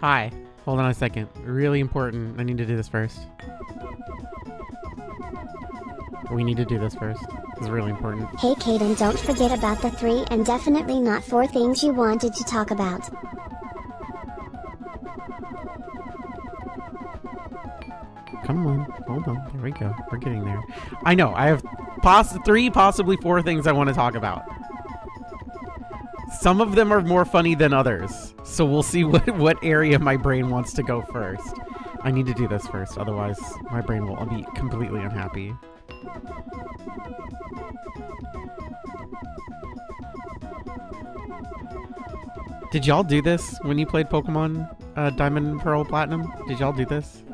Hi. Hold on a second. Really important. I need to do this first. We need to do this first. This is really important. Hey Kdin, don't forget about the 3 and definitely not 4 things you wanted to talk about. Come on. Hold on. There we go. We're getting there. I know. I have 3, possibly 4 things I want to talk about. Some of them are more funny than others. So we'll see what area my brain wants to go first. I need to do this first. Otherwise, my brain will be completely unhappy. Did y'all do this when you played Pokemon Diamond, Pearl, Platinum? Did y'all do this?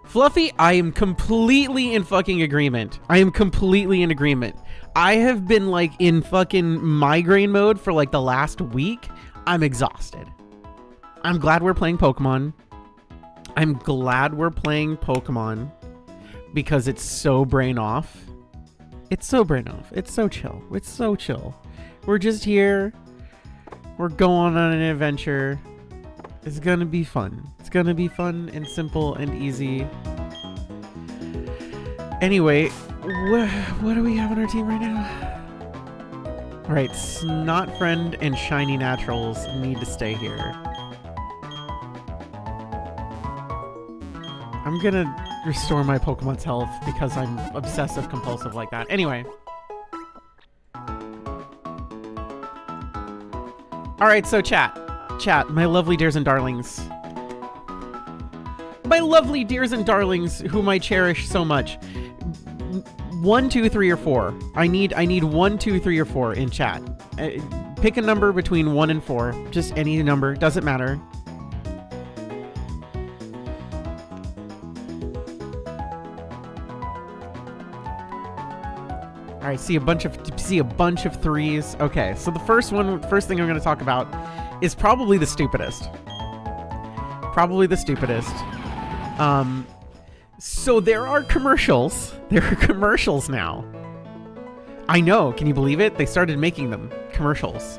Fluffy, I am completely in fucking agreement. I am completely in agreement. I have been like in fucking migraine mode for like the last week. I'm exhausted. I'm glad we're playing Pokemon. I'm glad we're playing Pokemon because it's so brain off. It's so brain off. It's so chill. It's so chill. We're just here. We're going on an adventure. It's gonna be fun. It's gonna be fun and simple and easy. Anyway, what do we have on our team right now? Alright, Snot Friend and Shiny Naturals need to stay here. I'm gonna restore my Pokemon's health because I'm obsessive compulsive like that. Anyway. Alright, so chat, my lovely dears and darlings. My lovely dears and darlings whom I cherish so much. 1, 2, 3, or 4. I need 1, 2, 3, or 4 in chat. Pick a number between 1 and 4. Just any number, doesn't matter. All right, see a bunch of 3s. Okay, so the first thing I'm going to talk about is probably the stupidest. So there are commercials. There are commercials now. I know. Can you believe it? They started making them commercials.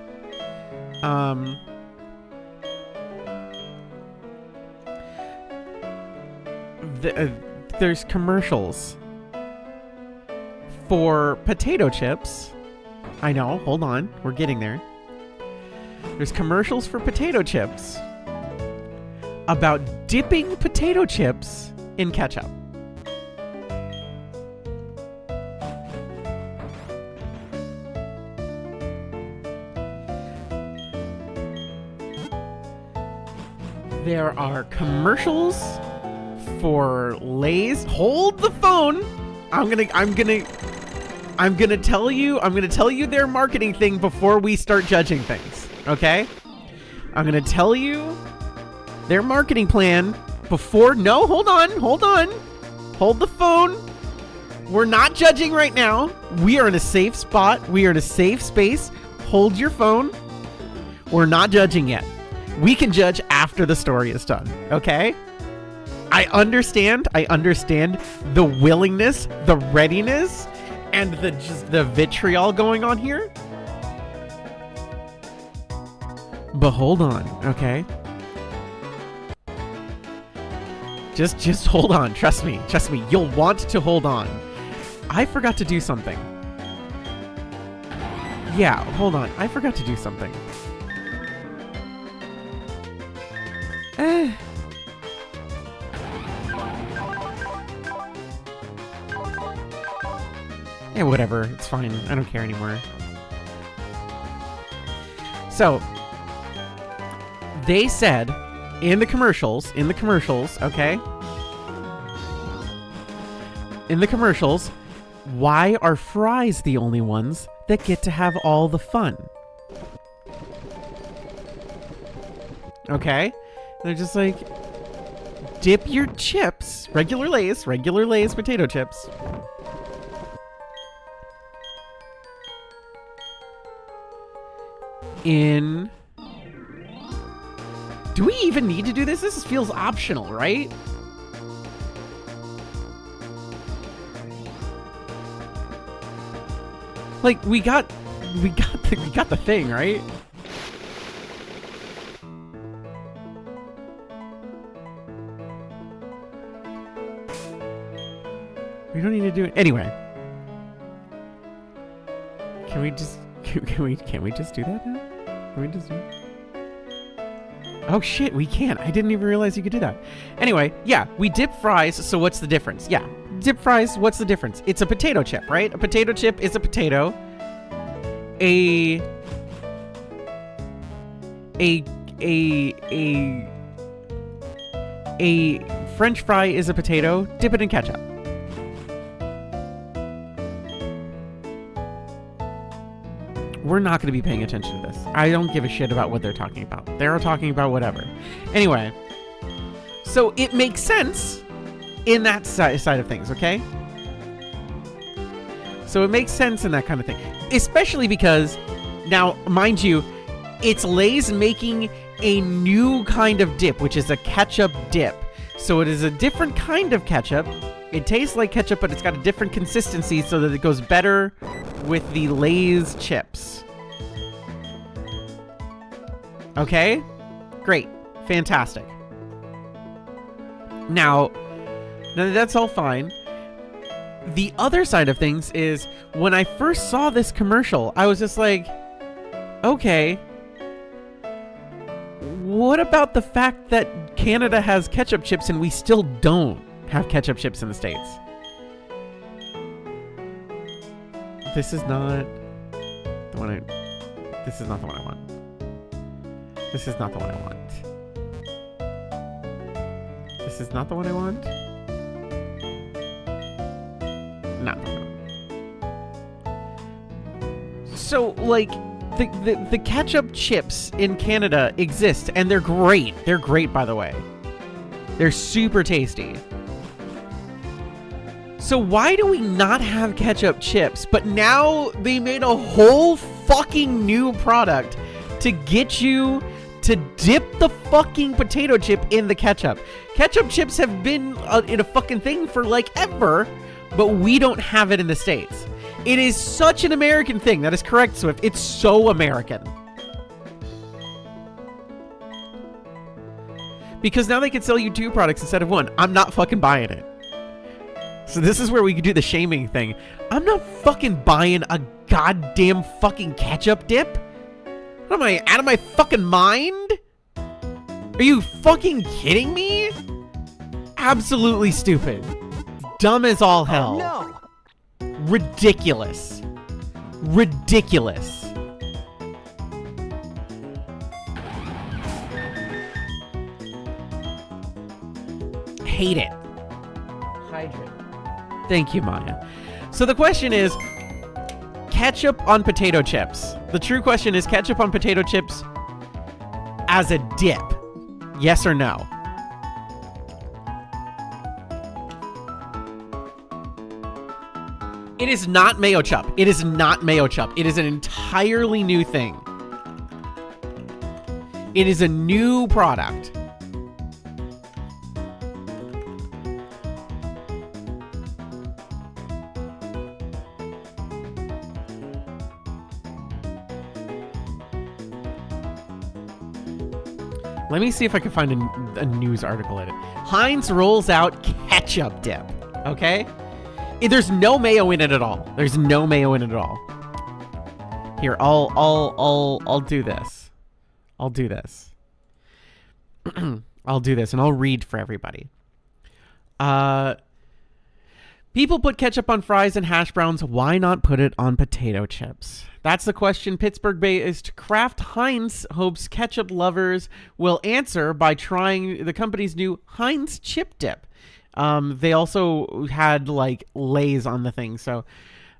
There's commercials for potato chips. I know. Hold on. We're getting there. There's commercials for potato chips about dipping potato chips in ketchup. There are commercials for Lay's. Hold the phone. I'm gonna tell you their marketing thing before we start judging things. Okay? I'm gonna tell you their marketing plan before. No, hold on. Hold the phone. We're not judging right now. We are in a safe spot. We are in a safe space. Hold your phone. We're not judging yet. We can judge after the story is done. Okay? I understand the willingness, the readiness, and the vitriol going on here. But hold on, okay? Just hold on. Trust me. You'll want to hold on. I forgot to do something. Yeah, hold on. I forgot to do something. Yeah, whatever. It's fine. I don't care anymore. So, they said in the commercials, okay? In the commercials, why are fries the only ones that get to have all the fun? Okay? They're just like, dip your chips, regular Lay's potato chips, in Do we even need to do this? This feels optional, right? Like, we got the thing, right? We don't need to do it anyway. Can we just do that now? Can we just do it? Oh shit, we can't. I didn't even realize you could do that. Anyway, yeah, we dip fries, so what's the difference? Yeah, dip fries, what's the difference? It's a potato chip, right? A potato chip is a potato. A French fry is a potato. Dip it in ketchup. We're not going to be paying attention to this. I don't give a shit about what they're talking about. They're talking about whatever. Anyway, so it makes sense in that side of things, okay? So it makes sense in that kind of thing. Especially because, now, mind you, it's Lay's making a new kind of dip, which is a ketchup dip. So it is a different kind of ketchup. It tastes like ketchup, but it's got a different consistency so that it goes better with the Lay's chips. Okay? Great. Fantastic. Now that's all fine. The other side of things is, when I first saw this commercial, I was just like, okay, what about the fact that Canada has ketchup chips and we still don't have ketchup chips in the States? This is not the one I... This is not the one I want. This is not the one I want. This is not the one I want. Not the one. So, like, the ketchup chips in Canada exist, and they're great. They're great, by the way. They're super tasty. So why do we not have ketchup chips? But now they made a whole fucking new product to get you to dip the fucking potato chip in the ketchup. Ketchup chips have been in a fucking thing for like ever, but we don't have it in the States. It is such an American thing. That is correct, Swift. It's so American. Because now they can sell you 2 products instead of 1. I'm not fucking buying it. So this is where we could do the shaming thing. I'm not fucking buying a goddamn fucking ketchup dip. What am I, out of my fucking mind? Are you fucking kidding me? Absolutely stupid. Dumb as all hell. Oh, no. Ridiculous. Ridiculous. Hate it. Hydrate. Thank you, Maya. So the question is, ketchup on potato chips. The true question is, ketchup on potato chips as a dip. Yes or no? It is not mayo chup. It is not mayo chup. It is an entirely new thing. It is a new product. Let me see if I can find a news article in it. Heinz rolls out ketchup dip. Okay? There's no mayo in it at all. There's no mayo in it at all. Here, I'll do this. I'll do this. I'll do this, and I'll read for everybody. People put ketchup on fries and hash browns. Why not put it on potato chips? That's the question Pittsburgh-based Kraft Heinz hopes ketchup lovers will answer by trying the company's new Heinz chip dip. They also had like Lay's on the thing. So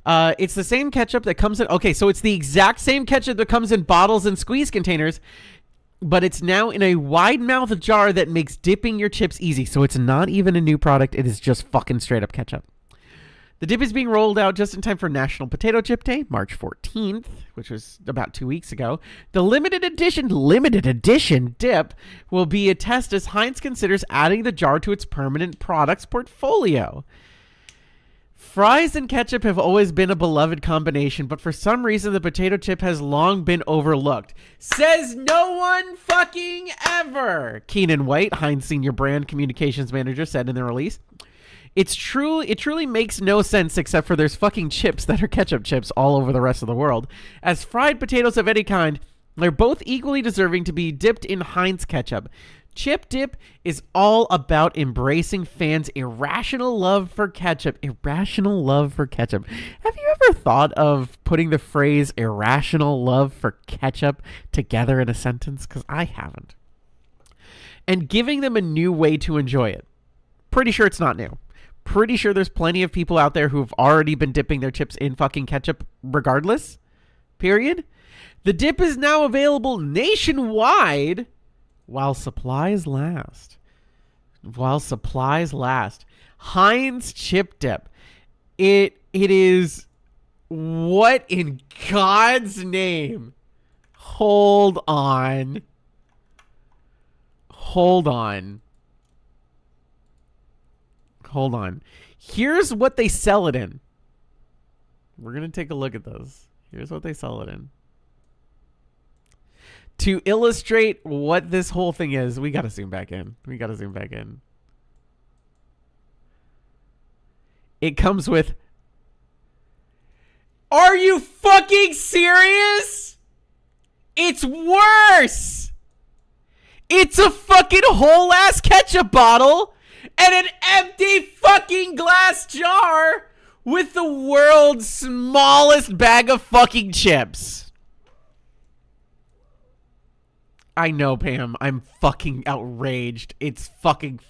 it's the same ketchup that comes in. Okay, so it's the exact same ketchup that comes in bottles and squeeze containers, but it's now in a wide mouth jar that makes dipping your chips easy. So it's not even a new product. It is just fucking straight up ketchup. The dip is being rolled out just in time for National Potato Chip Day, March 14th, which was about 2 weeks ago. The limited edition dip will be a test as Heinz considers adding the jar to its permanent products portfolio. Fries and ketchup have always been a beloved combination, but for some reason the potato chip has long been overlooked. Says no one fucking ever! Keenan White, Heinz Senior Brand Communications Manager, said in the release. It truly makes no sense except for there's fucking chips that are ketchup chips all over the rest of the world. As fried potatoes of any kind, they're both equally deserving to be dipped in Heinz ketchup. Chip dip is all about embracing fans' irrational love for ketchup. Irrational love for ketchup. Have you ever thought of putting the phrase irrational love for ketchup together in a sentence? Because I haven't. And giving them a new way to enjoy it. Pretty sure it's not new. Pretty sure there's plenty of people out there who've already been dipping their chips in fucking ketchup regardless. Period. The dip is now available nationwide while supplies last. While supplies last. Heinz chip dip. It is, what in God's name? Hold on. Here's what they sell it in. We're going to take a look at this. Here's what they sell it in. To illustrate what this whole thing is, we got to zoom back in. It comes with... Are you fucking serious? It's worse! It's a fucking whole ass ketchup bottle and an empty fucking glass jar with the world's smallest bag of fucking chips. I know, Pam. I'm fucking outraged. It's fucking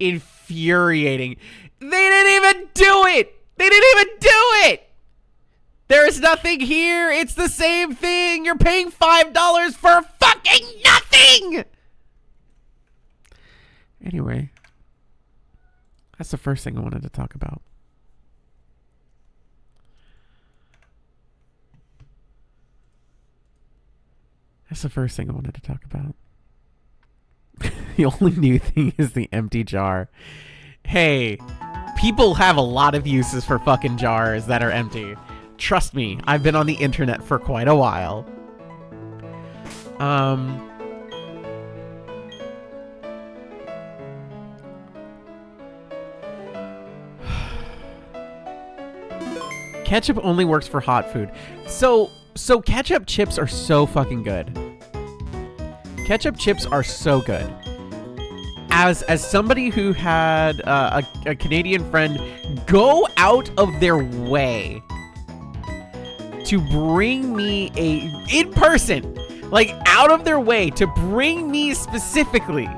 infuriating. They didn't even do it! There is nothing here. It's the same thing. You're paying $5 for fucking nothing! Anyway, that's the first thing I wanted to talk about. The only new thing is the empty jar. Hey, people have a lot of uses for fucking jars that are empty. Trust me, I've been on the internet for quite a while. Ketchup only works for hot food. So ketchup chips are so fucking good. Ketchup chips are so good. As somebody who had a Canadian friend go out of their way to bring me in person, like out of their way to bring me specifically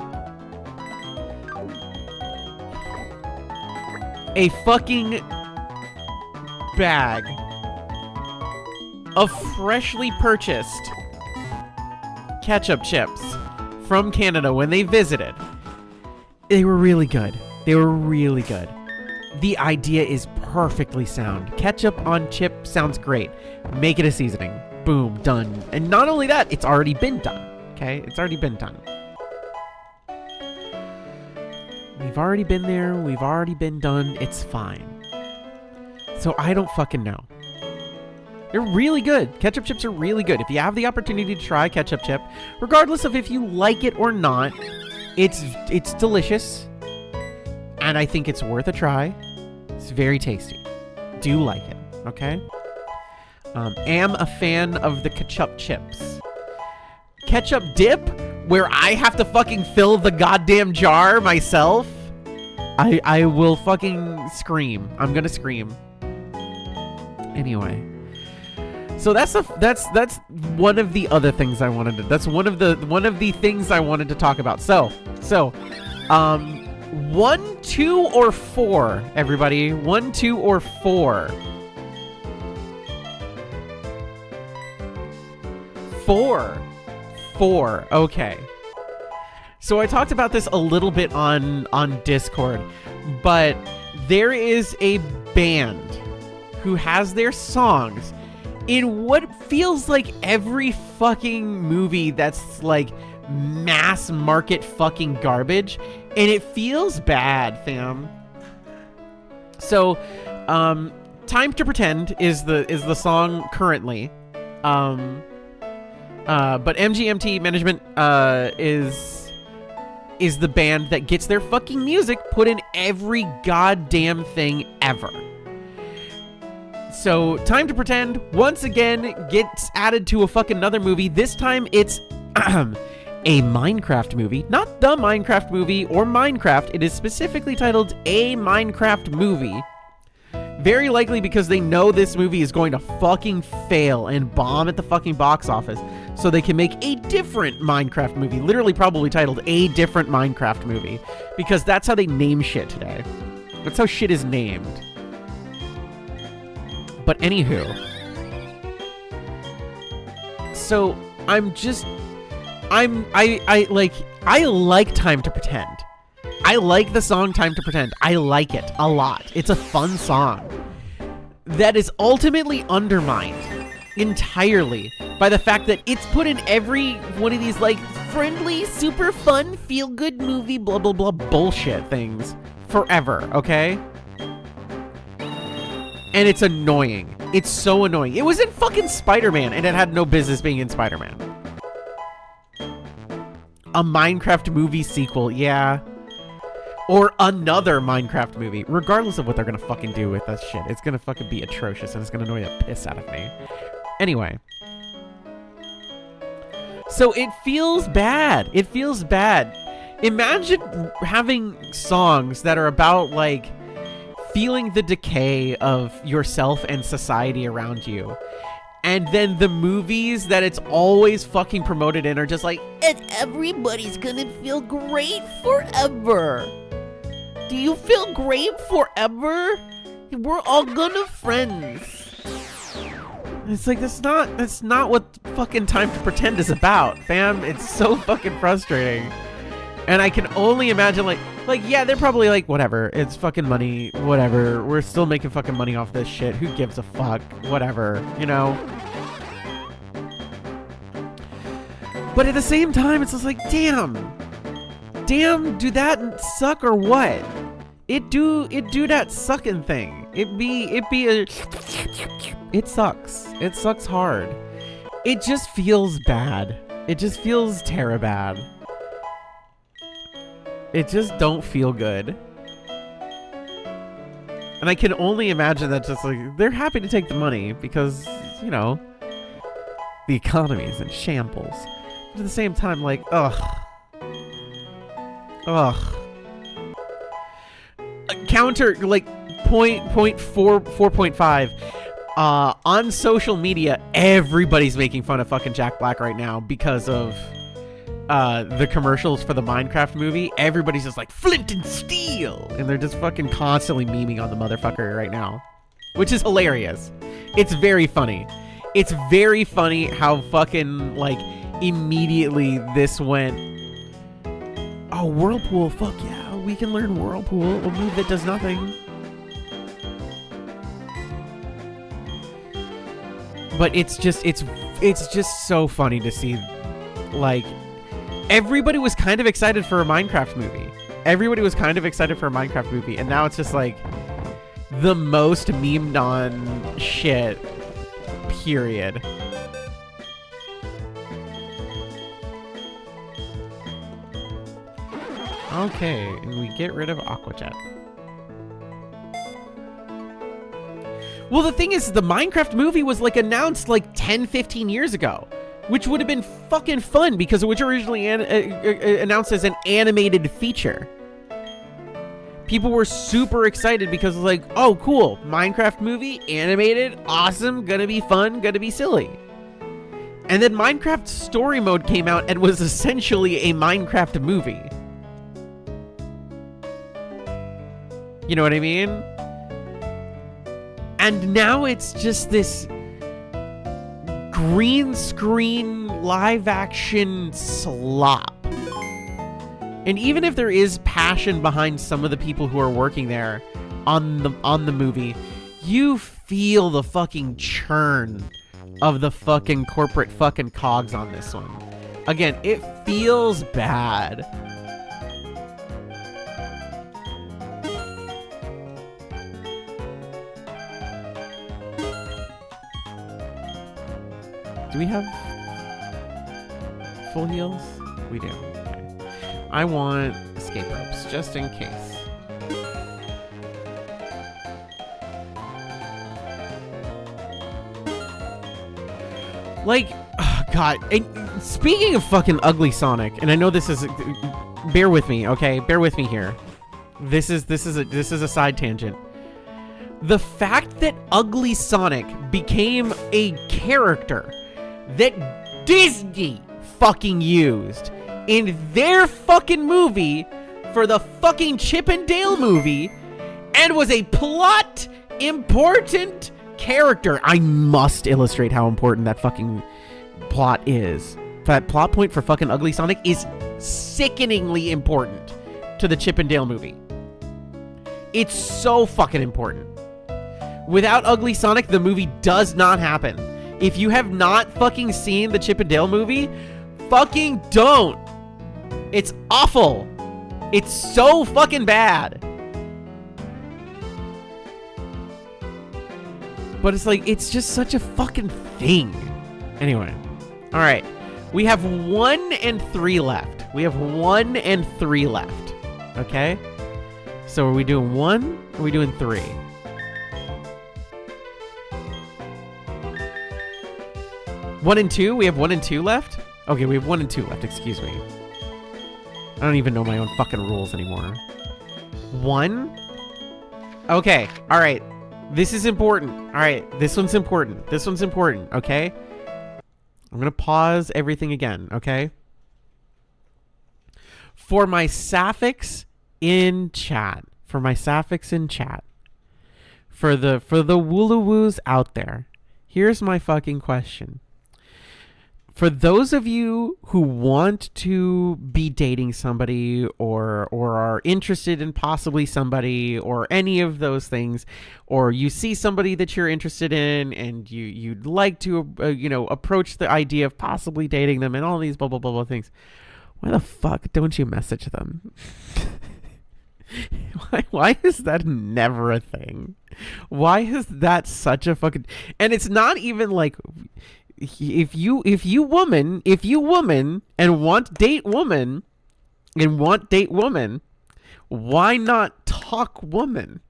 a fucking bag of freshly purchased ketchup chips from Canada when they visited. They were really good. The idea is perfectly sound. Ketchup on chip sounds great. Make it a seasoning. Boom, done. And not only that, it's already been done. Okay? It's already been done. We've already been there. We've already been done. It's fine. So I don't fucking know. They're really good. Ketchup chips are really good. If you have the opportunity to try ketchup chip, regardless of if you like it or not, it's delicious. And I think it's worth a try. It's very tasty. Do like it. Okay? Am a fan of the ketchup chips. Ketchup dip, where I have to fucking fill the goddamn jar myself. I will fucking scream. I'm gonna scream. Anyway. So that's one of the other things I wanted to. That's one of the things I wanted to talk about. So 1, 2, or 4, everybody. 1, 2, or 4. 4. Okay. So I talked about this a little bit on Discord, but there is a band who has their songs in what feels like every fucking movie that's like mass market fucking garbage, and it feels bad, fam. So, Time to Pretend is the song currently. But MGMT Management is the band that gets their fucking music put in every goddamn thing ever. So Time to Pretend once again gets added to a fucking another movie. This time it's a Minecraft movie, not the Minecraft movie or Minecraft. It is specifically titled A Minecraft Movie. Very likely because they know this movie is going to fucking fail and bomb at the fucking box office, so they can make a different Minecraft movie, literally probably titled A Different Minecraft Movie, because that's how they name shit today. That's how shit is named. But anywho, so I like Time to Pretend. I like the song Time to Pretend. I like it a lot. It's a fun song that is ultimately undermined entirely by the fact that it's put in every one of these like friendly, super fun, feel-good movie, blah, blah, blah bullshit things forever, okay? And it's annoying. It's so annoying. It was in fucking Spider-Man, and it had no business being in Spider-Man. A Minecraft movie sequel, yeah. Or another Minecraft movie. Regardless of what they're gonna fucking do with that shit, it's gonna fucking be atrocious, and it's gonna annoy the piss out of me. Anyway. So it feels bad. It feels bad. Imagine having songs that are about, like, feeling the decay of yourself and society around you. And then the movies that it's always fucking promoted in are just like, and everybody's gonna feel great forever. Do you feel great forever? We're all gonna friends. It's like, that's not what fucking Time to Pretend is about, fam. It's so fucking frustrating. And I can only imagine, like, yeah, they're probably like, whatever, it's fucking money, whatever. We're still making fucking money off this shit. Who gives a fuck? Whatever, you know? But at the same time, it's just like, damn, do that suck or what? It do that sucking thing. It sucks. It sucks hard. It just feels bad. It just feels bad. It just don't feel good. And I can only imagine that just like, they're happy to take the money because, you know, the economy is in shambles. But at the same time, like, ugh. Counter, like, 4.5. On social media, everybody's making fun of fucking Jack Black right now because of the commercials for the Minecraft movie. Everybody's just like, Flint and Steel! And they're just fucking constantly memeing on the motherfucker right now. Which is hilarious. It's very funny. It's very funny how fucking, like, immediately this went, oh, Whirlpool, fuck yeah, we can learn Whirlpool, a move that does nothing. But it's just so funny to see, like, everybody was kind of excited for a Minecraft movie. And now it's just like the most memed on shit, period. Okay, and we get rid of Aquajet. Well, the thing is, the Minecraft movie was, like, announced, like, 10, 15 years ago. Which would have been fucking fun because it was originally announced as an animated feature. People were super excited because it was like, oh, cool, Minecraft movie, animated, awesome, gonna be fun, gonna be silly. And then Minecraft Story Mode came out and was essentially a Minecraft movie. You know what I mean? And now it's just this green screen live action slop. And even if there is passion behind some of the people who are working there, on the movie, you feel the fucking churn of the fucking corporate fucking cogs on this one. Again, it feels bad. Do we have full heals? We do. Okay. I want escape ropes, just in case. Like, oh God. And speaking of fucking ugly Sonic, and I know this is, bear with me, okay? Bear with me here. This is a side tangent. The fact that ugly Sonic became a character that Disney fucking used in their fucking movie for the fucking Chip and Dale movie and was a plot important character. I must illustrate how important that fucking plot is. That plot point for fucking ugly Sonic is sickeningly important to the Chip and Dale movie. It's so fucking important. Without ugly Sonic, the movie does not happen. If you have not fucking seen the Chip and Dale movie, fucking don't. It's awful. It's so fucking bad. But it's like, it's just such a fucking thing. Anyway. All right. We have 1 and 3 left. We have 1 and 3 left. Okay? So are we doing 1? Or are we doing 3? One and 2? We have 1 and 2 left? Okay, we have 1 and 2 left, excuse me. I don't even know my own fucking rules anymore. 1? Okay, alright. This is important. Alright, this one's important. This one's important, okay? I'm gonna pause everything again, okay? For my sapphics in chat. For the woolowoos out there. Here's my fucking question. For those of you who want to be dating somebody or are interested in possibly somebody or any of those things, or you see somebody that you're interested in and you'd like to, approach the idea of possibly dating them and all these blah, blah, blah, blah things, why the fuck don't you message them? Why is that never a thing? Why is that such a fucking... And it's not even like... If you woman and want date woman, why not talk woman?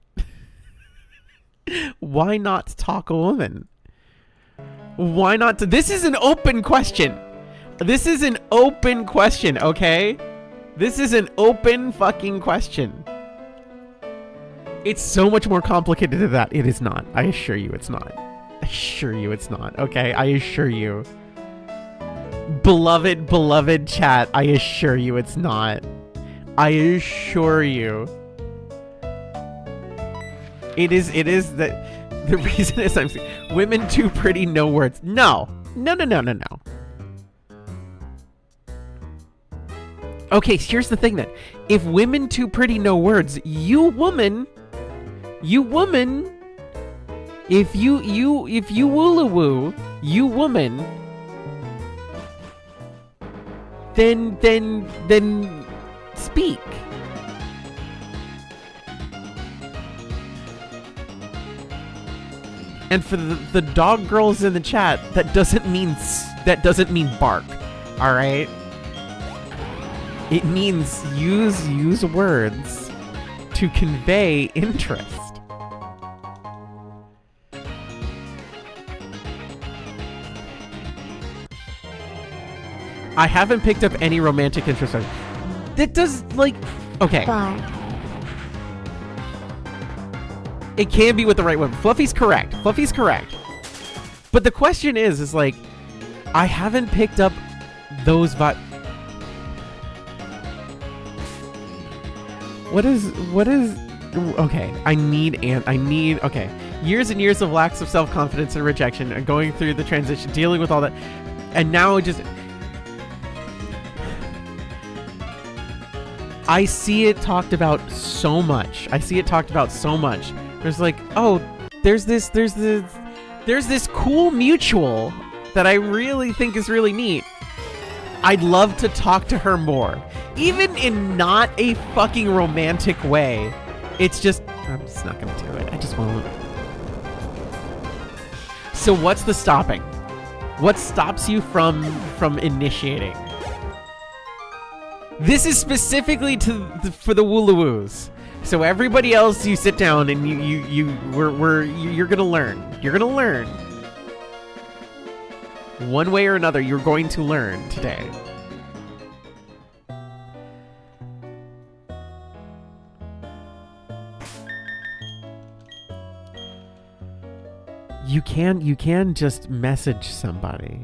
Why not talk a woman? Why not? This is an open question. This is an open question, okay? This is an open fucking question. It's so much more complicated than that. It is not. I assure you it's not. I assure you it's not, okay? I assure you. Beloved chat, I assure you it's not. I assure you. It is that the reason is I'm saying women too pretty, no words. No. Okay, here's the thing then. If women too pretty, no words, you woman, if you woolawoo, you woman, then speak. And for the dog girls in the chat, that doesn't mean bark. All right? It means use words to convey interest. I haven't picked up any romantic interest. That does, like, okay. Bark. It can be with the right one. Fluffy's correct. But the question is like, I haven't picked up those What is, okay, I need, okay. Years and years of lacks of self-confidence and rejection and going through the transition, dealing with all that. And now it just, I see it talked about so much. There's like, oh, there's this cool mutual that I really think is really neat. I'd love to talk to her more. Even in not a fucking romantic way. It's just, I'm just not gonna do it. I just won't. So what's the stopping? What stops you from initiating? This is specifically for the Woolowoos. So everybody else, you sit down and you're gonna learn. You're gonna learn. One way or another, you're going to learn today. You can just message somebody.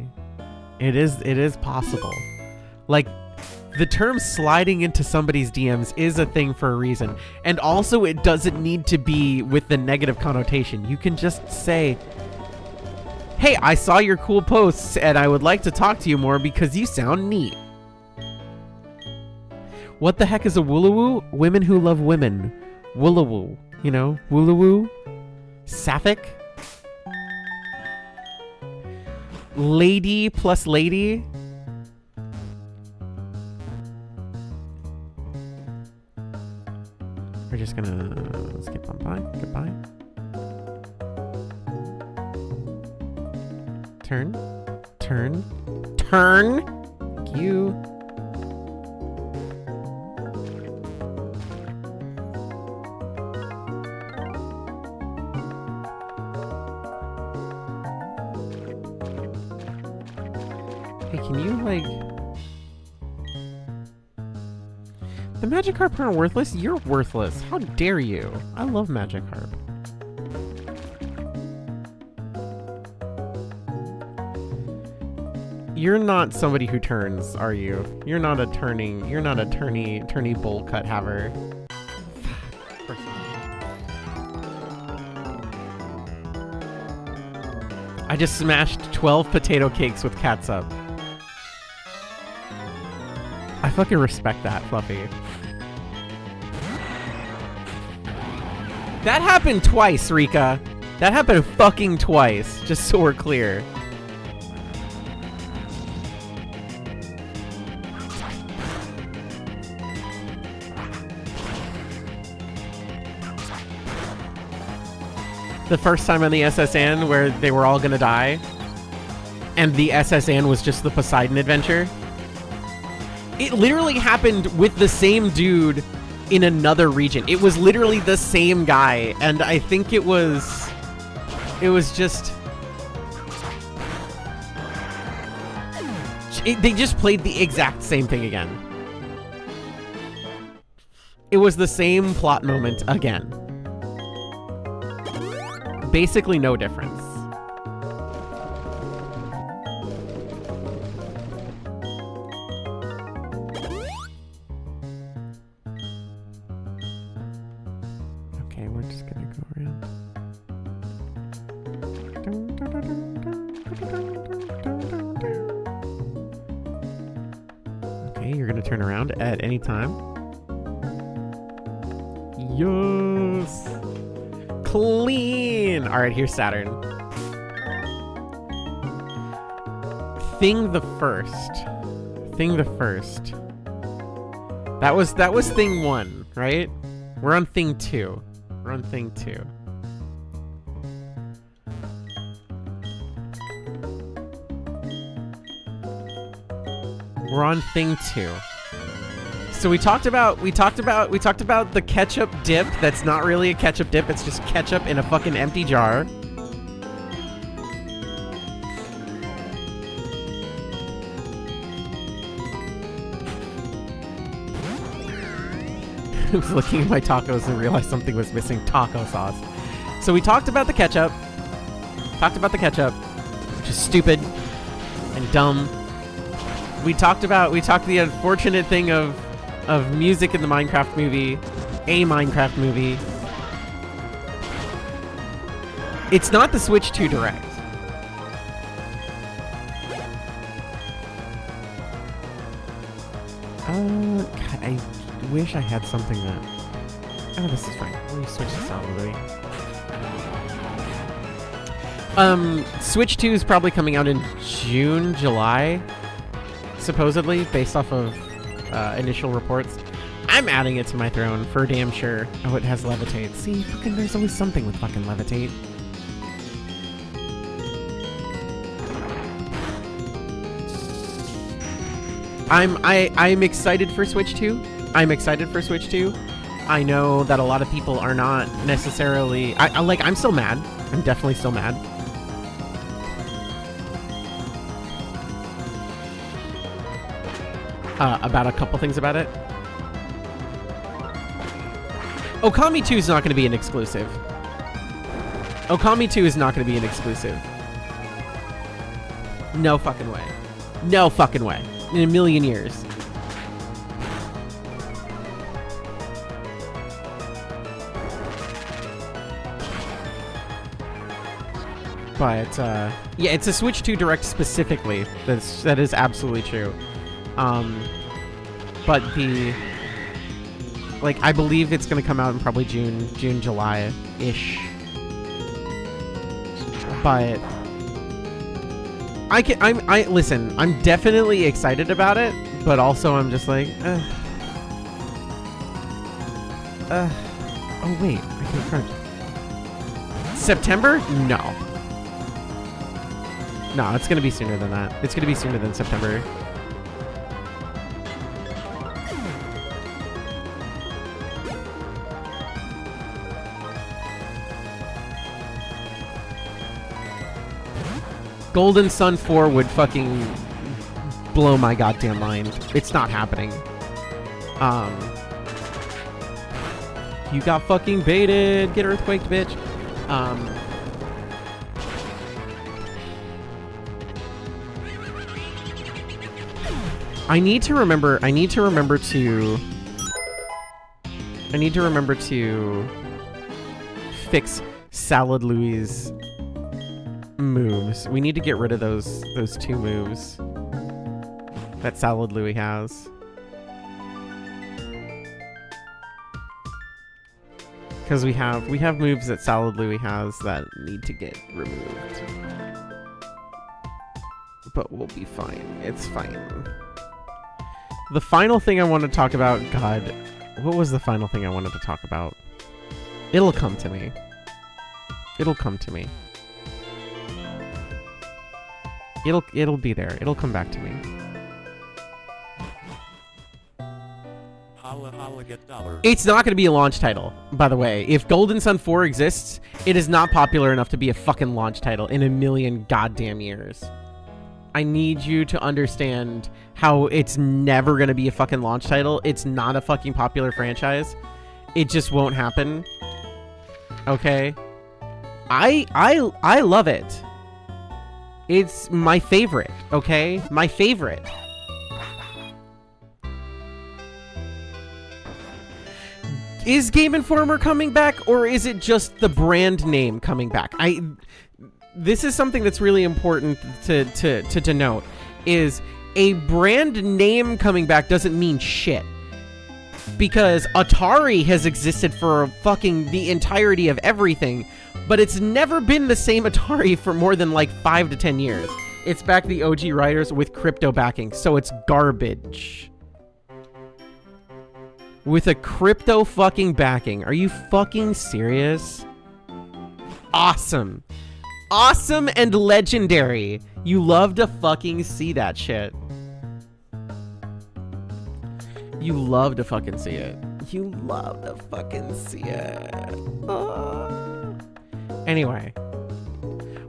It is possible. Like, the term sliding into somebody's DMs is a thing for a reason. And also, it doesn't need to be with the negative connotation. You can just say, hey, I saw your cool posts and I would like to talk to you more because you sound neat. What the heck is a woolawoo? Women who love women. Woolawoo. You know? Woolawoo? Sapphic? Lady plus lady? We're just gonna skip on by. Goodbye. Turn. Thank you. Hey, can you, like... The Magikarp aren't worthless? You're worthless. How dare you? I love Magikarp. You're not somebody who turns, are you? You're not a turny bowl cut haver. I just smashed 12 potato cakes with catsup. I fucking respect that, Fluffy. That happened twice, Rika. That happened fucking twice, just so we're clear. The first time on the SSN where they were all gonna die, and the SSN was just the Poseidon adventure. It literally happened with the same dude in another region. It was literally the same guy, and I think it was just... they just played the exact same thing again. It was the same plot moment again. Basically no difference. Okay, we're just gonna go around. Okay, you're gonna turn around at any time. Yes! Clean! Alright, here's Saturn. Thing the first. That was thing 1, right? We're on thing 2. We're on thing 2. We're on thing 2. So we talked about the ketchup dip. That's not really a ketchup dip. It's just ketchup in a fucking empty jar. I was looking at my tacos and realized something was missing: taco sauce. So we talked about the ketchup. Which is stupid and dumb. We talked the unfortunate thing of music in the Minecraft movie, a Minecraft movie. It's not the Switch 2 Direct. God, wish I had something that... Oh, this is fine. Let me switch this out a little bit. Switch 2 is probably coming out in June, July, supposedly, based off of initial reports. I'm adding it to my throne for damn sure. Oh, it has levitate. See, fucking, there's always something with fucking levitate. I'm excited for Switch 2. I'm excited for Switch 2. I know that a lot of people are not necessarily... I'm still mad. I'm definitely still mad. About a couple things about it. Okami 2 is not going to be an exclusive. Okami 2 is not going to be an exclusive. No fucking way. No fucking way. In a million years. But, yeah, it's a Switch 2 Direct specifically. That is absolutely true. But the... Like, I believe it's going to come out in probably June, July-ish. But... listen, I'm definitely excited about it, but also I'm just like, oh wait, I can crunch. September? No. No, it's gonna be sooner than that. It's gonna be sooner than September. Golden Sun 4 would fucking blow my goddamn mind. It's not happening. You got fucking baited. Get earthquaked, bitch. I need to remember to fix Salad Louie's moves. We need to get rid of those two moves that Salad Louie has. Because we have moves that Salad Louie has that need to get removed. But we'll be fine. It's fine. The final thing I want to talk about, God, what was the final thing I wanted to talk about? It'll come to me. It'll come to me. It'll be there. It'll come back to me. It's not going to be a launch title, by the way. If Golden Sun 4 exists, it is not popular enough to be a fucking launch title in a million goddamn years. I need you to understand how it's never going to be a fucking launch title. It's not a fucking popular franchise. It just won't happen. Okay? I love it. It's my favorite, okay? My favorite. Is Game Informer coming back, or is it just the brand name coming back? This is something that's really important to denote, is a brand name coming back doesn't mean shit. Because Atari has existed for fucking the entirety of everything, but it's never been the same Atari for more than like 5 to 10 years. It's back the OG writers with crypto backing, so it's garbage. With a crypto fucking backing. Are you fucking serious? Awesome. Awesome and legendary. You love to fucking see that shit. You love to fucking see it. You love to fucking see it. Anyway.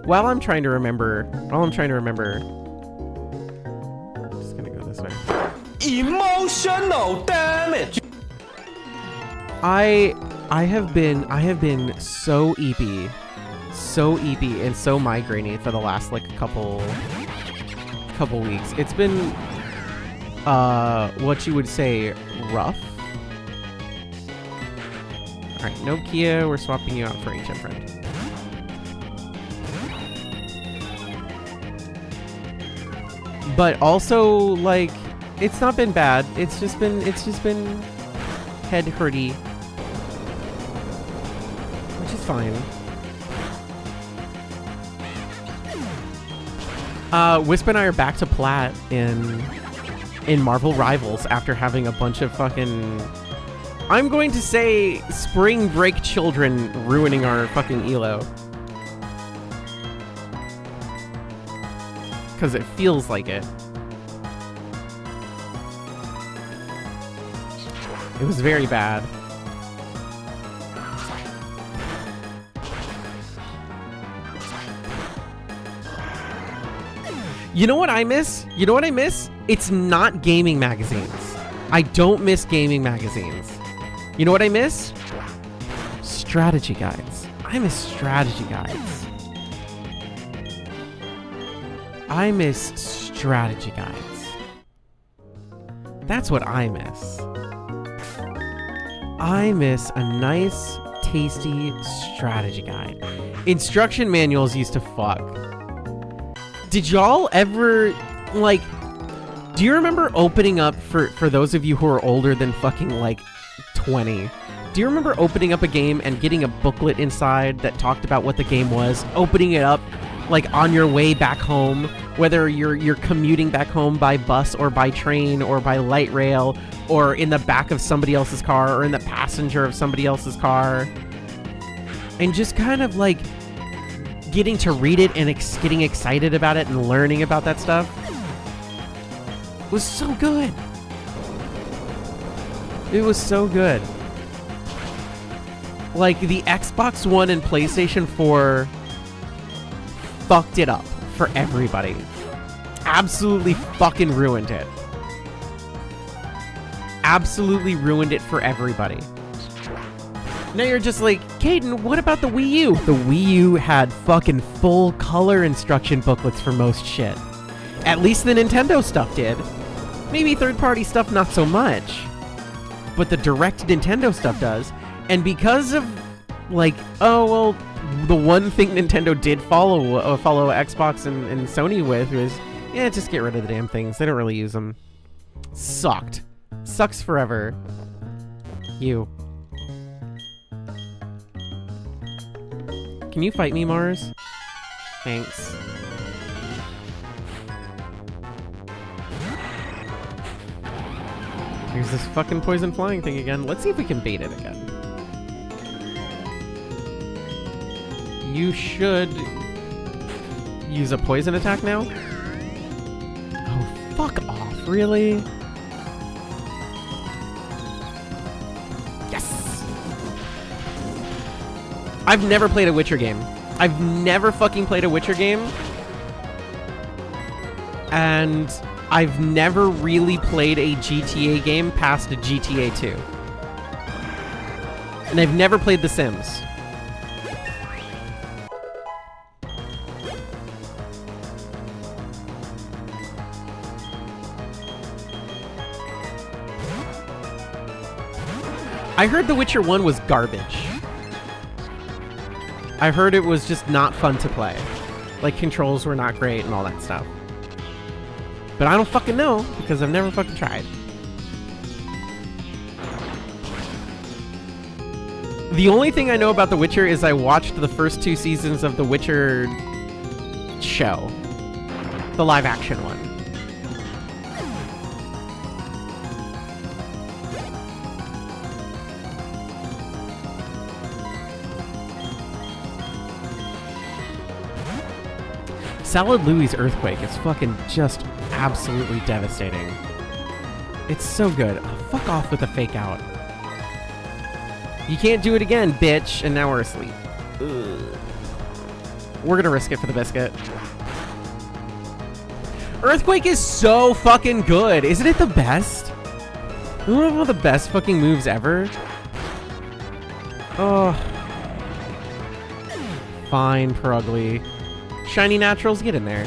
While I'm trying to remember. I'm just gonna go this way. Emotional damage. I have been so eepy. So eepy and so migrainey for the last like couple weeks. It's been what you would say rough. Alright, Nokia, we're swapping you out for HM Friend. But also, like, it's not been bad. It's just been head hurty. Which is fine. Wisp and I are back to plat in Marvel Rivals after having a bunch of fucking... I'm going to say spring break children ruining our fucking ELO. Because it feels like it. It was very bad. You know what I miss? You know what I miss? It's not gaming magazines. I don't miss gaming magazines. You know what I miss? Strategy guides. I miss strategy guides. I miss strategy guides. That's what I miss. I miss a nice, tasty strategy guide. Instruction manuals used to fuck. Did y'all ever, like, do you remember opening up, for those of you who are older than fucking, like, 20, do you remember opening up a game and getting a booklet inside that talked about what the game was, opening it up, like, on your way back home, whether you're commuting back home by bus or by train or by light rail or in the back of somebody else's car or in the passenger of somebody else's car, and just kind of, like, getting to read it and getting excited about it and learning about that stuff was so good. It was so good. Like, the Xbox One and PlayStation 4 fucked it up for everybody. Absolutely fucking ruined it. Absolutely ruined it for everybody. Now you're just like, Kdin, what about the Wii U? The Wii U had fucking full color instruction booklets for most shit. At least the Nintendo stuff did. Maybe third-party stuff not so much. But the direct Nintendo stuff does. And because of, like, oh, well, the one thing Nintendo did follow Xbox and Sony with was, yeah, just get rid of the damn things. They don't really use them. Sucked. Sucks forever. You. Can you fight me, Mars? Thanks. Here's this fucking poison flying thing again. Let's see if we can bait it again. You should use a poison attack now? Oh, fuck off, really? Yes! I've never played a Witcher game. I've never fucking played a Witcher game. And I've never really played a GTA game past a GTA 2. And I've never played The Sims. I heard The Witcher 1 was garbage. I heard it was just not fun to play. Like, controls were not great and all that stuff. But I don't fucking know, because I've never fucking tried. The only thing I know about The Witcher is I watched the first 2 seasons of The Witcher show. The live action one. Salad Louie's Earthquake is fucking just absolutely devastating. It's so good. Oh, fuck off with the fake out. You can't do it again, bitch. And now we're asleep. Ugh. We're gonna risk it for the biscuit. Earthquake is so fucking good. Isn't it the best? One of the best fucking moves ever. Oh. Fine, Perugly. Shiny Naturals, get in there.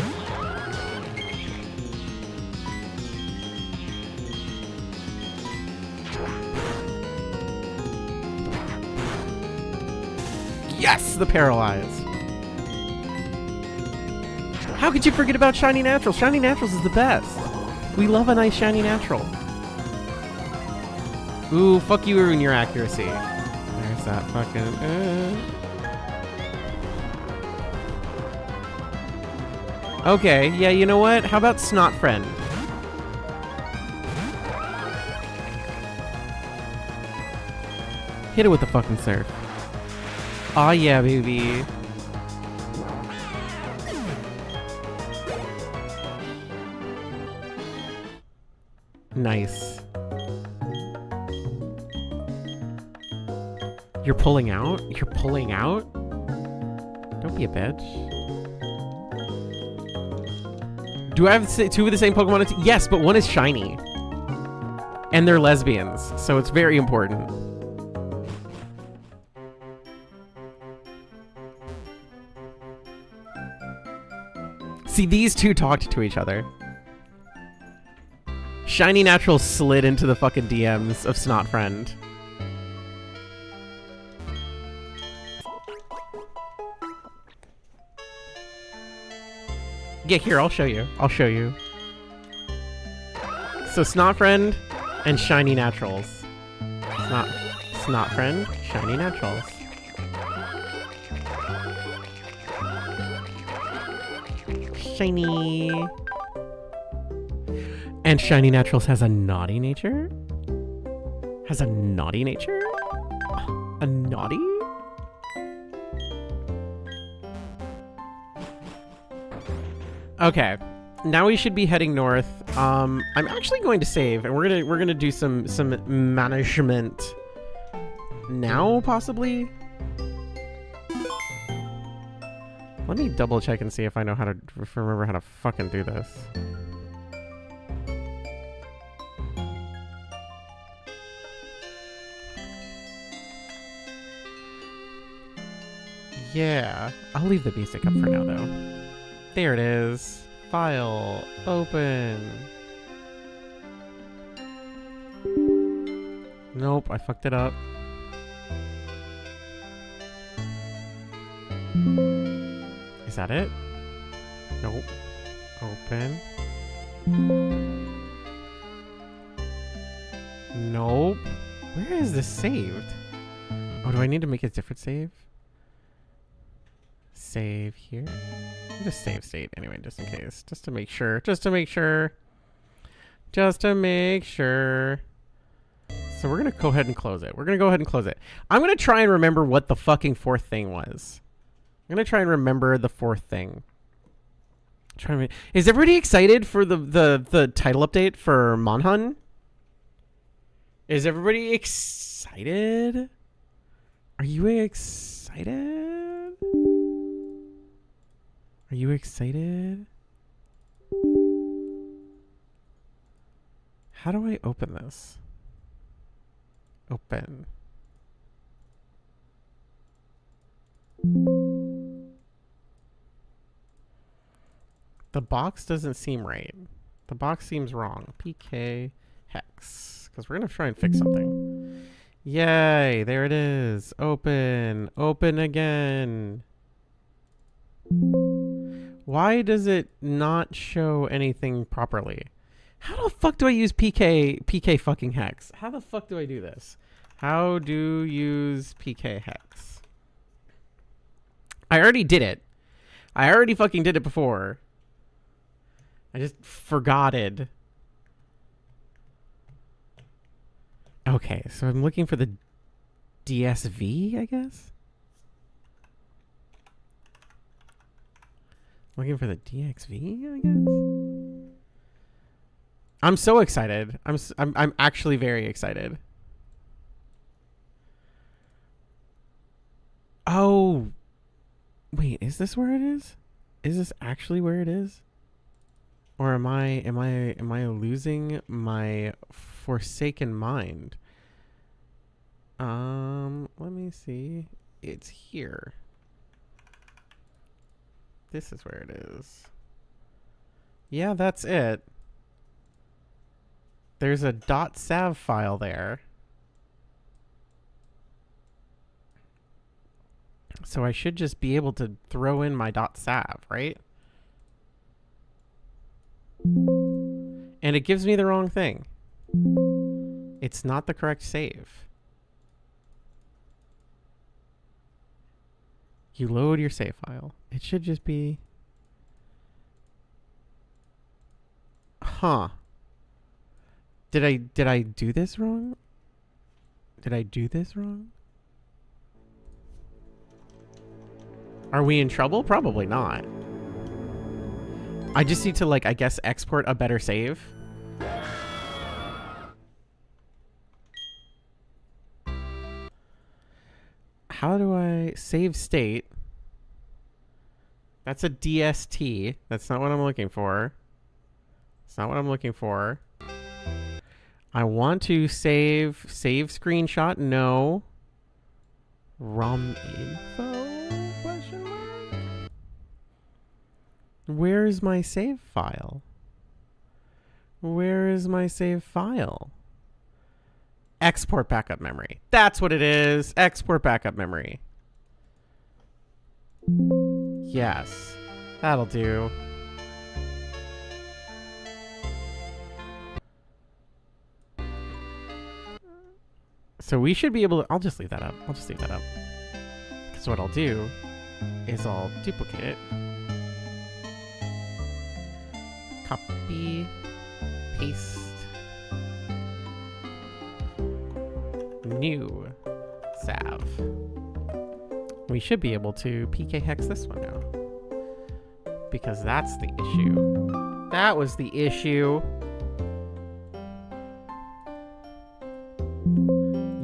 Yes, the Paralyze. How could you forget about Shiny Naturals? Shiny Naturals is the best. We love a nice Shiny Natural. Ooh, fuck you and your accuracy. There's that fucking... Okay, yeah, you know what? How about Snot Friend? Hit it with the fucking surf. Aw, yeah, baby. Nice. You're pulling out? You're pulling out? Don't be a bitch. Do I have two of the same Pokemon? Yes, but one is shiny. And they're lesbians, so it's very important. See, these two talked to each other. Shiny Natural slid into the fucking DMs of Snot Friend. Yeah, here, I'll show you. I'll show you. So Snot Friend and Shiny Naturals. Snot Friend, Shiny Naturals. Shiny. And Shiny Naturals has a naughty nature? Has a naughty nature? A naughty? Okay. Now we should be heading north. I'm actually going to save, and we're gonna do some management now, possibly. Let me double check and see if I know how to remember how to fucking do this. Yeah, I'll leave the basic up for now, though. There it is. File. Open. Nope, I fucked it up. Is that it? Nope. Open. Nope. Where is this saved? Oh, do I need to make a different save? Save here. Just save state anyway, just in case. Just to make sure. Just to make sure. Just to make sure. So we're going to go ahead and close it. We're going to go ahead and close it. I'm going to try and remember what the fucking fourth thing was. I'm going to try and remember the fourth thing. Is everybody excited for the title update for Monhun? Is everybody excited? Are you excited? Are you excited? How do I open this? Open. The box doesn't seem right. The box seems wrong. PK hex. Because we're going to try and fix something. Yay, there it is. Open. Open again. Why does it not show anything properly? How the fuck do I use PK fucking hex? How the fuck do I do this? How do you use PK hex? I already did it. I already fucking did it before. I just forgot it. Okay, so I'm looking for the DSV, I guess? Looking for the DXV, I guess? I'm so excited. I'm actually very excited. Oh. Wait, is this where it is? Is this actually where it is? Or am I losing my forsaken mind? Let me see. It's here. This is where it is. Yeah, that's it. There's a .sav file there. So I should just be able to throw in my .sav, right? And it gives me the wrong thing. It's not the correct save. You load your save file. It should just be... Huh. Did I do this wrong? Did I do this wrong? Are we in trouble? Probably not. I just need to, like, I guess export a better save. How do I save state? That's a DST. That's not what I'm looking for. It's not what I'm looking for. I want to save screenshot. No. ROM info? Question mark? Where is my save file? Where is my save file? Export backup memory. That's what it is. Export backup memory. Yes. That'll do. So we should be able to... I'll just leave that up. I'll just leave that up. Because what I'll do is I'll duplicate it. Copy. Paste. New salve. We should be able to PK hex this one now. Because that's the issue. That was the issue.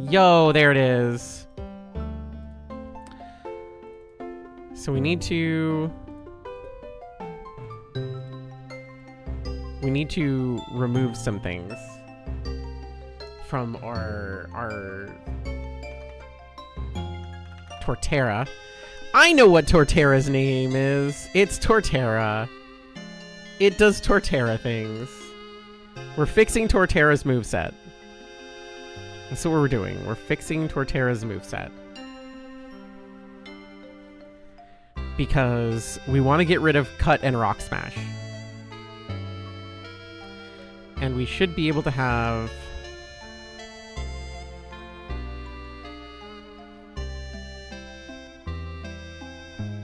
Yo, there it is. So we need to remove some things from our Torterra. I know what Torterra's name is. It's Torterra. It does Torterra things. We're fixing Torterra's moveset. That's what we're doing. We're fixing Torterra's moveset. Because we want to get rid of Cut and Rock Smash. And we should be able to have...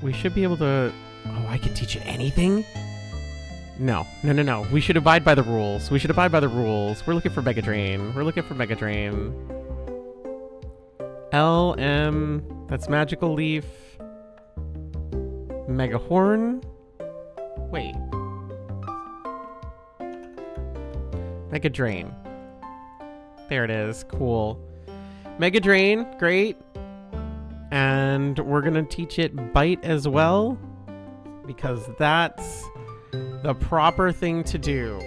We should be able to... Oh, I can teach it anything? No. No, no, no. We should abide by the rules. We should abide by the rules. We're looking for Mega Drain. We're looking for Mega Drain. LM. That's Magical Leaf. Mega Horn. Wait. Mega Drain. There it is. Cool. Mega Drain. Great. And we're going to teach it Bite as well. Because that's the proper thing to do.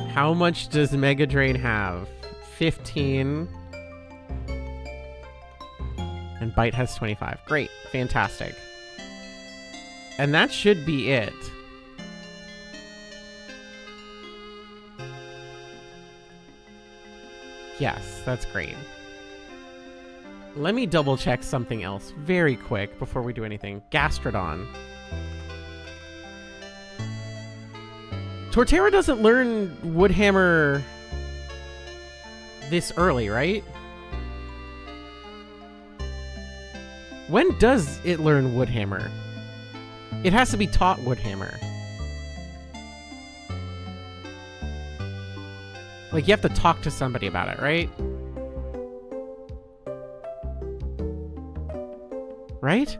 How much does Mega Drain have? 15. And Bite has 25. Great. Fantastic. And that should be it. Yes, that's great. Let me double check something else very quick before we do anything. Gastrodon. Torterra doesn't learn Woodhammer this early, right? When does it learn Woodhammer? It has to be taught Woodhammer. Like, you have to talk to somebody about it, right? Right?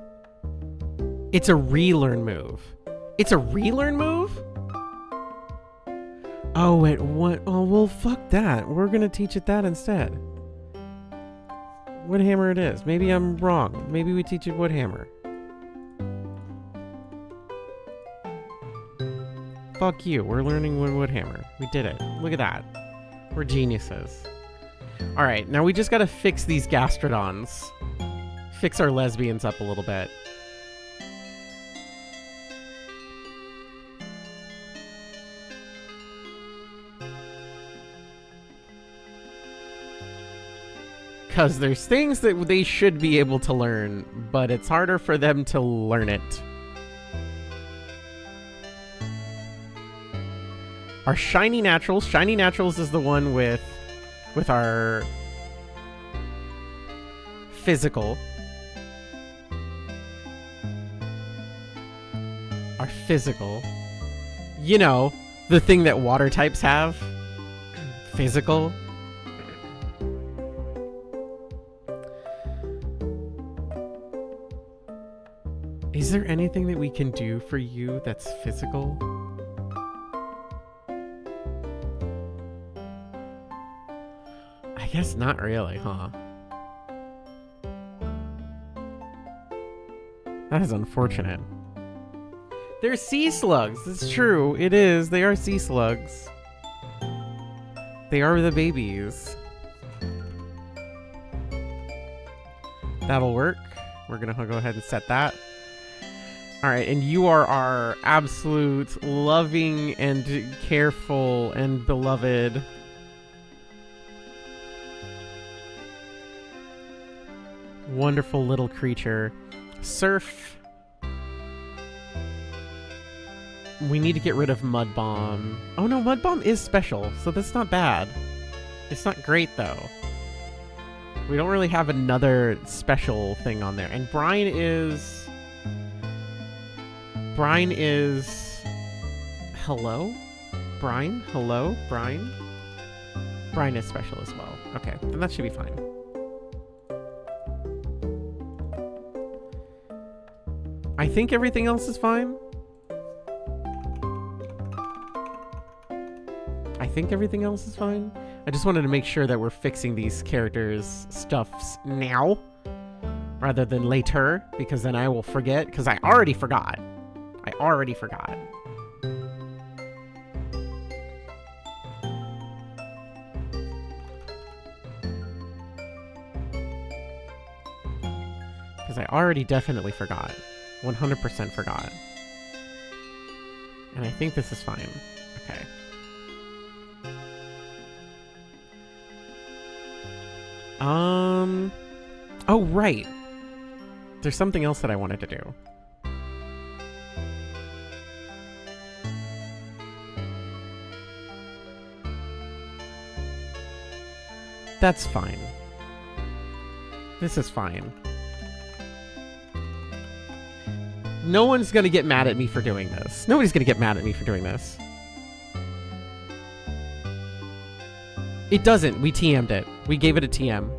It's a relearn move. It's a relearn move? Oh, wait, what? Oh, well, fuck that. We're gonna teach it that instead. Woodhammer it is. Maybe I'm wrong. Maybe we teach it Woodhammer. Fuck you. We're learning Woodhammer. We did it. Look at that. We're geniuses. Alright, now we just gotta fix these Gastrodons. Fix our lesbians up a little bit. Because there's things that they should be able to learn, but it's harder for them to learn it. Our Shiny Naturals. Shiny Naturals is the one with with our physical. Our physical. You know, the thing that water types have. Physical. Is there anything that we can do for you that's physical? I guess not really, huh? That is unfortunate. They're sea slugs. It's true. It is. They are sea slugs. They are the babies. That'll work. We're gonna go ahead and set that. All right, and you are our absolute loving and careful and beloved wonderful little creature. Surf. We need to get rid of Mud Bomb. Oh no, Mud Bomb is special, so that's not bad. It's not great though. We don't really have another special thing on there. And Brine is... Hello? Brine? Hello? Brine? Brine is special as well. Okay, then that should be fine. I think everything else is fine. I think everything else is fine. I just wanted to make sure that we're fixing these characters' stuffs now rather than later, because then I will forget, because I already forgot. I already forgot. Because I already definitely forgot. 100% forgot. And I think this is fine. Okay. Oh, right. There's something else that I wanted to do. That's fine. This is fine. No one's gonna get mad at me for doing this. Nobody's gonna get mad at me for doing this. It doesn't. We TM'd it. We gave it a TM.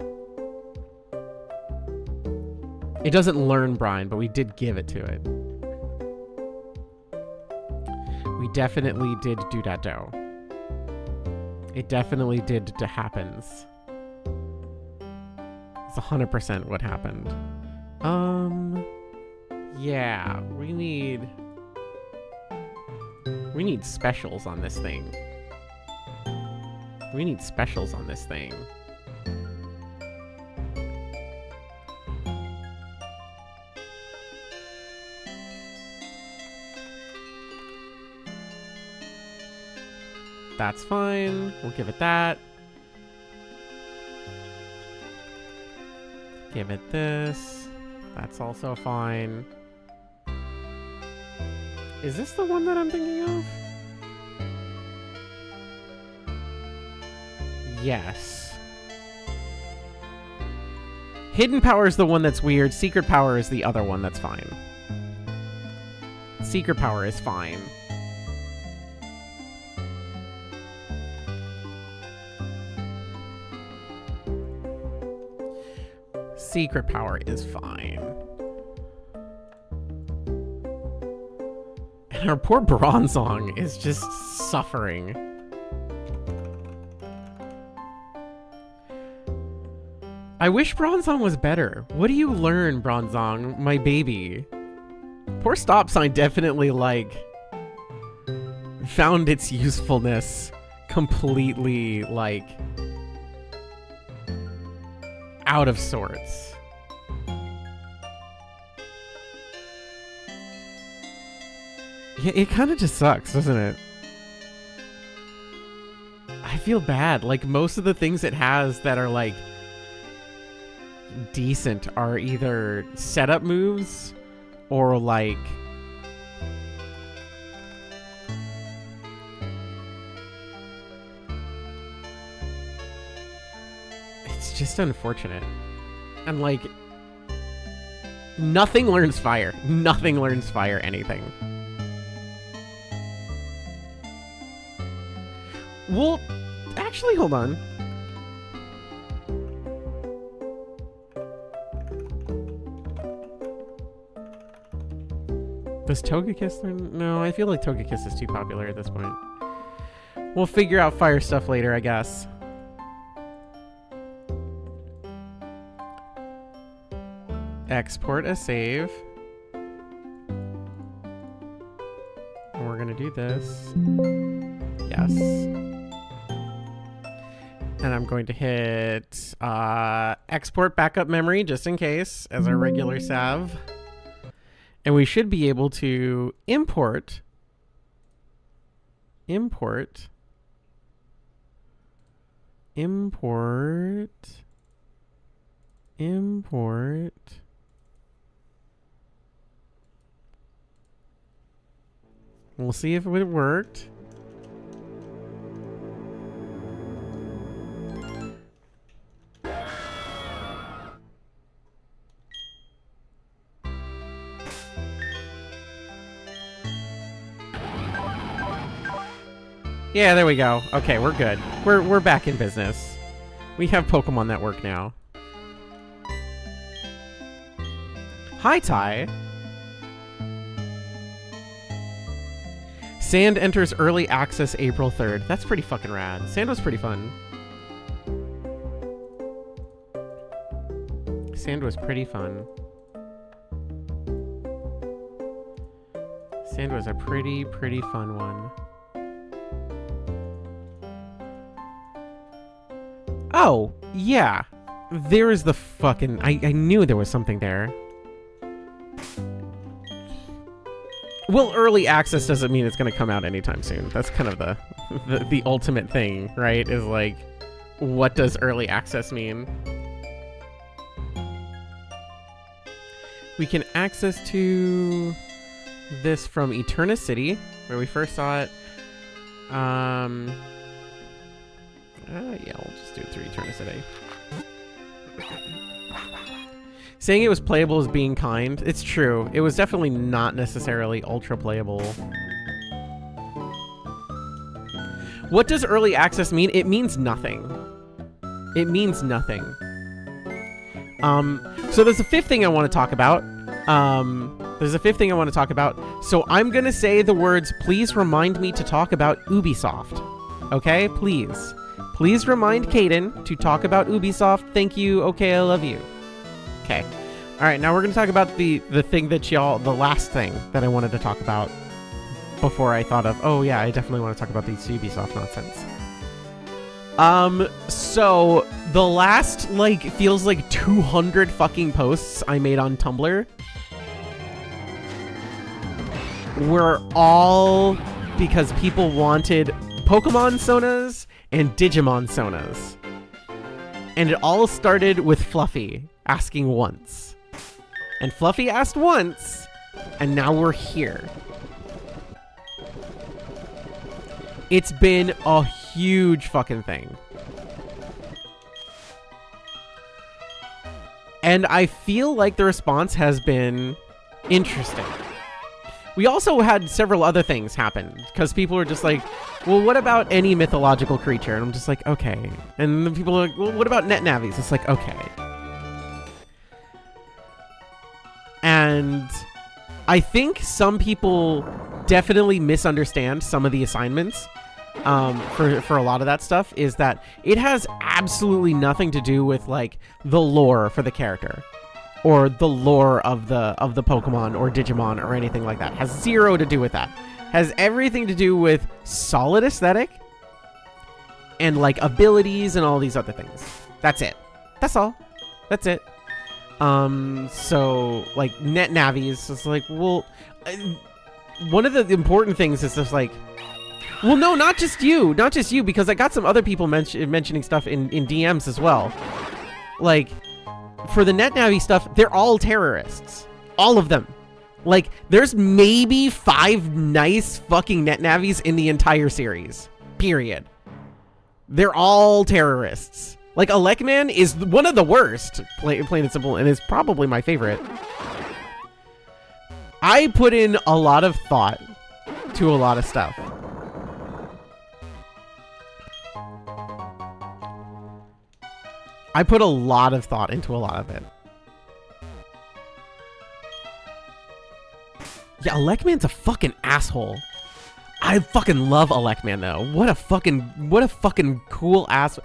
It doesn't learn Brine, but we did give it to it. We definitely did do that, though. It definitely did happens. It's 100% what happened. Yeah, we need specials on this thing. We need specials on this thing. That's fine. We'll give it that. Give it this. That's also fine. Is this the one that I'm thinking of? Yes. Hidden power is the one that's weird. Secret power is the other one that's fine. Secret power is fine. Secret power is fine. And our poor Bronzong is just suffering. I wish Bronzong was better. What do you learn, Bronzong, my baby? Poor Stop Sign definitely, like, found its usefulness completely, like, out of sorts. Yeah, it kind of just sucks, doesn't it? I feel bad. Like, most of the things it has that are, like, decent are either setup moves or, like, It's just unfortunate. And like, nothing learns fire. Nothing learns fire anything. Well, actually, hold on. Does Togekiss learn? No, I feel like Togekiss is too popular at this point. We'll figure out fire stuff later, I guess. Export a save. And we're gonna do this. Yes. And I'm going to hit export backup memory just in case as our regular salve. And we should be able to import We'll see if it worked. Yeah, there we go. Okay, we're good. We're back in business. We have Pokemon Network now. Hi, Ty. Sand enters early access April 3rd. That's pretty fucking rad. Sand was pretty fun. Sand was pretty fun. Sand was a pretty fun one. Oh, yeah. There is the fucking... I knew there was something there. Well, early access doesn't mean it's going to come out anytime soon. That's kind of the ultimate thing, right? Is like, what does early access mean? We can access to this from Eterna City, where we first saw it. Yeah, we'll just do it through Eterna City. Saying it was playable is being kind. It's true. It was definitely not necessarily ultra playable. What does early access mean? It means nothing. It means nothing. So there's a fifth thing I want to talk about. So I'm going to say the words, please remind me to talk about Ubisoft. Okay? Please. Please remind Kdin to talk about Ubisoft. Thank you. Okay, I love you. Okay. All right, now we're going to talk about the thing that the last thing that I wanted to talk about before I thought of, oh yeah, I definitely want to talk about these Ubisoft nonsense. So the last, like, feels like 200 fucking posts I made on Tumblr were all because people wanted Pokemon Sonas and Digimon Sonas. And it all started with Fluffy asking once. And Fluffy asked once, and now we're here. It's been a huge fucking thing. And I feel like the response has been interesting. We also had several other things happen, because people were just like, well, what about any mythological creature? And I'm just like, okay. And then people are like, well, what about Netnavis? It's like, okay. And I think some people definitely misunderstand some of the assignments for a lot of that stuff, is that it has absolutely nothing to do with like the lore for the character or the lore of the Pokemon or Digimon or anything like that. It has zero to do with that. It has everything to do with solid aesthetic and like abilities and all these other things. That's it. That's all. That's it. So like Netnavis is like, well, one of the important things is just like, well, no, not just you, because I got some other people mentioning stuff in DMs as well. Like, for the Netnavi stuff, they're all terrorists. All of them. Like, there's maybe 5 nice fucking Netnavis in the entire series. Period. They're all terrorists. Like, Elecman is one of the worst, plain and simple, and is probably my favorite. I put in a lot of thought to a lot of stuff. I put a lot of thought into a lot of it. Yeah, Elecman's a fucking asshole. I fucking love Elecman though. What a fucking cool ass.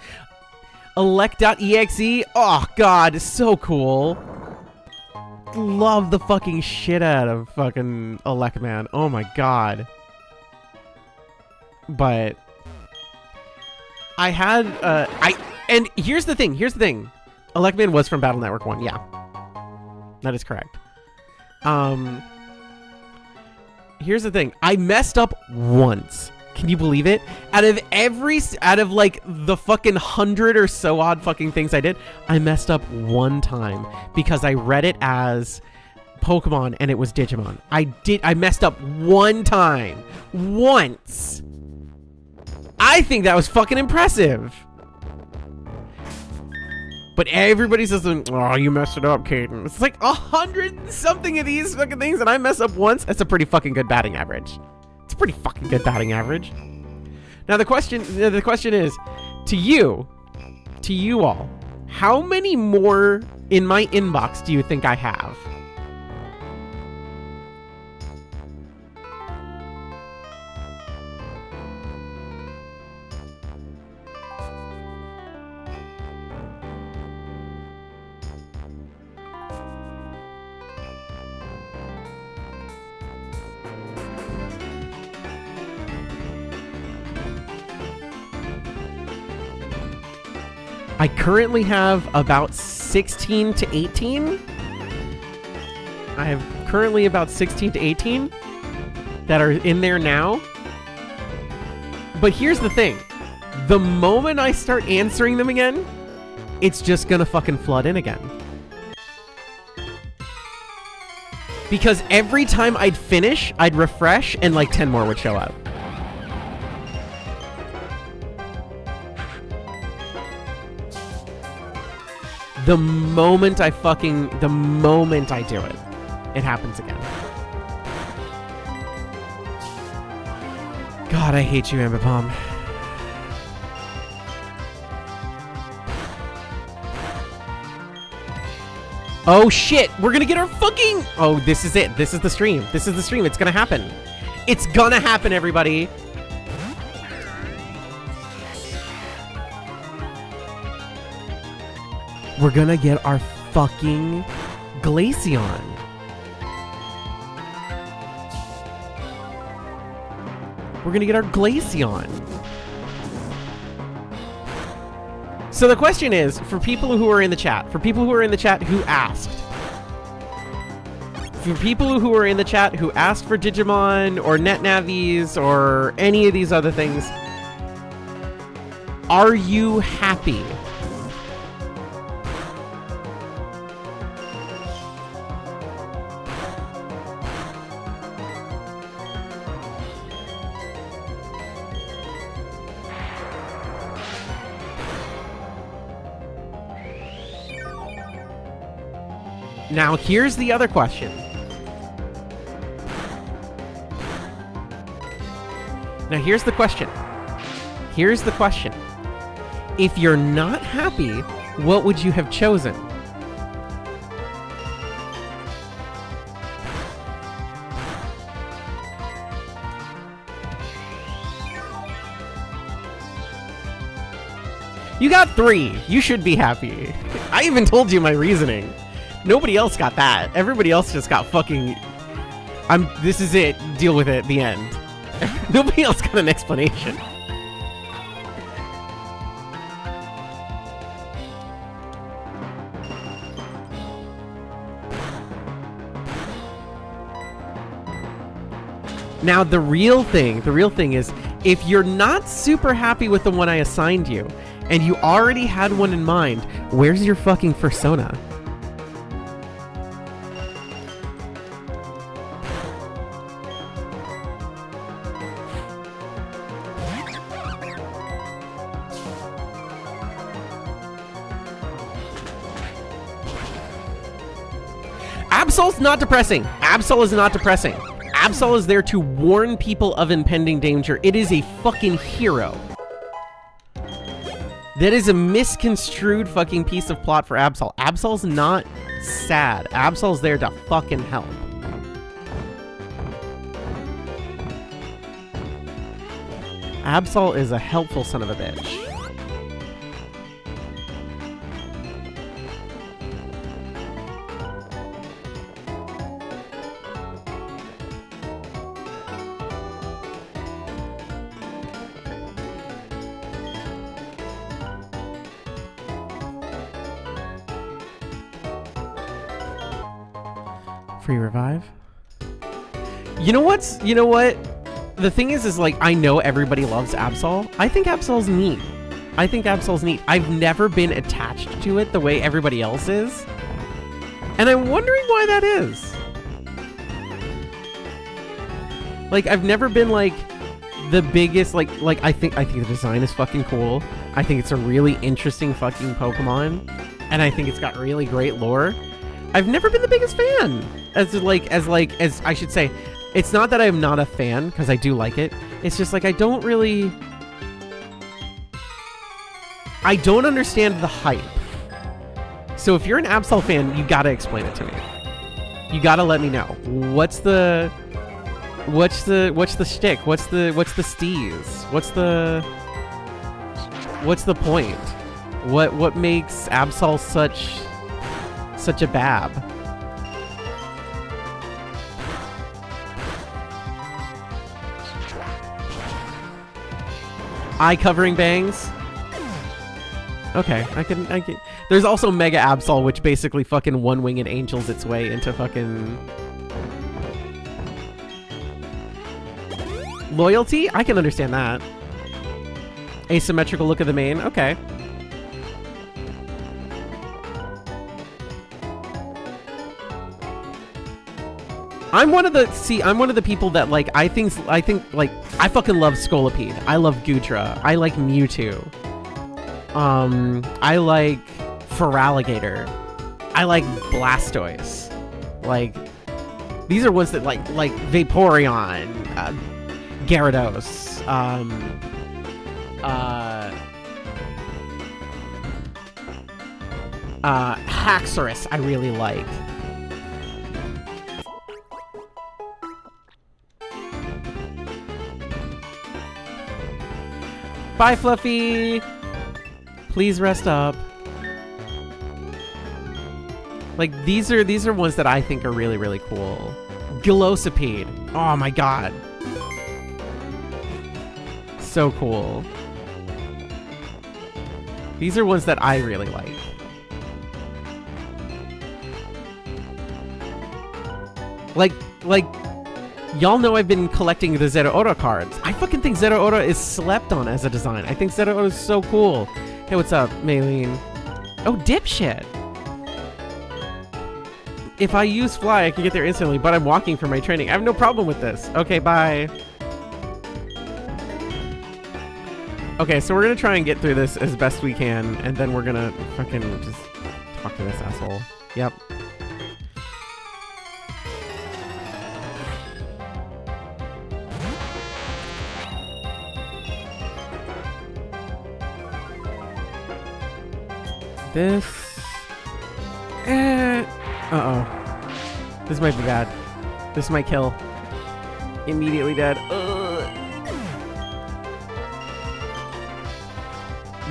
Elect.exe. Oh god, it's so cool. Love the fucking shit out of fucking Elecman. Oh my god. But I had and here's the thing. Elecman was from Battle Network 1. Yeah. That is correct. Here's the thing. I messed up once. Can you believe it? Out of like the fucking 100 or so odd fucking things I did, I messed up one time because I read it as Pokemon and it was Digimon. I messed up one time. Once. I think that was fucking impressive. But everybody says, oh, you messed it up, Kdin. It's like 100 something of these fucking things, and I mess up once. That's a pretty fucking good batting average. It's a pretty fucking good batting average. Now the question is, to you all, how many more in my inbox do you think I have? I currently have about 16 to 18. I have currently about 16 to 18 that are in there now. But here's the thing. The moment I start answering them again, it's just gonna fucking flood in again. Because every time I'd finish, I'd refresh, and like 10 more would show up. The moment I do it, it happens again. God, I hate you, Ambipom. Oh shit, we're gonna get our fucking... Oh, this is it. This is the stream. This is the stream. It's gonna happen. It's gonna happen, everybody. We're gonna get our fucking Glaceon. We're gonna get our Glaceon. So the question is, for people who are in the chat, who asked. For people who are in the chat who asked for Digimon or NetNavis or any of these other things, are you happy? Now, here's the other question. Here's the question. If you're not happy, what would you have chosen? You got 3. You should be happy. I even told you my reasoning. Nobody else got that. Everybody else just got fucking... This is it. Deal with it at the end. Nobody else got an explanation. Now, the real thing is, if you're not super happy with the one I assigned you, and you already had one in mind, where's your fucking persona? Absol's not depressing. Absol is not depressing. Absol is there to warn people of impending danger. It is a fucking hero. That is a misconstrued fucking piece of plot for Absol. Absol's not sad. Absol's there to fucking help. Absol is a helpful son of a bitch. Free revive. You know what? The thing is like, I know everybody loves Absol. I think Absol's neat. I've never been attached to it the way everybody else is. And I'm wondering why that is. Like, I've never been like the biggest, like I think the design is fucking cool. I think it's a really interesting fucking Pokemon. And I think it's got really great lore. I've never been the biggest fan. As I should say, it's not that I'm not a fan, because I do like it. It's just like I don't understand the hype. So if you're an Absol fan, you gotta explain it to me. You gotta let me know. What's the shtick? What's the steez? What's the point? What makes Absol such a bab? Eye covering bangs. Okay, I can. There's also Mega Absol, which basically fucking one-winged angels its way into fucking loyalty. I can understand that. Asymmetrical look of the mane. Okay. I'm one of the people that like I think like I fucking love Scolipede. I love Goodra. I like Mewtwo. I like Feraligatr. I like Blastoise. Like these are ones that like Vaporeon, Gyarados, Haxorus I really like. Bye, Fluffy! Please rest up. Like, these are ones that I think are really, really cool. Velocipede. Oh my god. So cool. These are ones that I really like. Like, y'all know I've been collecting the Zeraora cards. I fucking think Zeraora is slept on as a design. I think Zeraora is so cool. Hey, what's up, Maylene? Oh, dipshit. If I use Fly, I can get there instantly, but I'm walking for my training. I have no problem with this. Okay, bye. Okay, so we're gonna try and get through this as best we can, and then we're gonna fucking just talk to this asshole. Yep. This... Uh-oh. This might be bad. This might kill. Immediately dead.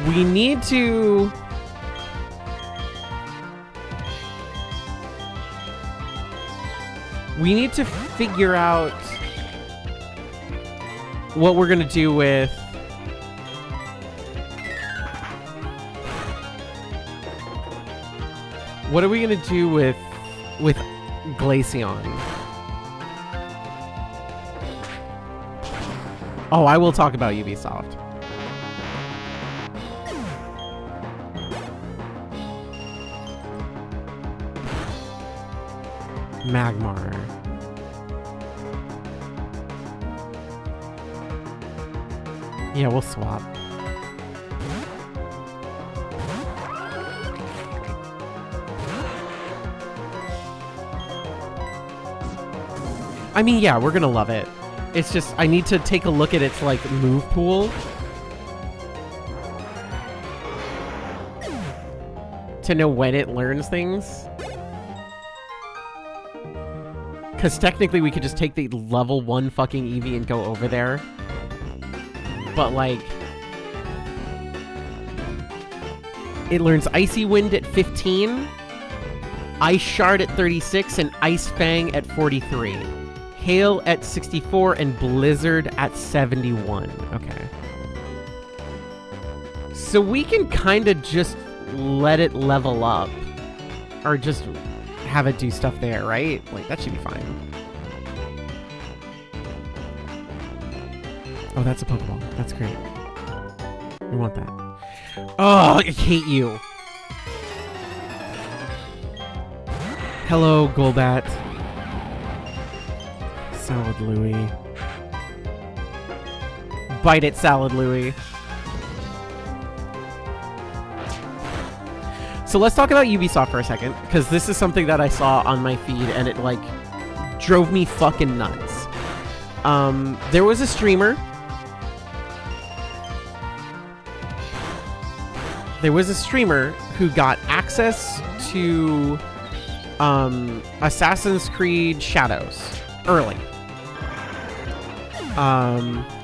We need to... We need to figure out what we're gonna do with... What are we gonna do with Glaceon? Oh, I will talk about Ubisoft. Magmar. Yeah, we'll swap. I mean, yeah, we're gonna love it. It's just, I need to take a look at its, like, move pool. To know when it learns things. Because technically we could just take the level 1 fucking Eevee and go over there. But, like... It learns Icy Wind at 15, Ice Shard at 36, and Ice Fang at 43. Hail at 64, and Blizzard at 71. Okay. So we can kind of just let it level up. Or just have it do stuff there, right? Like, that should be fine. Oh, that's a Pokeball. That's great. We want that. Oh, I hate you. Hello, Golbat. Salad Louie. Bite it, Salad Louie. So let's talk about Ubisoft for a second, because this is something that I saw on my feed, and it, like, drove me fucking nuts. There was a streamer... who got access to Assassin's Creed Shadows early.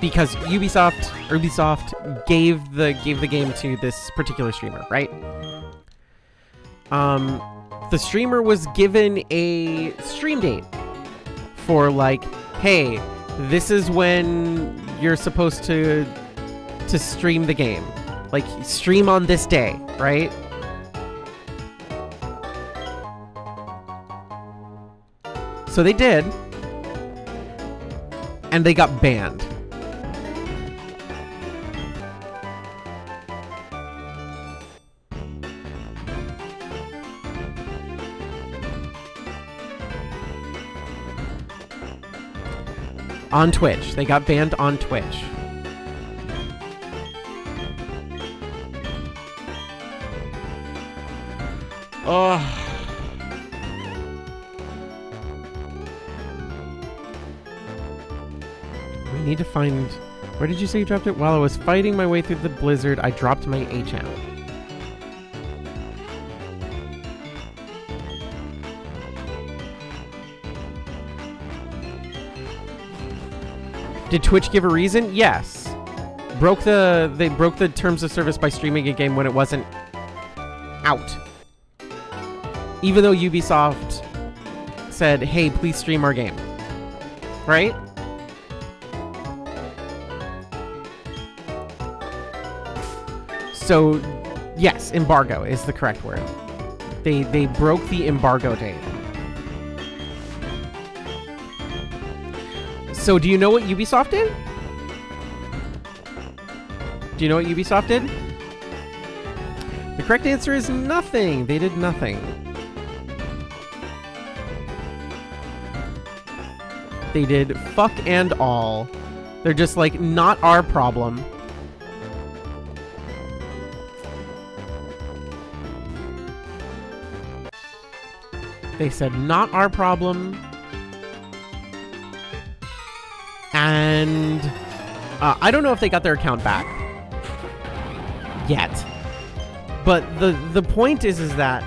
Because Ubisoft gave the game to this particular streamer, right? The streamer was given a stream date for, like, hey, this is when you're supposed to stream the game. Like, stream on this day, right? So they did. And they got banned. On Twitch. They got banned on Twitch. Oh. We need to find... Where did you say you dropped it? While I was fighting my way through the blizzard, I dropped my HM. Did Twitch give a reason? Yes. They broke the terms of service by streaming a game when it wasn't out. Even though Ubisoft said, hey, please stream our game. Right? So, yes, embargo is the correct word. They broke the embargo date. So, do you know what Ubisoft did? Do you know what Ubisoft did? The correct answer is nothing. They did nothing. They did fuck and all. They're just like, not our problem. They said, not our problem. And I don't know if they got their account back yet. But the point is that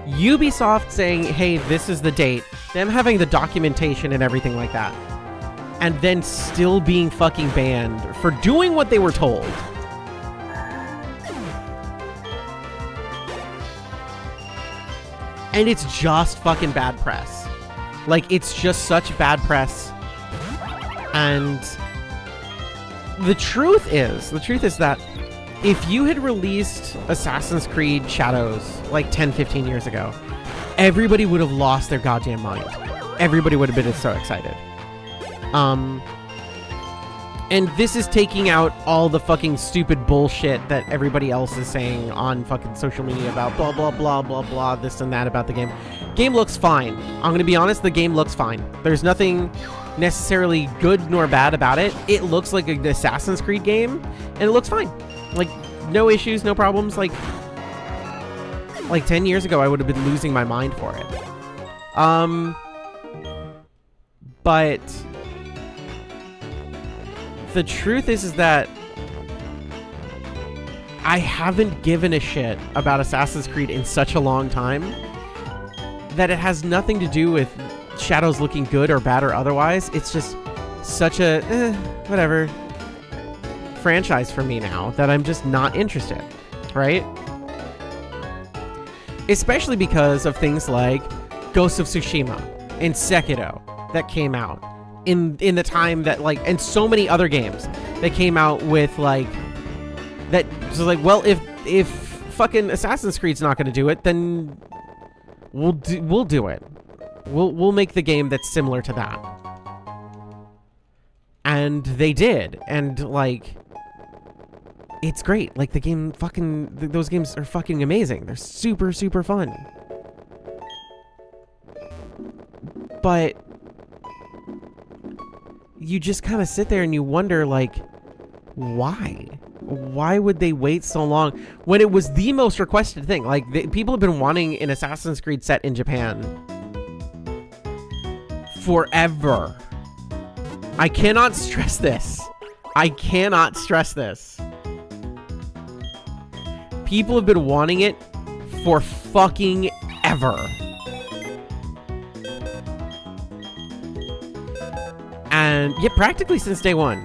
Ubisoft saying, hey, this is the date, them having the documentation and everything like that, and then still being fucking banned for doing what they were told. And it's just fucking bad press. Like, it's just such bad press. And the truth is that if you had released Assassin's Creed Shadows like 10, 15 years ago, everybody would have lost their goddamn mind. Everybody would have been so excited. And this is taking out all the fucking stupid bullshit that everybody else is saying on fucking social media about blah, blah, blah, blah, blah, this and that about the game. Game looks fine. I'm going to be honest, the game looks fine. There's nothing necessarily good nor bad about it. It looks like an Assassin's Creed game, and it looks fine. Like, no issues, no problems. Like 10 years ago, I would have been losing my mind for it. But the truth is that I haven't given a shit about Assassin's Creed in such a long time that it has nothing to do with Shadows looking good or bad or otherwise. It's just such a whatever franchise for me now that I'm just not interested, right? Especially because of things like Ghost of Tsushima and Sekiro that came out in the time that, like, and so many other games that came out with, like, that. So like, well, if fucking Assassin's Creed's not going to do it, then we'll do it. We'll make the game that's similar to that. And they did, and like, it's great. Like, the game fucking, those games are fucking amazing. They're super, super fun. But you just kind of sit there and you wonder, like, why? Why would they wait so long when it was the most requested thing? Like, people have been wanting an Assassin's Creed set in Japan forever. I cannot stress this. I cannot stress this. People have been wanting it for fucking ever. And yeah, practically since day one.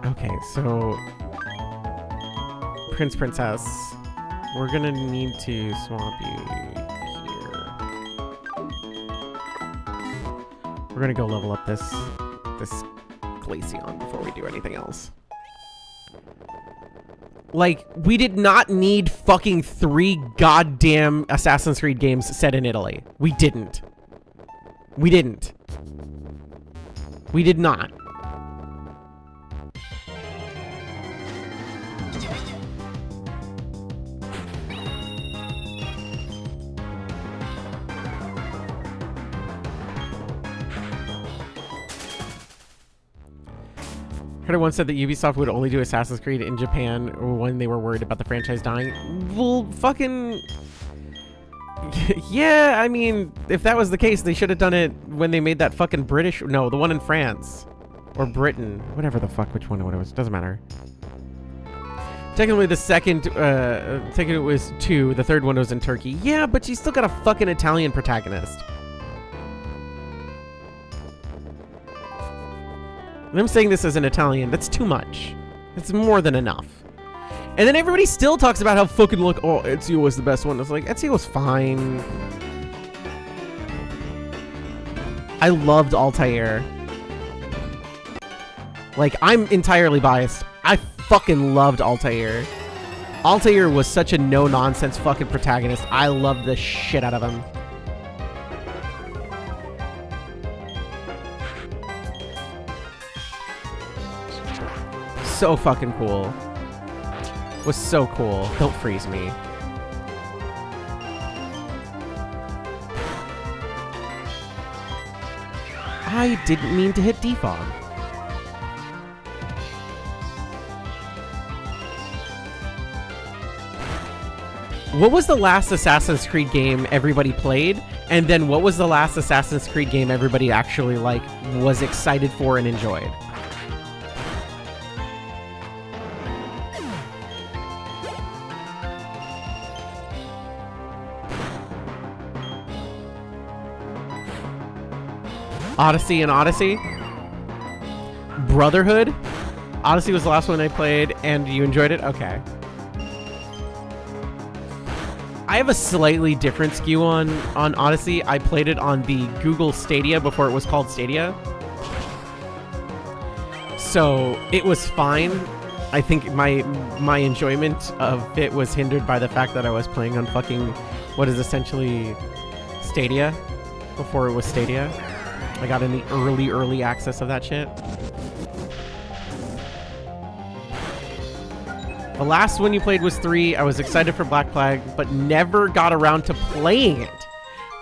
Okay, so Princess, we're gonna need to swap you here. We're gonna go level up this Glaceon before we do anything else. Like, we did not need fucking 3 goddamn Assassin's Creed games set in Italy. We didn't. We didn't. We did not. I once said that Ubisoft would only do Assassin's Creed in Japan when they were worried about the franchise dying. Well, fucking... yeah, I mean, if that was the case, they should have done it when they made that fucking British... No, the one in France. Or Britain. Whatever the fuck, which one it was. Doesn't matter. Technically, the second it was 2. The third one was in Turkey. Yeah, but you still got a fucking Italian protagonist. I'm saying this as an Italian. That's too much. It's more than enough. And then everybody still talks about how fucking, look, oh, Ezio was the best one. It's like, Ezio was fine. I loved Altair. Like, I'm entirely biased. I fucking loved Altair. Altair was such a no-nonsense fucking protagonist. I loved the shit out of him. So fucking cool. Was so cool. Don't freeze me. I didn't mean to hit defog. What was the last Assassin's Creed game everybody played? And then what was the last Assassin's Creed game everybody actually, like, was excited for and enjoyed? Odyssey and Odyssey? Brotherhood? Odyssey was the last one I played, and you enjoyed it? Okay. I have a slightly different skew on Odyssey. I played it on the Google Stadia before it was called Stadia. So it was fine. I think my enjoyment of it was hindered by the fact that I was playing on fucking what is essentially Stadia before it was Stadia. I got in the early access of that shit. The last one you played was 3. I was excited for Black Flag, but never got around to playing it.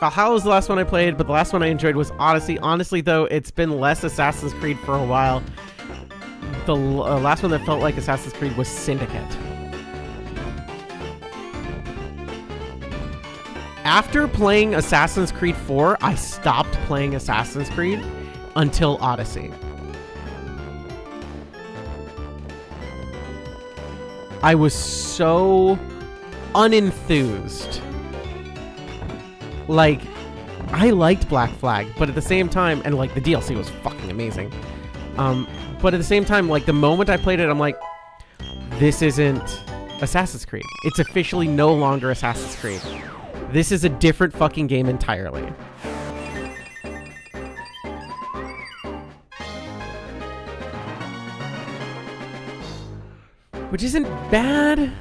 Valhalla was the last one I played, but the last one I enjoyed was Odyssey. Honestly, though, it's been less Assassin's Creed for a while. The last one that felt like Assassin's Creed was Syndicate. After playing Assassin's Creed 4, I stopped playing Assassin's Creed until Odyssey. I was so unenthused. Like, I liked Black Flag, but at the same time, and like the DLC was fucking amazing. But at the same time, like the moment I played it, I'm like, this isn't Assassin's Creed. It's officially no longer Assassin's Creed. This is a different fucking game entirely. Which isn't bad.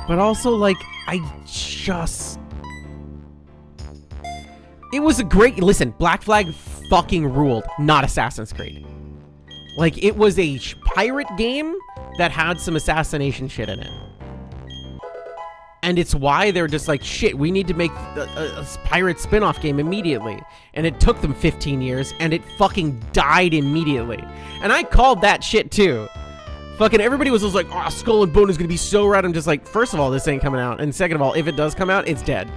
But also, like, it was a great... Listen, Black Flag fucking ruled, not Assassin's Creed. Like, it was a pirate game that had some assassination shit in it. And it's why they're just like, shit, we need to make a pirate spin-off game immediately. And it took them 15 years, and it fucking died immediately. And I called that shit, too. Fucking everybody was just like, oh, Skull and Bone is going to be so rad. I'm just like, first of all, this ain't coming out. And second of all, if it does come out, it's dead.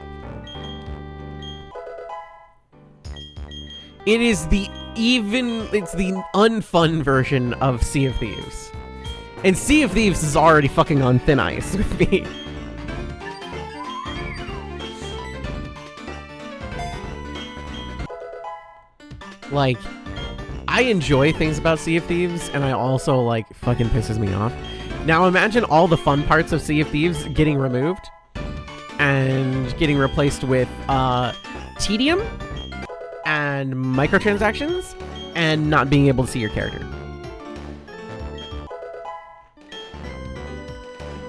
It is it's the unfun version of Sea of Thieves. And Sea of Thieves is already fucking on thin ice with me. Like, I enjoy things about Sea of Thieves, and I also, like, fucking pisses me off. Now imagine all the fun parts of Sea of Thieves getting removed and getting replaced with tedium and microtransactions and not being able to see your character.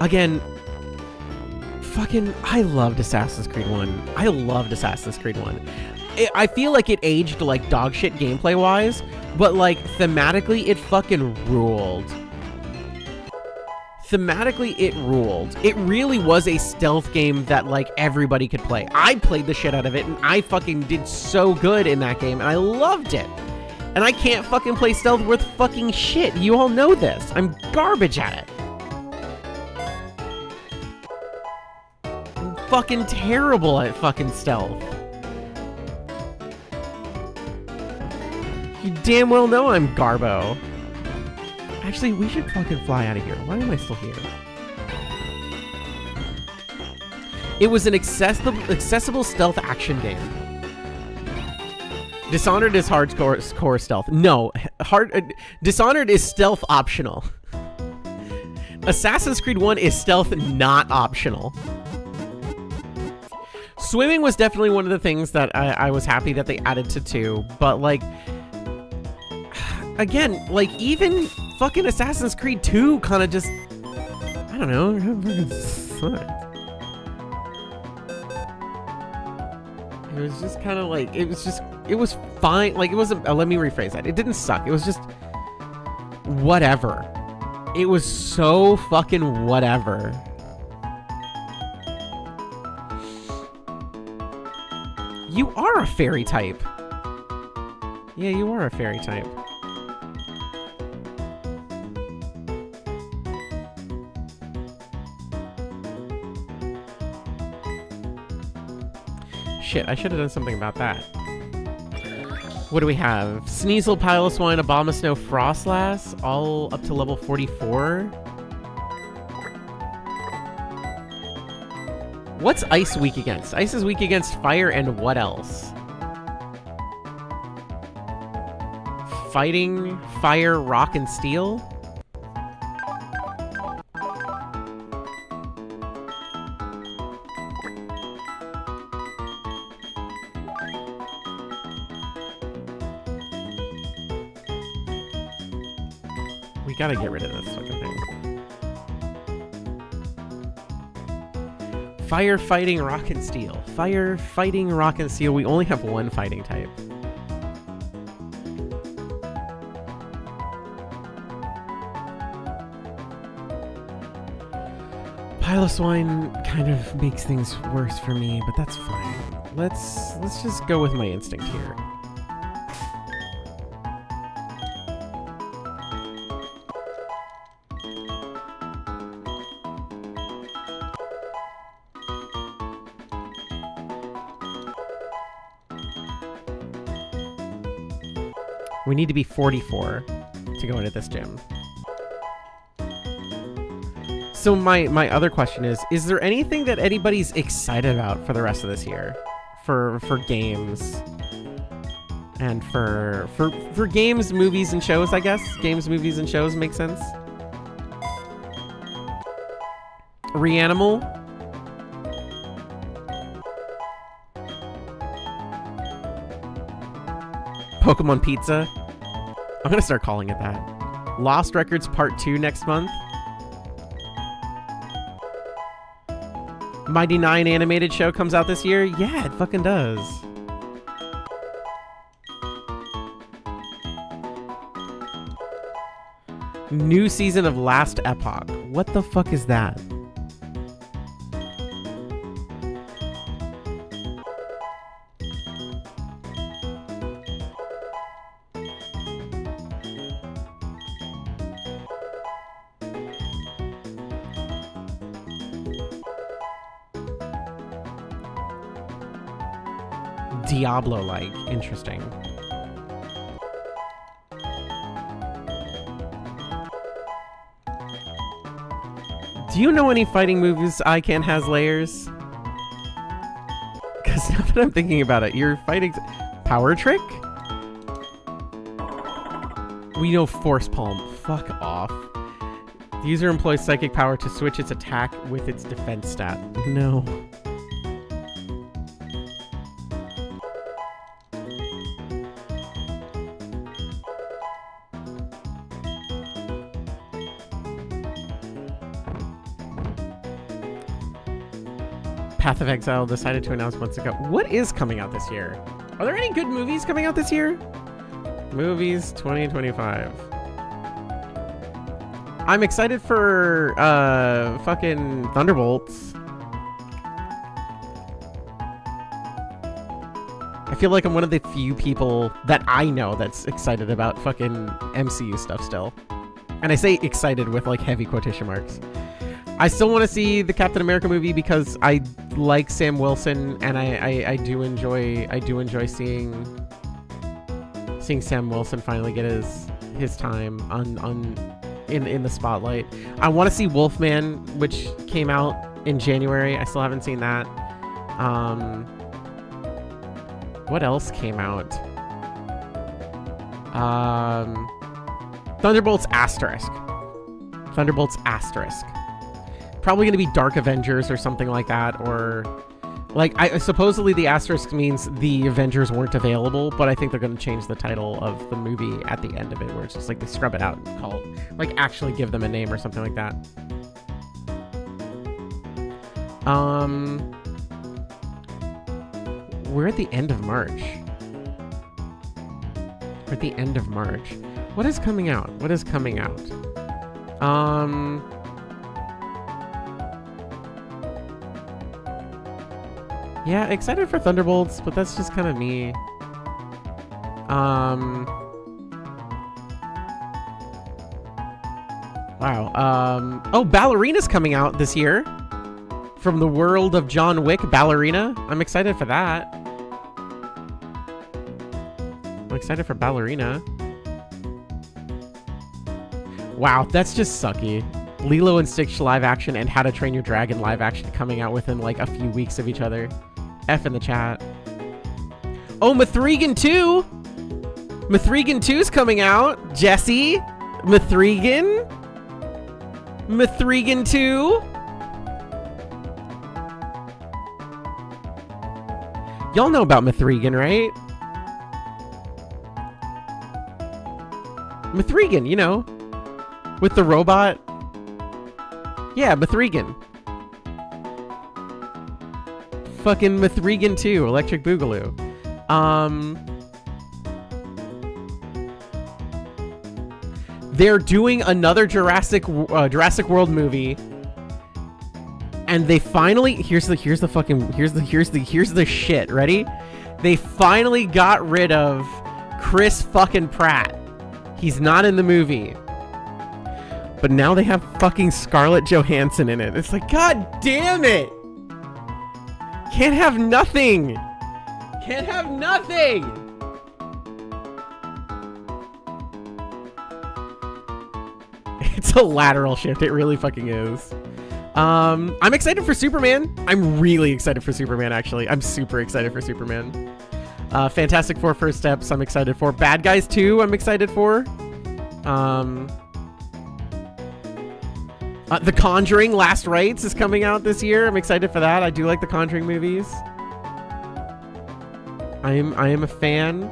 Again, fucking, I loved Assassin's Creed 1. I loved Assassin's Creed 1. I feel like it aged like dog shit gameplay wise, but like thematically it fucking ruled. Thematically it ruled. It really was a stealth game that like everybody could play. I played the shit out of it and I fucking did so good in that game and I loved it. And I can't fucking play stealth worth fucking shit. You all know this. I'm garbage at it. I'm fucking terrible at fucking stealth. You damn well know I'm Garbo. Actually, we should fucking fly out of here. Why am I still here? It was an accessible stealth action game. Dishonored is hardcore stealth. No, Dishonored is stealth optional. Assassin's Creed 1 is stealth not optional. Swimming was definitely one of the things that I was happy that they added to 2, but like... Again, like, even fucking Assassin's Creed 2 kind of just, I don't know, it sucked. It was just kind of like, it was fine. Like, it wasn't, let me rephrase that. It didn't suck. It was just whatever. It was so fucking whatever. You are a fairy type. Yeah, you are a fairy type. Shit, I should have done something about that. What do we have? Sneasel, Piloswine, Abomasnow, Frostlass, all up to level 44. What's Ice weak against? Ice is weak against fire and what else? Fighting, fire, rock, and steel? We gotta get rid of this fucking thing. Fire, fighting, rock, and steel. Fire, fighting, rock, and steel. We only have one fighting type. Piloswine kind of makes things worse for me, but that's fine. Let's just go with my instinct here. We need to be 44 to go into this gym. So my other question is there anything that anybody's excited about for the rest of this year? For games and for games, movies, and shows, I guess. Games, movies, and shows make sense. Reanimal. Pokemon Pizza. I'm gonna start calling it that. Lost Records Part 2 next month. Mighty 9 animated show comes out this year. Yeah, it fucking does. New season of Last Epoch. What the fuck is that? Diablo-like. Interesting. Do you know any fighting moves ICANN has layers? Because now that I'm thinking about it, you're fighting... Power Trick? We know Force Palm. Fuck off. The user employs psychic power to switch its attack with its defense stat. No. Path of Exile decided to announce months ago. What is coming out this year? Are there any good movies coming out this year? Movies 2025. I'm excited for fucking Thunderbolts. I feel like I'm one of the few people that I know that's excited about fucking MCU stuff still. And I say excited with like heavy quotation marks. I still want to see the Captain America movie because I like Sam Wilson, and I do enjoy seeing Sam Wilson finally get his time in the spotlight. I want to see Wolfman, which came out in January. I still haven't seen that. What else came out? Thunderbolts Asterisk. Probably going to be Dark Avengers or something like that, or like supposedly the asterisk means the Avengers weren't available, but I think they're going to change the title of the movie at the end of it, where it's just like they scrub it out and call it, like actually give them a name or something like that. We're at the end of March. What is coming out? Yeah, excited for Thunderbolts, but that's just kind of me. Wow. Oh, Ballerina's coming out this year. From the world of John Wick, Ballerina. I'm excited for that. I'm excited for Ballerina. Wow, that's just sucky. Lilo and Stitch live action and How to Train Your Dragon live action coming out within like a few weeks of each other. F in the chat. Oh, Mithrigan 2! Mithrigan 2's coming out. Jesse? Mithrigan 2? Y'all know about Mithrigan, right? Mithrigan, you know. With the robot. Yeah, Mithrigan. Fucking Mithrigan 2, Electric Boogaloo. They're doing another Jurassic World movie, and they finally here's the shit. Ready? They finally got rid of Chris fucking Pratt. He's not in the movie. But now they have fucking Scarlett Johansson in it. It's like, God damn it! Can't have nothing! It's a lateral shift. It really fucking is. I'm excited for Superman. I'm really excited for Superman, actually. I'm super excited for Superman. Fantastic Four First Steps, I'm excited for. Bad Guys 2, I'm excited for. The Conjuring Last Rites is coming out this year. I'm excited for that. I do like the Conjuring movies. I am a fan.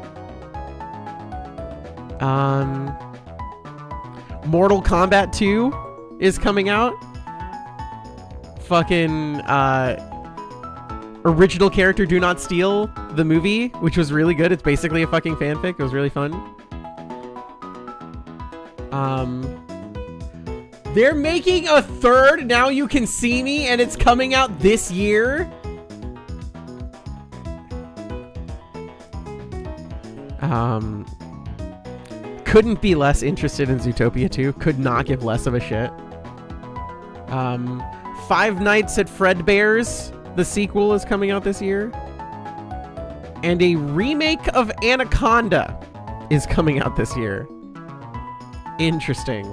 Mortal Kombat 2 is coming out. Fucking original character Do Not Steal, the movie, which was really good. It's basically a fucking fanfic. It was really fun. They're making a third Now You Can See Me, and it's coming out this year. Couldn't be less interested in Zootopia 2. Could not give less of a shit. Five Nights at Fredbear's, the sequel, is coming out this year. And a remake of Anaconda is coming out this year. Interesting.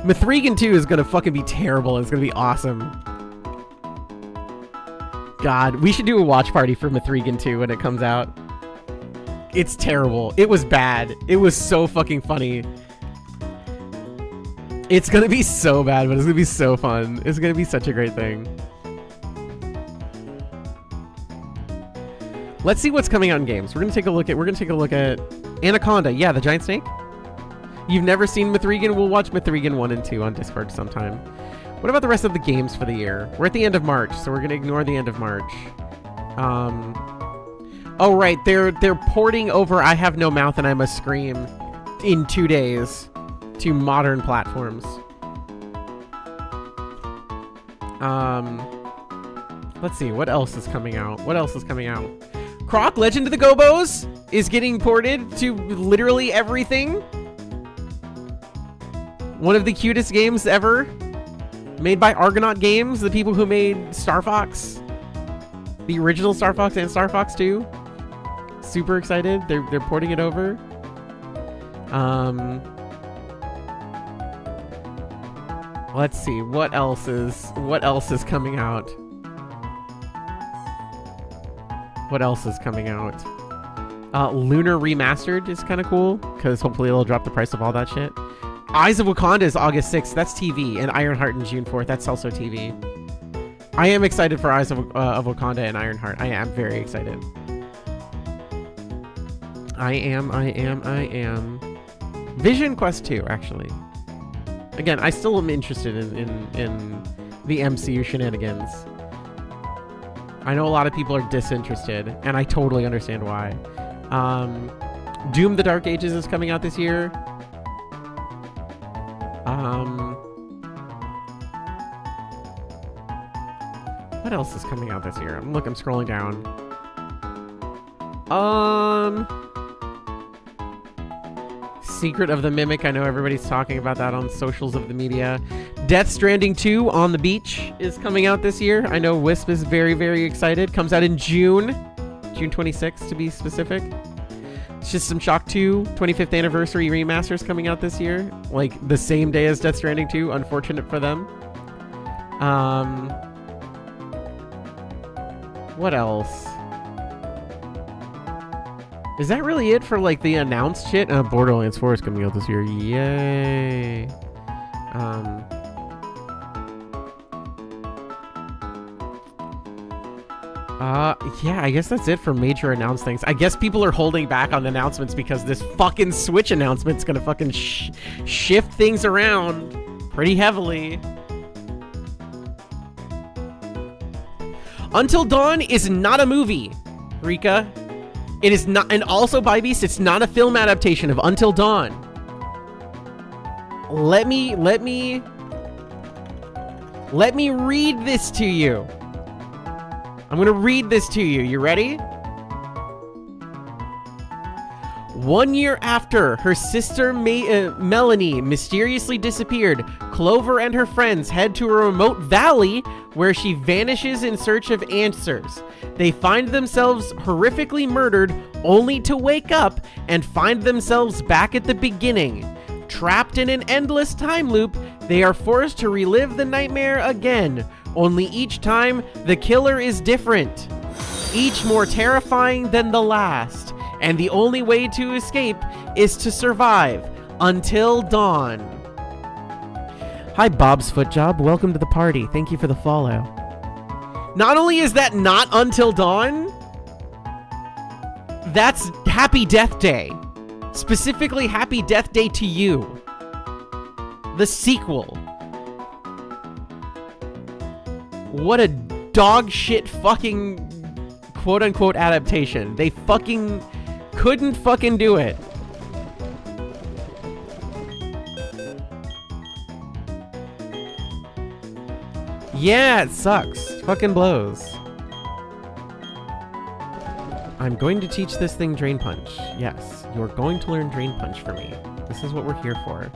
Mithrigan 2 is gonna fucking be terrible. It's gonna be awesome. God, we should do a watch party for Mithrigan 2 when it comes out. It's terrible. It was bad. It was so fucking funny. It's gonna be so bad, but it's gonna be so fun. It's gonna be such a great thing. Let's see what's coming out in games. We're gonna take a look at Anaconda. Yeah, the giant snake. You've never seen Mithrigan? We'll watch Mithrigan 1 and 2 on Discord sometime. What about the rest of the games for the year? We're at the end of March, so we're gonna ignore the end of March. Oh right, they're porting over I Have No Mouth and I Must Scream in 2 days to modern platforms. Let's see, what else is coming out? Croc, Legend of the Gobos is getting ported to literally everything. One of the cutest games ever. Made by Argonaut Games, the people who made Star Fox. The original Star Fox and Star Fox 2. Super excited. They're porting it over. Let's see, what else is coming out? Lunar Remastered is kind of cool, because hopefully it'll drop the price of all that shit. Eyes of Wakanda is August 6th. That's TV. And Ironheart in June 4th. That's also TV. I am excited for Eyes of Wakanda and Ironheart. I am very excited. I am. Vision Quest 2, actually. Again, I still am interested in the MCU shenanigans. I know a lot of people are disinterested, and I totally understand why. Doom the Dark Ages is coming out this year. What else is coming out this year? Look, I'm scrolling down. Secret of the Mimic. I know everybody's talking about that on socials of the media. Death Stranding 2 On the Beach is coming out this year. I know Wisp is very, very excited. Comes out in June 26th to be specific. System Shock 2 25th anniversary remasters coming out this year, like the same day as Death Stranding 2. Unfortunate for them. What else? Is that really it for like the announced shit? Borderlands 4 is coming out this year. Yay. Yeah, I guess that's it for major announced things. I guess people are holding back on announcements because this fucking Switch announcement's gonna fucking shift things around pretty heavily. Until Dawn is not a movie, Rika. It is not, and also by Beast, it's not a film adaptation of Until Dawn. Let me read this to you. I'm gonna read this to you. You ready? 1 year after her sister Melanie mysteriously disappeared, Clover and her friends head to a remote valley where she vanishes in search of answers. They find themselves horrifically murdered, only to wake up and find themselves back at the beginning. Trapped in an endless time loop, they are forced to relive the nightmare again. Only each time, the killer is different. Each more terrifying than the last. And the only way to escape is to survive until dawn. Hi, Bob's Footjob. Welcome to the party. Thank you for the follow. Not only is that not Until Dawn, that's Happy Death Day. Specifically, Happy Death Day to You. The sequel. What a dog shit fucking quote-unquote adaptation. They fucking couldn't fucking do it. Yeah, it sucks. Fucking blows. I'm going to teach this thing Drain Punch. Yes, you're going to learn Drain Punch for me. This is what we're here for.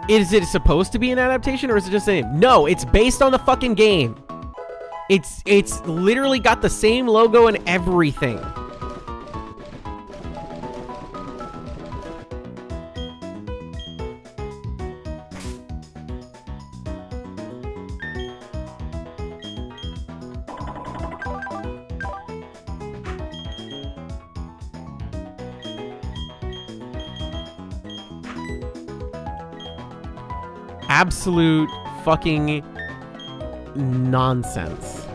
Is it supposed to be an adaptation, or is it just a name? No, it's based on the fucking game. It's literally got the same logo and everything. Absolute fucking nonsense.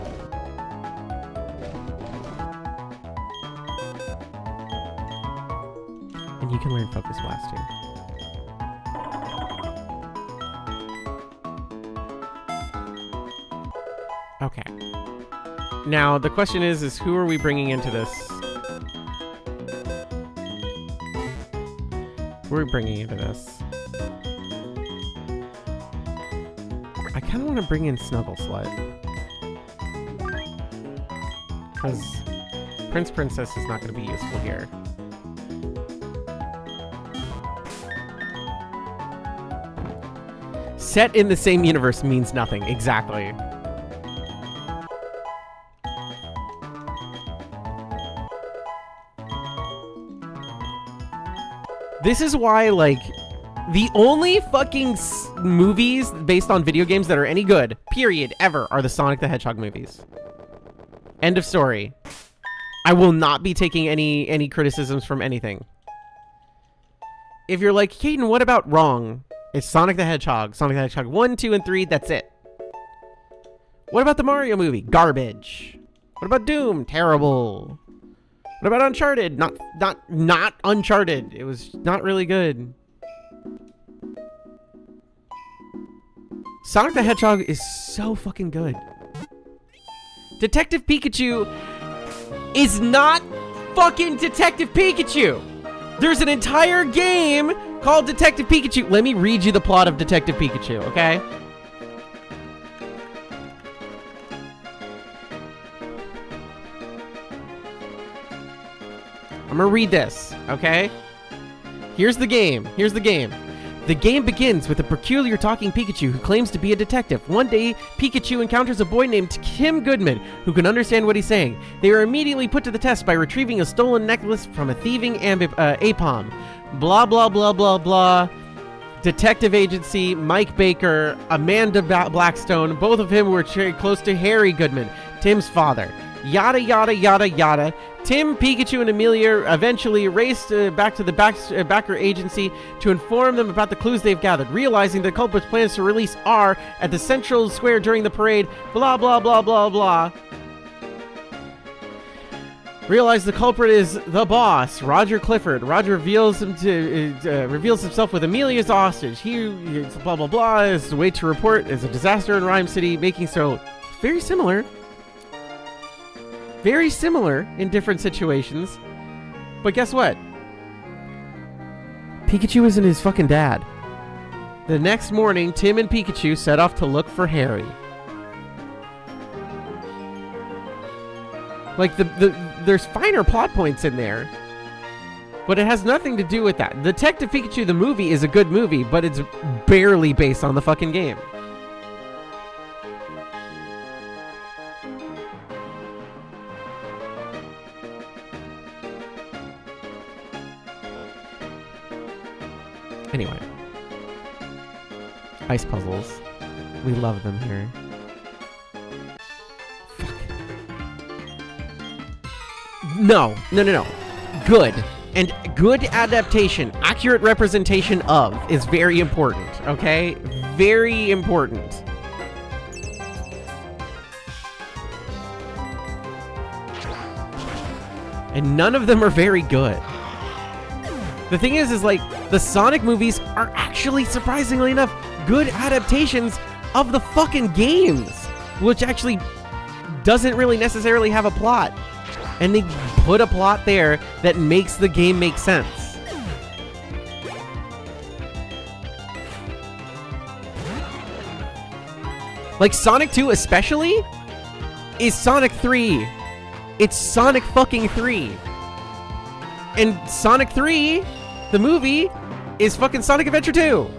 And you can learn Focus Blast too. Okay. Now the question is who are we bringing into this? Who are we bringing into this? I kind of want to bring in Snuggle Slut. Because Prince Princess is not going to be useful here. Set in the same universe means nothing. Exactly. This is why, like, the only fucking movies based on video games that are any good, period, ever, are the Sonic the Hedgehog movies. End of story. I will not be taking any criticisms from anything. If you're like, Kdin, what about wrong? It's Sonic the Hedgehog. Sonic the Hedgehog 1, 2, and 3, that's it. What about the Mario movie? Garbage. What about Doom? Terrible. What about Uncharted? Not Uncharted. It was not really good. Sonic the Hedgehog is so fucking good. Detective Pikachu is not fucking Detective Pikachu. There's an entire game called Detective Pikachu. Let me read you the plot of Detective Pikachu, okay? I'm gonna read this, okay? Here's the game. Here's the game. The game begins with a peculiar talking Pikachu who claims to be a detective. One day, Pikachu encounters a boy named Tim Goodman who can understand what he's saying. They are immediately put to the test by retrieving a stolen necklace from a thieving Apom. Blah, blah, blah, blah, blah. Detective Agency, Mike Baker, Amanda Blackstone, both of whom were close to Harry Goodman, Tim's father. Yada, yada, yada, yada. Tim, Pikachu, and Amelia eventually raced back to the Backer Agency to inform them about the clues they've gathered, realizing the culprit's plans to release R at the Central Square during the parade, blah, blah, blah, blah, blah. Realize the culprit is the boss, Roger Clifford. Roger reveals himself with Amelia as hostage. He blah, blah, blah, is the way to report is a disaster in Rhyme City, making so very similar. Very similar in different situations. But guess what? Pikachu isn't his fucking dad. The next morning, Tim and Pikachu set off to look for Harry. Like, there's finer plot points in there. But it has nothing to do with that. Detective Pikachu, the movie, is a good movie, but it's barely based on the fucking game. Anyway. Ice puzzles. We love them here. Fuck. No. Good. And good adaptation, accurate representation of, is very important, okay? Very important. And none of them are very good. The thing is like, the Sonic movies are actually, surprisingly enough, good adaptations of the fucking games, which actually doesn't really necessarily have a plot. And they put a plot there that makes the game make sense. Like Sonic 2 especially is Sonic 3. It's Sonic fucking 3. And Sonic 3, the movie, is fucking Sonic Adventure 2.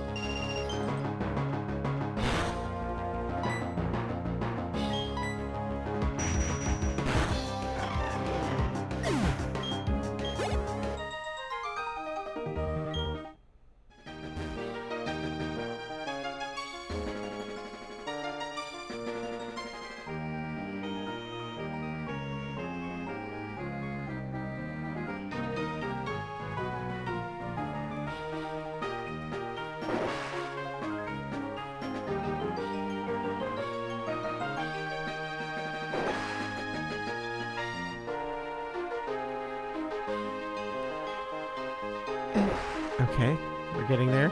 Okay, we're getting there.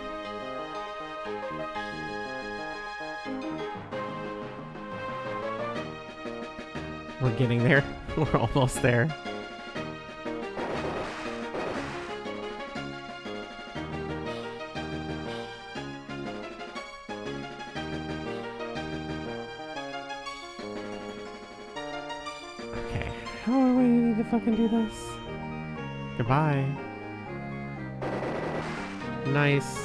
We're getting there. We're almost there. Okay, how do we need to fucking do this? Goodbye. Nice.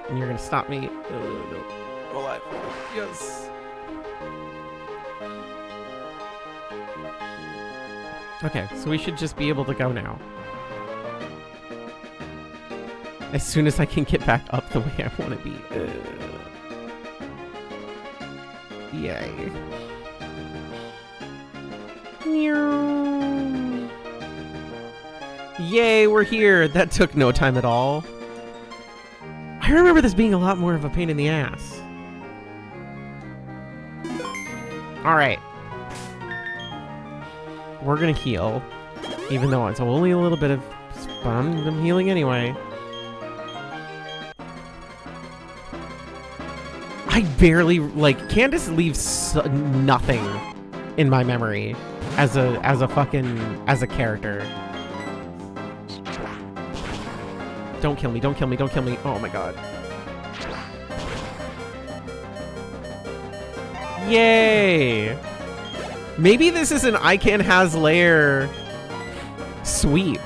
And you're gonna stop me. No. Alive. Yes. Okay, so we should just be able to go now. As soon as I can get back up the way I want to be. Yay. Yay, we're here. That took no time at all. I remember this being a lot more of a pain in the ass. Alright. We're gonna heal. Even though it's only a little bit of... But I'm healing anyway. I barely... Like, Candace leaves nothing in my memory as a fucking... as a character. Don't kill me, don't kill me, don't kill me. Oh my god. Yay! Maybe this is an Ican has lair sweep.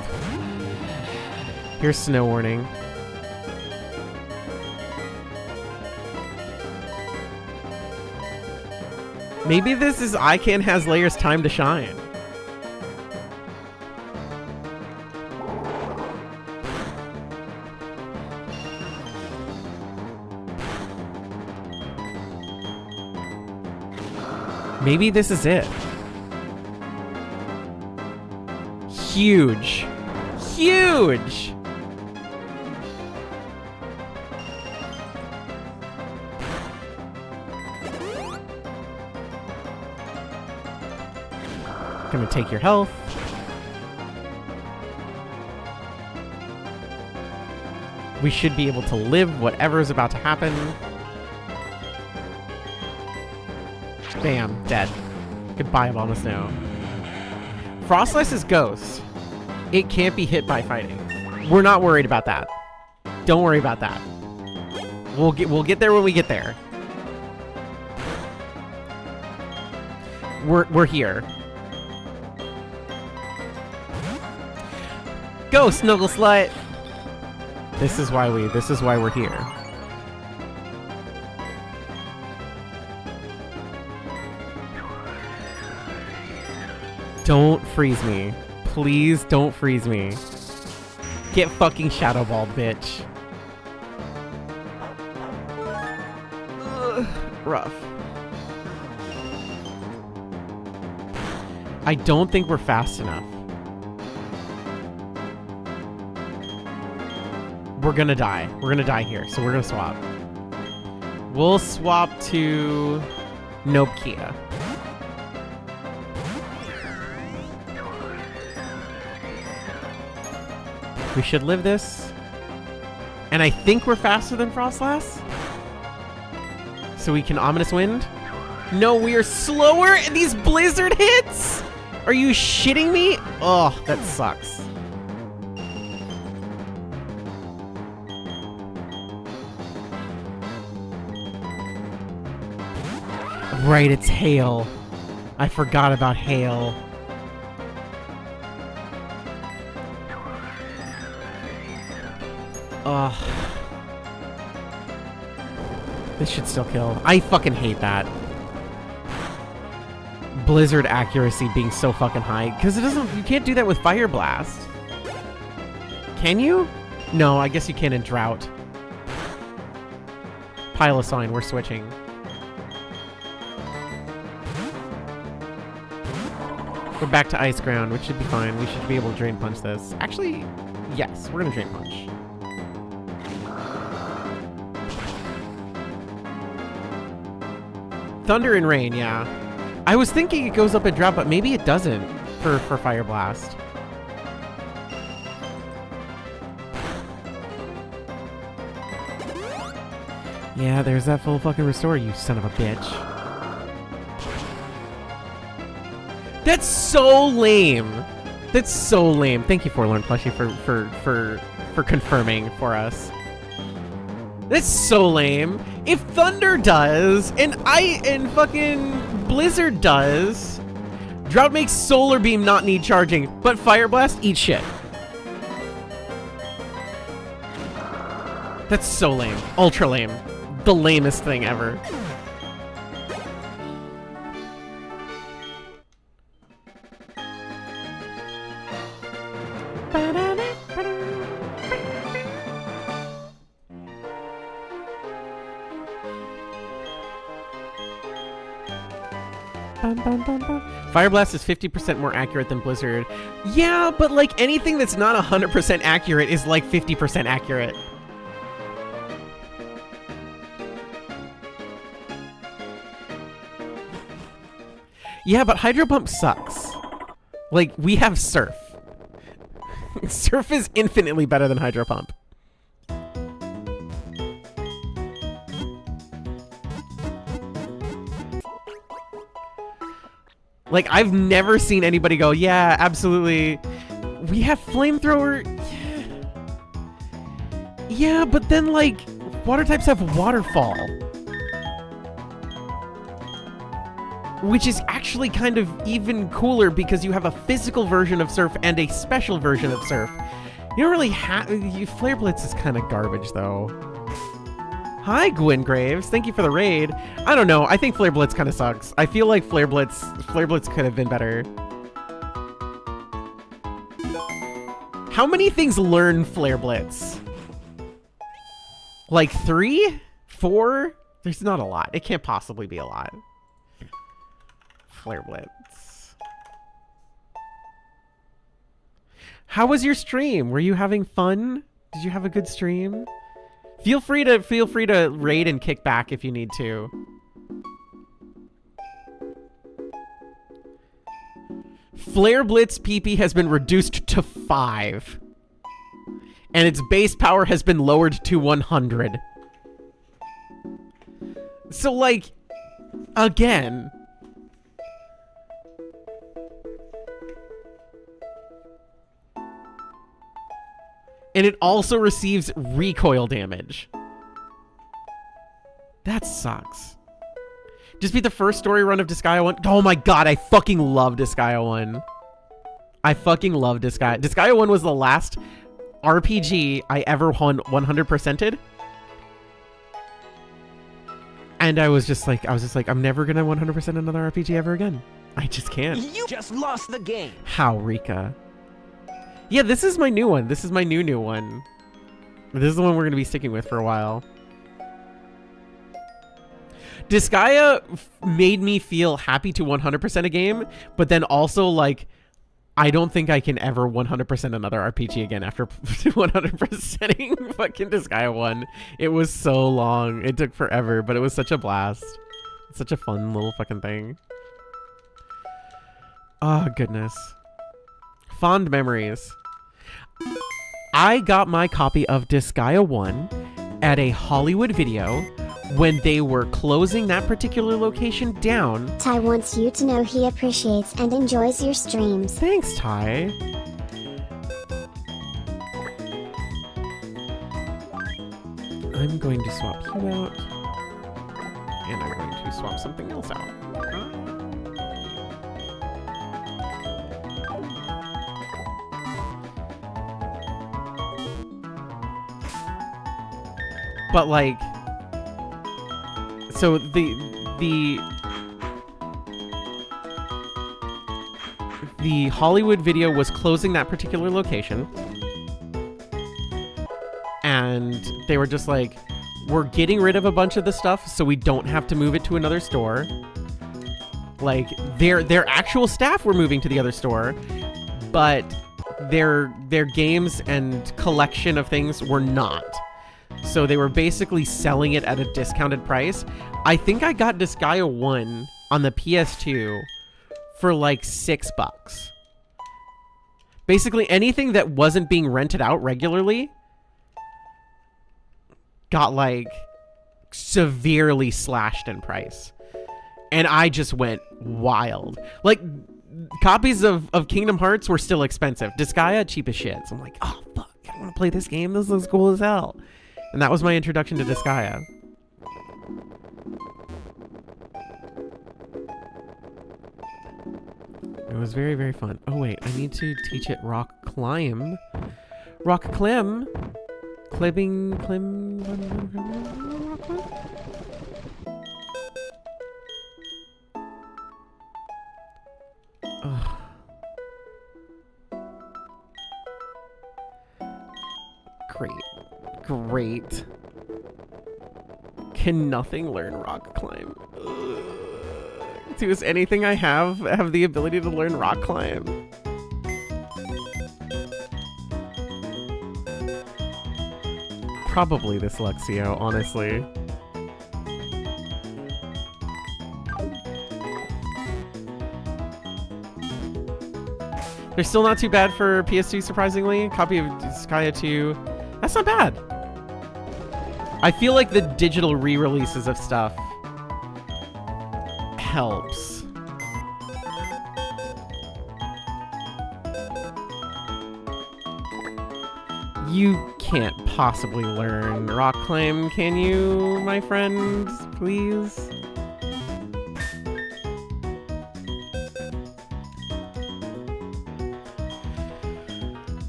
Here's snow warning. Maybe this is Ican has layers time to shine. Maybe this is it. Huge. Huge! Gonna take your health. We should be able to live whatever is about to happen. Bam, dead. Goodbye, Ball of Snow. Frostlass is Ghost. It can't be hit by fighting. We're not worried about that. Don't worry about that. We'll get there when we get there. We're here. Go, Snuggle Slut! This is why we're here. Don't freeze me. Please don't freeze me. Get fucking shadow balled, bitch. Ugh, rough. I don't think we're fast enough. We're gonna die. We're gonna die here, so we're gonna swap. We'll swap to Nope Kia. We should live this. And I think we're faster than Frostlass. So we can Ominous Wind. No, we are slower in these blizzard hits? Are you shitting me? Oh, that sucks. Right, it's hail. I forgot about hail. Ugh. This should still kill. I fucking hate that. Blizzard accuracy being so fucking high. Because it doesn't... You can't do that with Fire Blast. Can you? No, I guess you can in Drought. Piloswine, we're switching. We're back to Ice Ground, which should be fine. We should be able to Drain Punch this. Actually, yes, we're gonna Drain Punch. Thunder and Rain, yeah. I was thinking it goes up in Drought, but maybe it doesn't for Fire Blast. Yeah, there's that full fucking restore, you son of a bitch. That's so lame. That's so lame. Thank you, Forlorn Plushie, for confirming for us. That's so lame. If Thunder does, and fucking Blizzard does, Drought makes Solar Beam not need charging, but Fire Blast, eat shit. That's so lame. Ultra lame. The lamest thing ever. Fire Blast is 50% more accurate than Blizzard. Yeah, but like anything that's not 100% accurate is like 50% accurate. Yeah, but Hydro Pump sucks. Like, we have Surf. Surf is infinitely better than Hydro Pump. Like, I've never seen anybody go, yeah, absolutely. We have Flamethrower. Yeah, but then, like, water types have Waterfall. Which is actually kind of even cooler because you have a physical version of Surf and a special version of Surf. You don't really have... Flare Blitz is kind of garbage, though. Hi, Gwyn Graves. Thank you for the raid. I don't know. I think Flare Blitz kind of sucks. I feel like Flare Blitz could have been better. How many things learn Flare Blitz? Like 3? 4? There's not a lot. It can't possibly be a lot. Flare Blitz. How was your stream? Were you having fun? Did you have a good stream? Feel free to raid and kick back if you need to. Flare Blitz PP has been reduced to 5. And its base power has been lowered to 100. So, like, again. And it also receives recoil damage. That sucks. Just beat the first story run of Disgaea 1. Oh my god, I fucking love Disgaea 1. I fucking love Disgaea. Disgaea 1 was the last RPG I ever 100%ed. And I was just like, I'm never gonna 100% another RPG ever again. I just can't. You just lost the game. How, Rika? Yeah, this is my new one. This is my new one. This is the one we're going to be sticking with for a while. Disgaea made me feel happy to 100% a game, but then also, like, I don't think I can ever 100% another RPG again after 100%ing fucking Disgaea 1. It was so long. It took forever, but it was such a blast. It's such a fun little fucking thing. Oh, goodness. Fond memories. I got my copy of Disgaea 1 at a Hollywood Video when they were closing that particular location down. Ty wants you to know he appreciates and enjoys your streams. Thanks, Ty. I'm going to swap you out. And I'm going to swap something else out. But like, so the Hollywood Video was closing that particular location, and they were just like, we're getting rid of a bunch of the stuff so we don't have to move it to another store. Like, their actual staff were moving to the other store, but their games and collection of things were not. So they were basically selling it at a discounted price. I think I got Disgaea 1 on the PS2 for like $6. Basically anything that wasn't being rented out regularly got like severely slashed in price. And I just went wild. Like, copies of Kingdom Hearts were still expensive. Disgaea, cheap as shit. So I'm like, oh fuck, I want to play this game. This looks cool as hell. And that was my introduction to Disgaea. It was very, very fun. Oh wait, I need to teach it rock climb. Rock climb. Climbing, rock climb? Ugh. Great. Can nothing learn rock climb? Ugh. Does anything I have the ability to learn rock climb? Probably this Luxio, honestly. They're still not too bad for PS2, surprisingly. Copy of Disgaea 2. That's not bad. I feel like the digital re-releases of stuff helps. You can't possibly learn rock climb, can you, my friend? Please?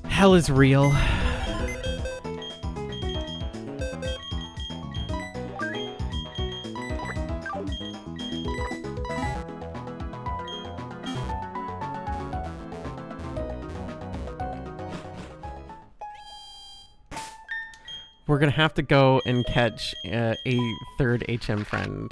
Hell is real. We're gonna have to go and catch a third HM friend.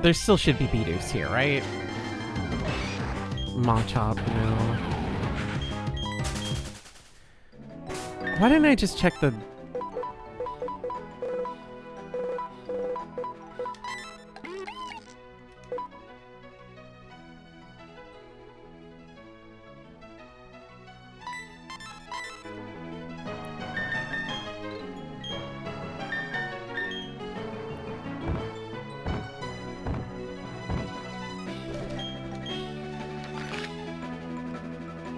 There still should be Bidoof here, right? Machop, no. Why didn't I just check the...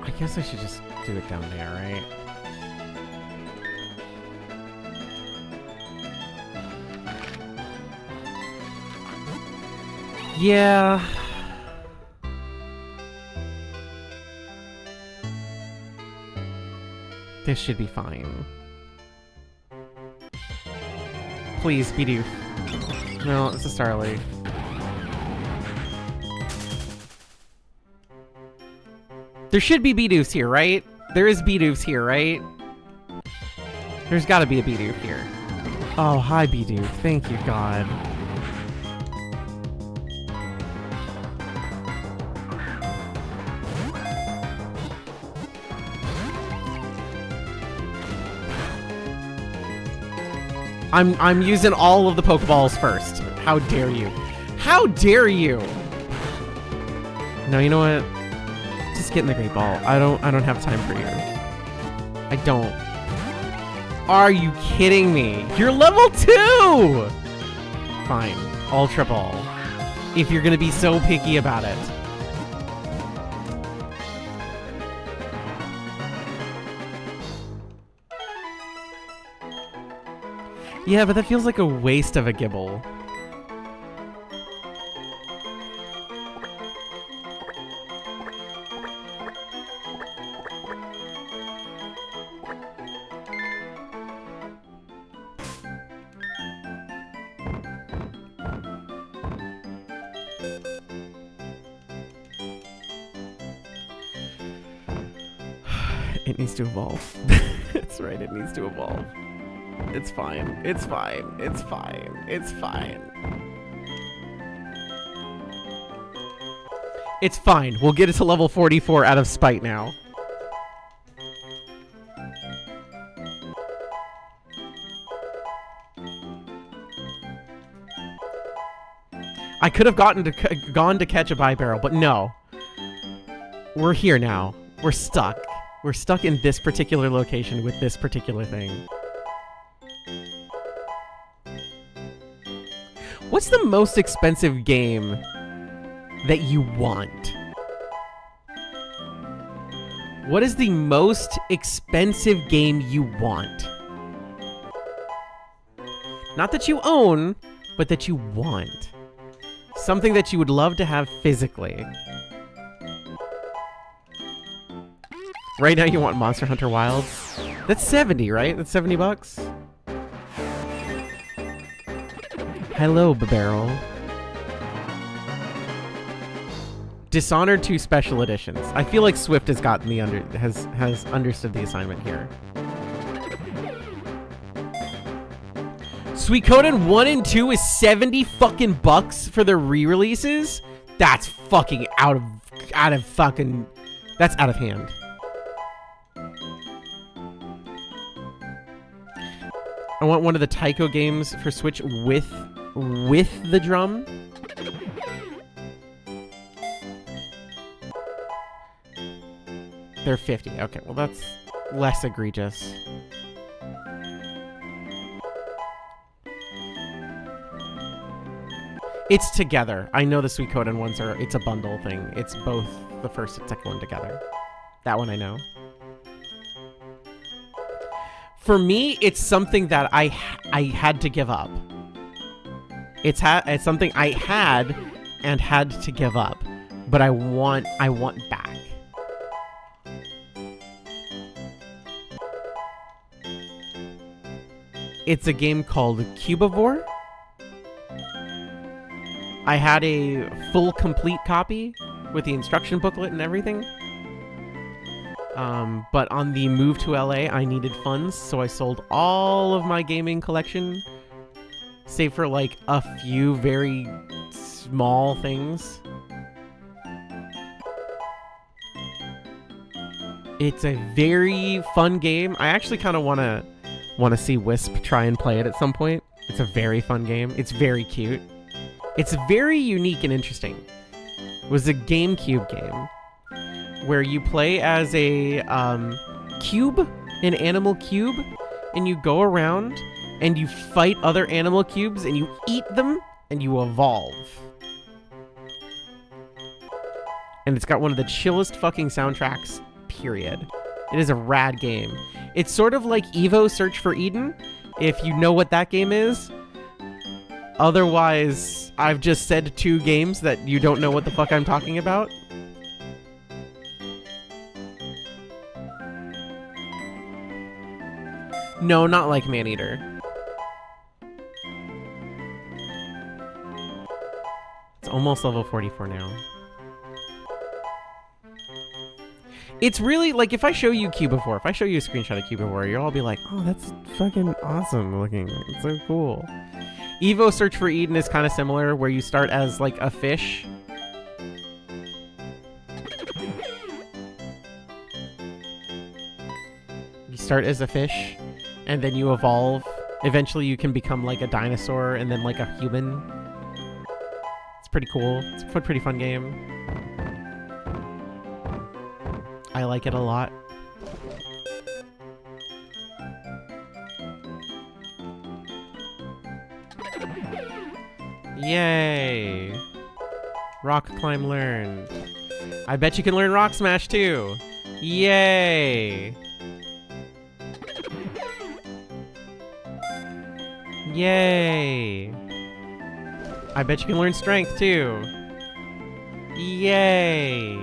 I guess I should just do it down there, right? Yeah. This should be fine. Please, Bidoof. No, it's a Starly. There should be Bidoofs here, right? There is Bidoofs here, right? There's gotta be a Bidoof here. Oh, hi, Bidoof. Thank you, God. I'm using all of the Pokeballs first. How dare you? How dare you? No, you know what? Just get in the Great Ball. I don't have time for you. I don't. Are you kidding me? You're level 2! Fine. Ultra Ball. If you're gonna be so picky about it. Yeah, but that feels like a waste of a Gibble. It needs to evolve. That's right, it needs to evolve. It's fine. It's fine. It's fine. It's fine. It's fine. We'll get it to level 44 out of spite now. I could have gone to catch a Bibarrel, but no. We're here now. We're stuck. We're stuck in this particular location with this particular thing. What's the most expensive game that you want? What is the most expensive game you want? Not that you own, but that you want. Something that you would love to have physically. Right now you want Monster Hunter Wilds? That's 70, right? That's 70 bucks? Hello, Bibarrel. Dishonored 2 special editions. I feel like Swift has gotten the has understood the assignment here. Suikoden 1 and 2 is 70 fucking bucks for the re-releases? That's fucking out of fucking, that's out of hand. I want one of the Taiko games for Switch with the drum. They're 50. Okay, well that's less egregious. It's together. I know the Suikoden ones it's a bundle thing. It's both the first and second one together. That one I know. For me, it's something that I had to give up. It's something I had and had to give up, but I want back. It's a game called Cubivore. I had a full complete copy with the instruction booklet and everything. But on the move to LA, I needed funds, so I sold all of my gaming collection, save for like a few very small things. It's a very fun game. I actually kind of want to see Wisp try and play it at some point. It's a very fun game. It's very cute. It's very unique and interesting. It was a GameCube game where you play as a cube, an animal cube, and you go around and you fight other animal cubes and you eat them and you evolve. And it's got one of the chillest fucking soundtracks, period. It is a rad game. It's sort of like Evo Search for Eden, if you know what that game is. Otherwise, I've just said 2 games that you don't know what the fuck I'm talking about? No, not like Maneater. It's almost level 44 now. It's really, like, if I show you Cubivore, if I show you a screenshot of Cubivore, you'll all be like, oh, that's fucking awesome looking. It's so cool. Evo Search for Eden is kind of similar, where you start as, like, a fish. You start as a fish, and then you evolve. Eventually you can become, like, a dinosaur, and then, like, a human. It's pretty cool. It's a pretty fun game. I like it a lot. Yay! Rock climb learned. I bet you can learn Rock Smash too. Yay! Yay! I bet you can learn Strength too. Yay!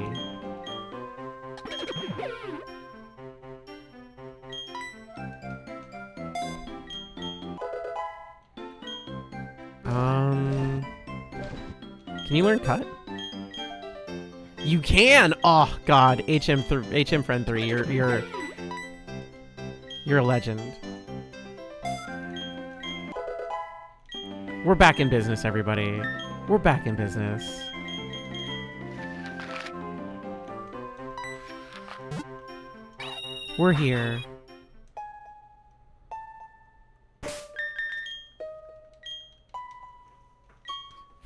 Can you learn Cut? You can! Oh god, HM Friend 3, you're a legend. We're back in business, everybody. We're back in business. We're here.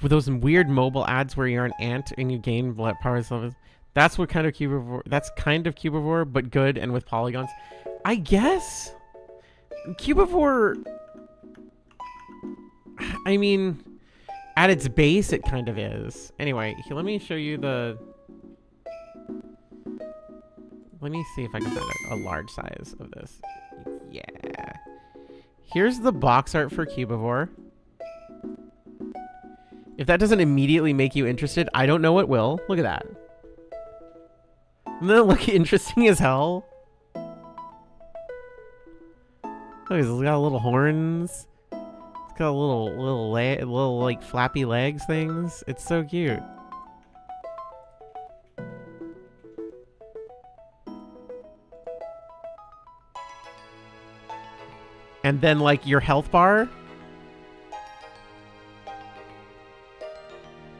With those weird mobile ads where you're an ant and you gain power levels. That's what kind of Cubivore. That's kind of Cubivore, but good and with polygons. I guess Cubivore. I mean, at its base, it kind of is. Anyway, let me show you the. Let me see if I can find a large size of this. Yeah. Here's the box art for Cubivore. If that doesn't immediately make you interested, I don't know what will. Look at that. Doesn't that look interesting as hell? Look, it's got little horns. It's got little like flappy legs things. It's so cute. And then like your health bar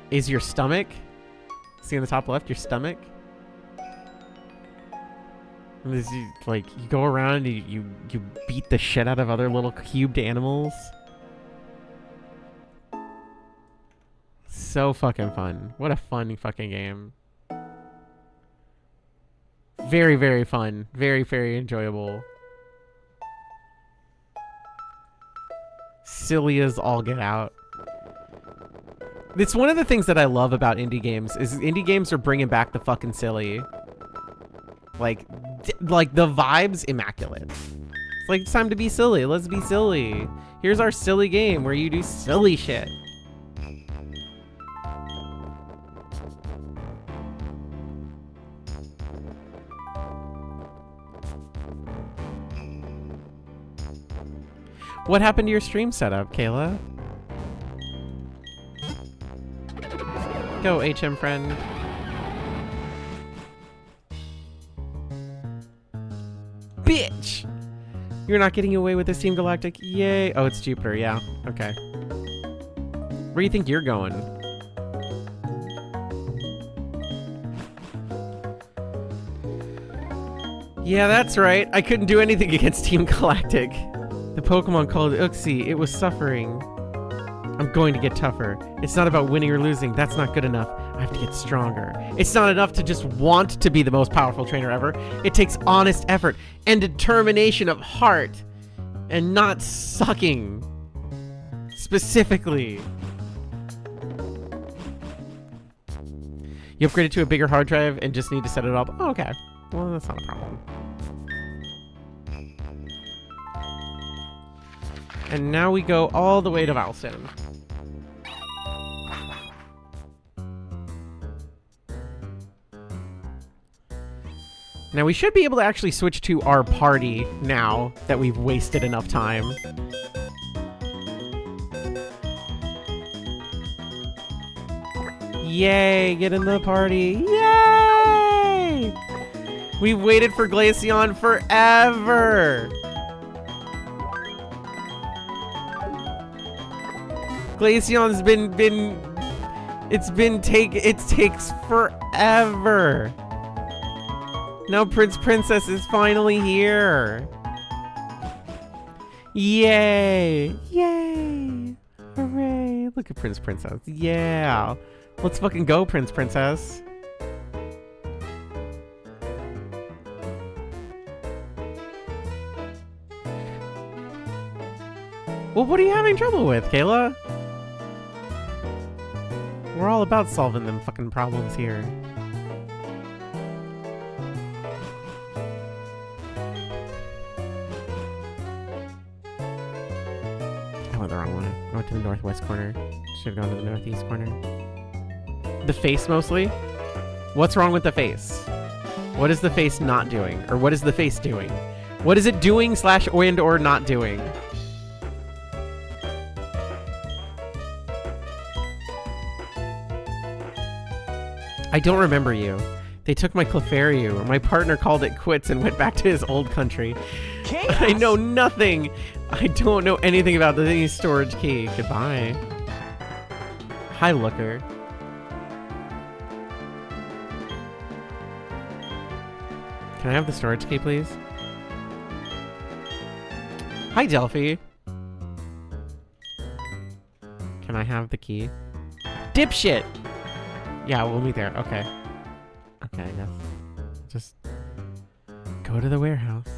is your stomach. See in the top left, your stomach. And this, you go around and you beat the shit out of other little cubed animals. So fucking fun. What a fun fucking game. Very, very fun. Very, very enjoyable. Silly as all get out. It's one of the things that I love about indie games is indie games are bringing back the fucking silly. Like the vibe's immaculate. It's like, it's time to be silly. Let's be silly. Here's our silly game where you do silly shit. What happened to your stream setup, Kayla? Go, HM friend. Bitch! You're not getting away with this Team Galactic. Yay. Oh, it's Jupiter. Yeah. Okay. Where do you think you're going? Yeah, that's right. I couldn't do anything against Team Galactic. The Pokemon called Uxie. It was suffering. I'm going to get tougher. It's not about winning or losing. That's not good enough. I have to get stronger. It's not enough to just want to be the most powerful trainer ever. It takes honest effort and determination of heart and not sucking. Specifically. You upgraded to a bigger hard drive and just need to set it up. Oh, okay. Well, that's not a problem. And now we go all the way to Valstone. Now we should be able to actually switch to our party now that we've wasted enough time. Yay, get in the party. Yay! We've waited for Glaceon forever. Glaceon's it takes forever. Now Prince Princess is finally here. Yay! Yay! Hooray! Look at Prince Princess. Yeah! Let's fucking go, Prince Princess. Well, what are you having trouble with, Kayla? We're all about solving them fucking problems here. I went the wrong way. I went to the northwest corner. Should have gone to the northeast corner. The face, mostly? What's wrong with the face? What is the face not doing? Or what is the face doing? What is it doing / or not doing? I don't remember you. They took my Clefairy. My partner called it quits and went back to his old country. Chaos. I know nothing. I don't know anything about the storage key. Goodbye. Hi, Looker. Can I have the storage key, please? Hi, Delphi. Can I have the key? Dipshit! Yeah, we'll meet there. Okay. Okay, I guess. Just go to the warehouse.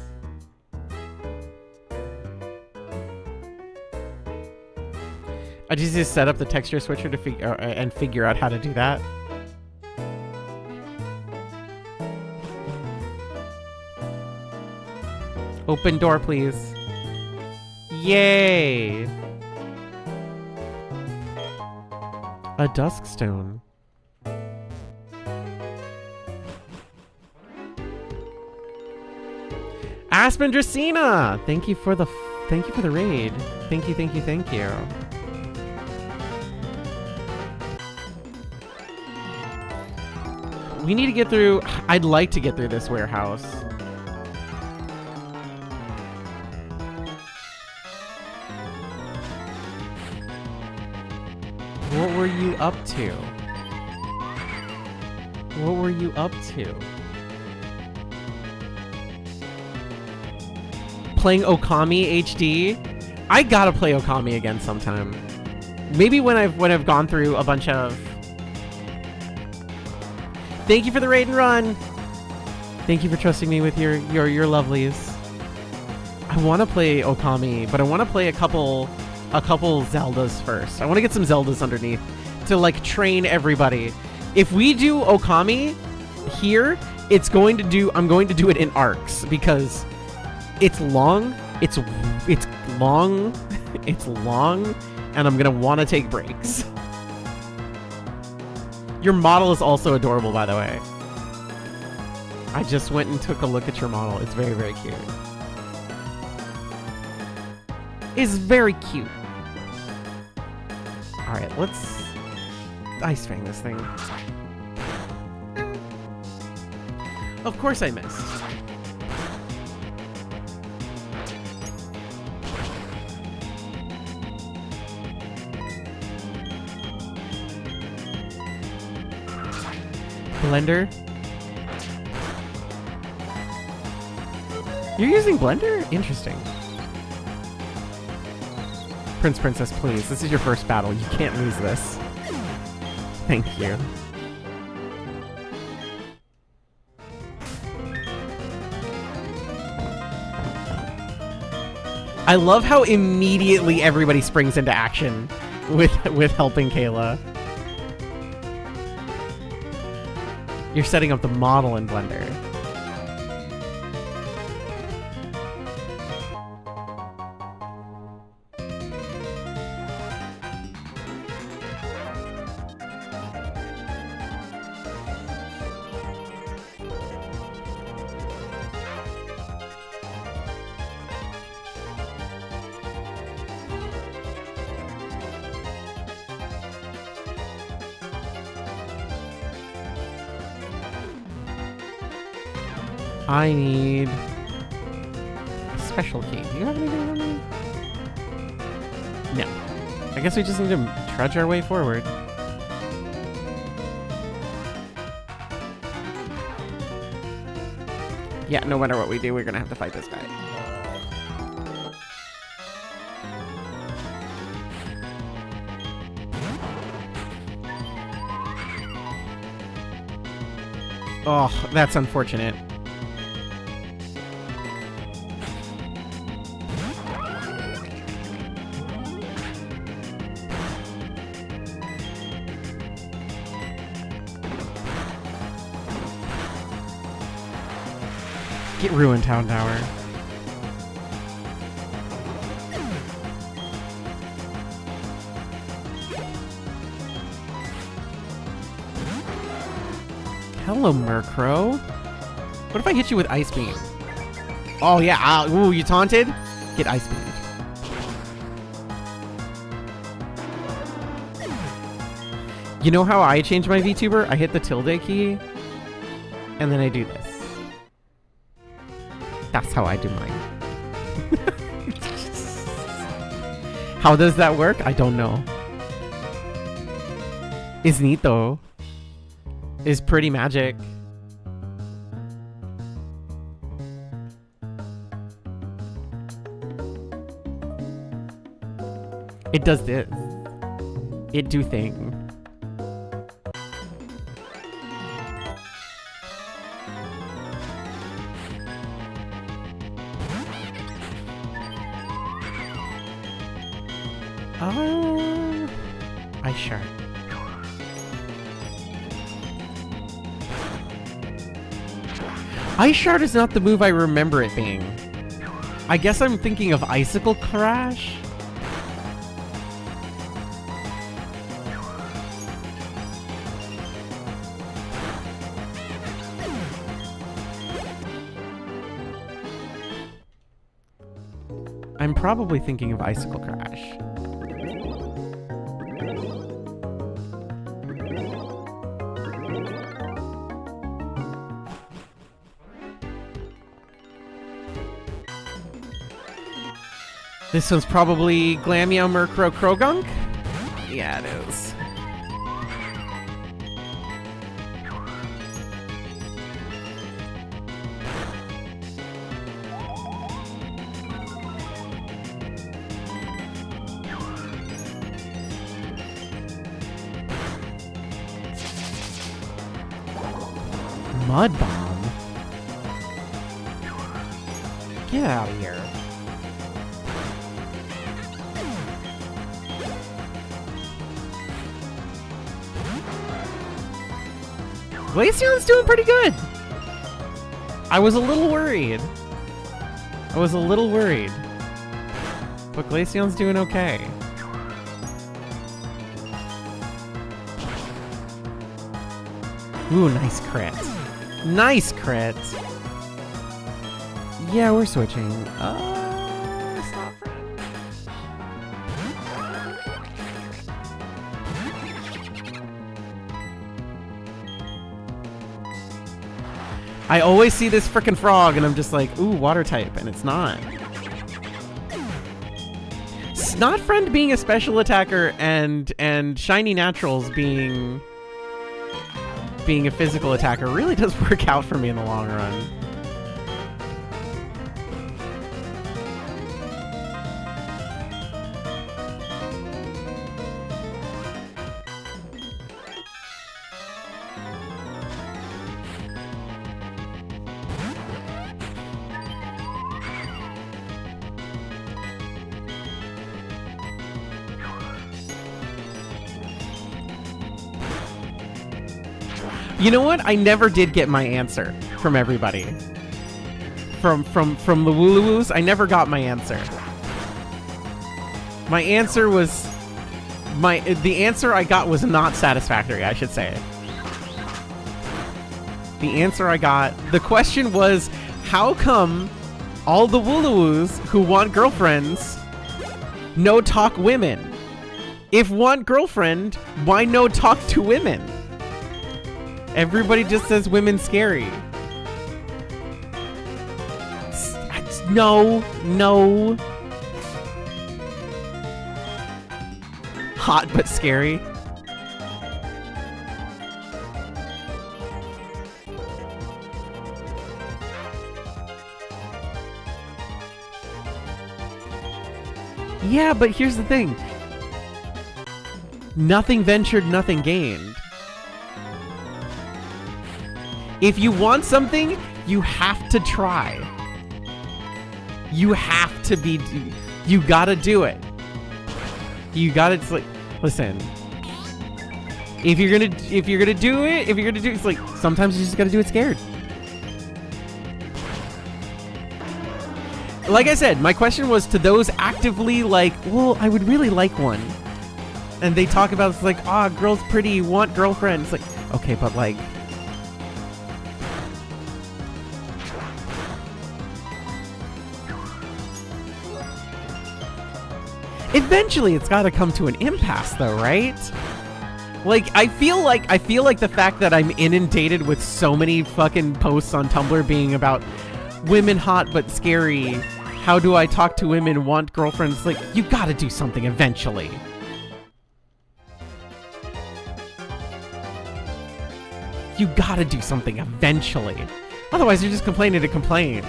I just need to set up the texture switcher to figure out how to do that. Open door, please. Yay! A dusk stone. Aspen Dracena! Thank you for the raid. Thank you, thank you, thank you. We need to get through. I'd like to get through this warehouse. What were you up to? What were you up to? Playing Okami HD? I gotta play Okami again sometime. Maybe when I've gone through a bunch of. Thank you for the raid and run. Thank you for trusting me with your lovelies. I want to play Okami, but I want to play a couple Zeldas first. I want to get some Zeldas underneath to like train everybody. If we do Okami here, I'm going to do it in arcs because it's long, it's long, it's long, and I'm gonna want to take breaks. Your model is also adorable, by the way. I just went and took a look at your model. It's very, very cute. It's very cute. All right, let's Ice Fang this thing. Of course I missed. Blender? You're using Blender? Interesting. Prince Princess, please. This is your first battle. You can't lose this. Thank you. I love how immediately everybody springs into action with helping Kayla. You're setting up the model in Blender. I need a special key. Do you have anything on me? No. I guess we just need to trudge our way forward. Yeah, no matter what we do, we're gonna have to fight this guy. Oh, that's unfortunate. Get ruined, Town Tower. Hello, Murkrow. What if I hit you with Ice Beam? Oh, yeah. Ooh, you taunted? Get Ice Beam. You know how I change my VTuber? I hit the tilde key, and then I do this. That's how I do mine. How does that work? I don't know. It's neat, though. Is pretty magic. It does this. It do thing. I sure. Ice Shard is not the move I remember it being. I guess I'm thinking of Icicle Crash. I'm probably thinking of Icicle Crash. This one's probably Glameow, Murkrow, Krogunk? Yeah, it is. Mud Bomb? Get out of here. Glaceon's doing pretty good. I was a little worried. But Glaceon's doing okay. Ooh, nice crit. Nice crit. Yeah, we're switching. Stop friend. I always see this frickin' frog and I'm just like, ooh, water type, and it's not. Snot Friend being a special attacker and Shiny Naturals being a physical attacker really does work out for me in the long run. You know what? I never did get my answer from everybody. From the Woolowoos, I never got my answer. My answer was the answer I got was not satisfactory, I should say. The answer I got, the question was, how come all the Woolowoos who want girlfriends no talk women? If want girlfriend, why no talk to women? Everybody just says women scary. No. Hot but scary. Yeah, but here's the thing. Nothing ventured, nothing gained. If you want something, you have to try. You have to be, you gotta do it. You gotta, it's like, listen. If you're gonna do it, it's like, sometimes you just gotta do it scared. Like I said, my question was to those actively like, well, I would really like one. And they talk about, it's like, ah, girl's pretty, want girlfriend. It's like, okay, but like, eventually it's got to come to an impasse though, right? Like, I feel like the fact that I'm inundated with so many fucking posts on Tumblr being about women hot but scary, how do I talk to women, want girlfriends, like, you gotta do something eventually. You gotta do something eventually. Otherwise you're just complaining to complain.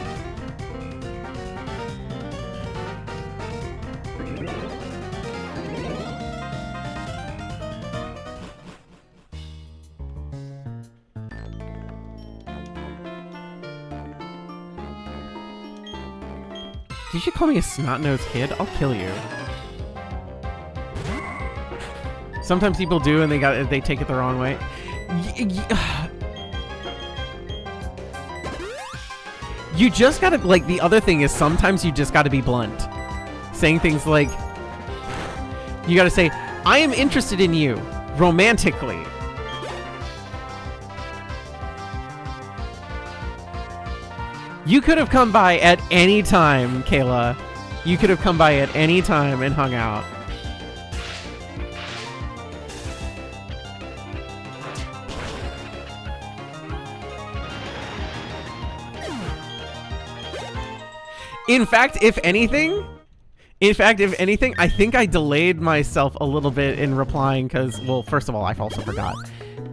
Did you call me a snot-nosed kid? I'll kill you. Sometimes people do, and they take it the wrong way. You just gotta, like, the other thing is sometimes you just gotta be blunt. Saying things like, you gotta say, I am interested in you, romantically. You could have come by at any time, Kayla. You could have come by at any time and hung out. In fact, if anything, I think I delayed myself a little bit in replying because, well, first of all, I also forgot.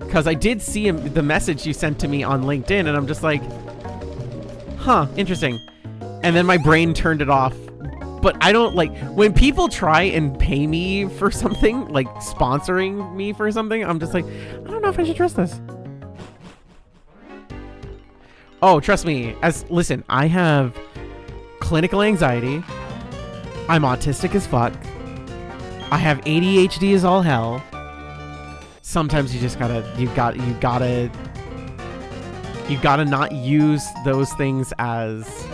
Because I did see the message you sent to me on LinkedIn, and I'm just like, huh, interesting. And then my brain turned it off. But I don't, like, when people try and pay me for something, like sponsoring me for something, I'm just like, I don't know if I should trust this. Oh, trust me. Listen, I have clinical anxiety. I'm autistic as fuck. I have ADHD as all hell. Sometimes you just you gotta not use those things as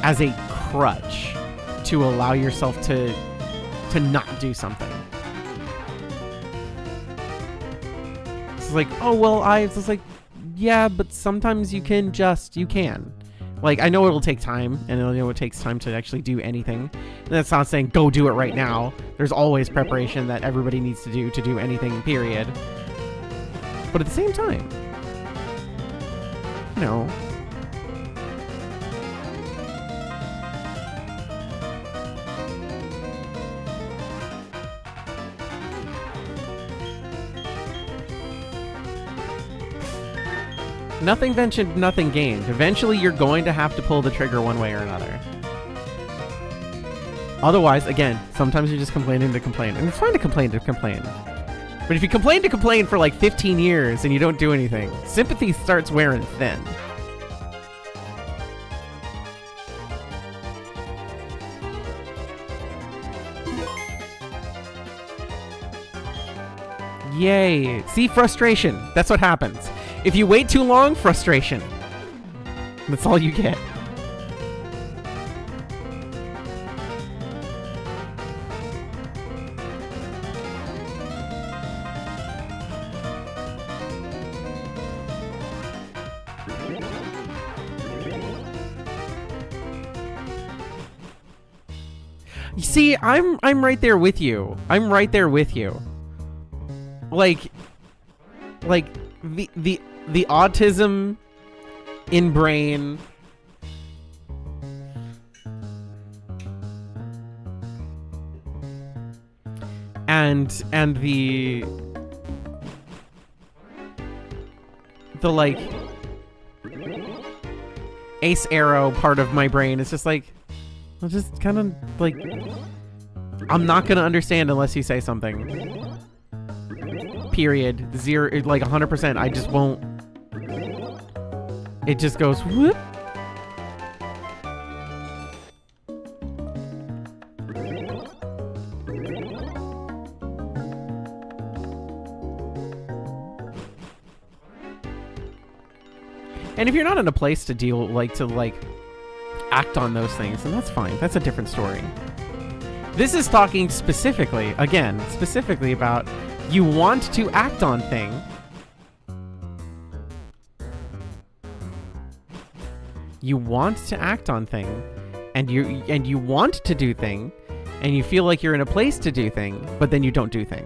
a crutch to allow yourself to not do something. It's like, oh well, it's like, yeah, but sometimes you can. Like, I know it'll take time, and I know it takes time to actually do anything. And that's not saying go do it right now. There's always preparation that everybody needs to do anything, period. But at the same time, you know, nothing ventured, nothing gained. Eventually, you're going to have to pull the trigger one way or another. Otherwise, again, sometimes you're just complaining to complain. And it's fine to complain to complain. But if you complain to complain for like 15 years and you don't do anything, sympathy starts wearing thin. Yay. See, frustration. That's what happens. If you wait too long, frustration. That's all you get. You see, I'm right there with you. I'm right there with you. Like the autism in brain. and the like ace arrow part of my brain is just like, I'll just kind of like, I'm not gonna understand unless you say something. Period. Zero, like 100%. I just won't. It just goes whoop. And if you're not in a place to deal, to act on those things, then that's fine. That's a different story. This is talking specifically about you want to act on thing. You want to act on thing, and you want to do thing, and you feel like you're in a place to do thing, but then you don't do thing.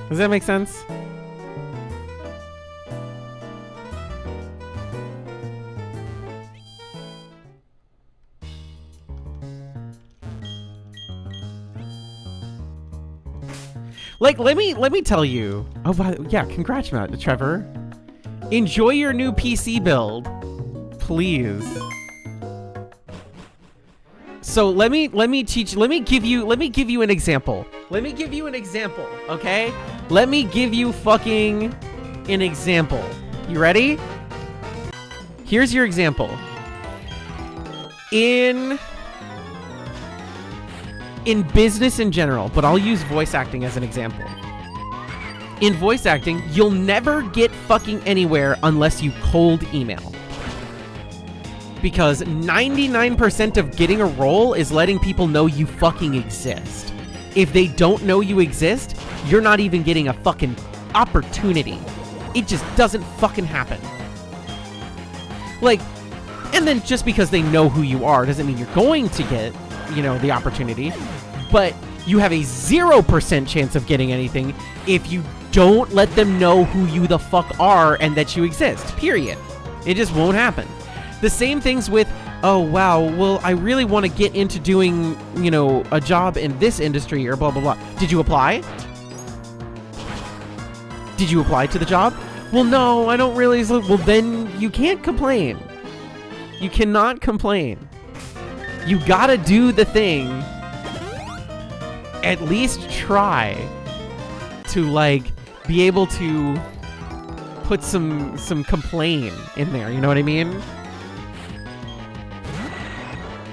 Does that make sense? Like, let me tell you. Oh, yeah, congrats, Trevor. Enjoy your new PC build, please. So let me give you an example. Okay? Let me give you fucking an example. You ready? Here's your example. In business in general, but I'll use voice acting as an example. In voice acting, you'll never get fucking anywhere unless you cold email. Because 99% of getting a role is letting people know you fucking exist. If they don't know you exist, you're not even getting a fucking opportunity. It just doesn't fucking happen. Like, and then just because they know who you are doesn't mean you're going to get, the opportunity. But you have a 0% chance of getting anything if you don't let them know who you the fuck are and that you exist. Period. It just won't happen. The same things with, oh, wow, well, I really want to get into doing, a job in this industry or blah, blah, blah. Did you apply? Did you apply to the job? Well, no, I don't really. Well, then you can't complain. You cannot complain. You gotta do the thing. At least try to, be able to put some complain in there. You know what I mean?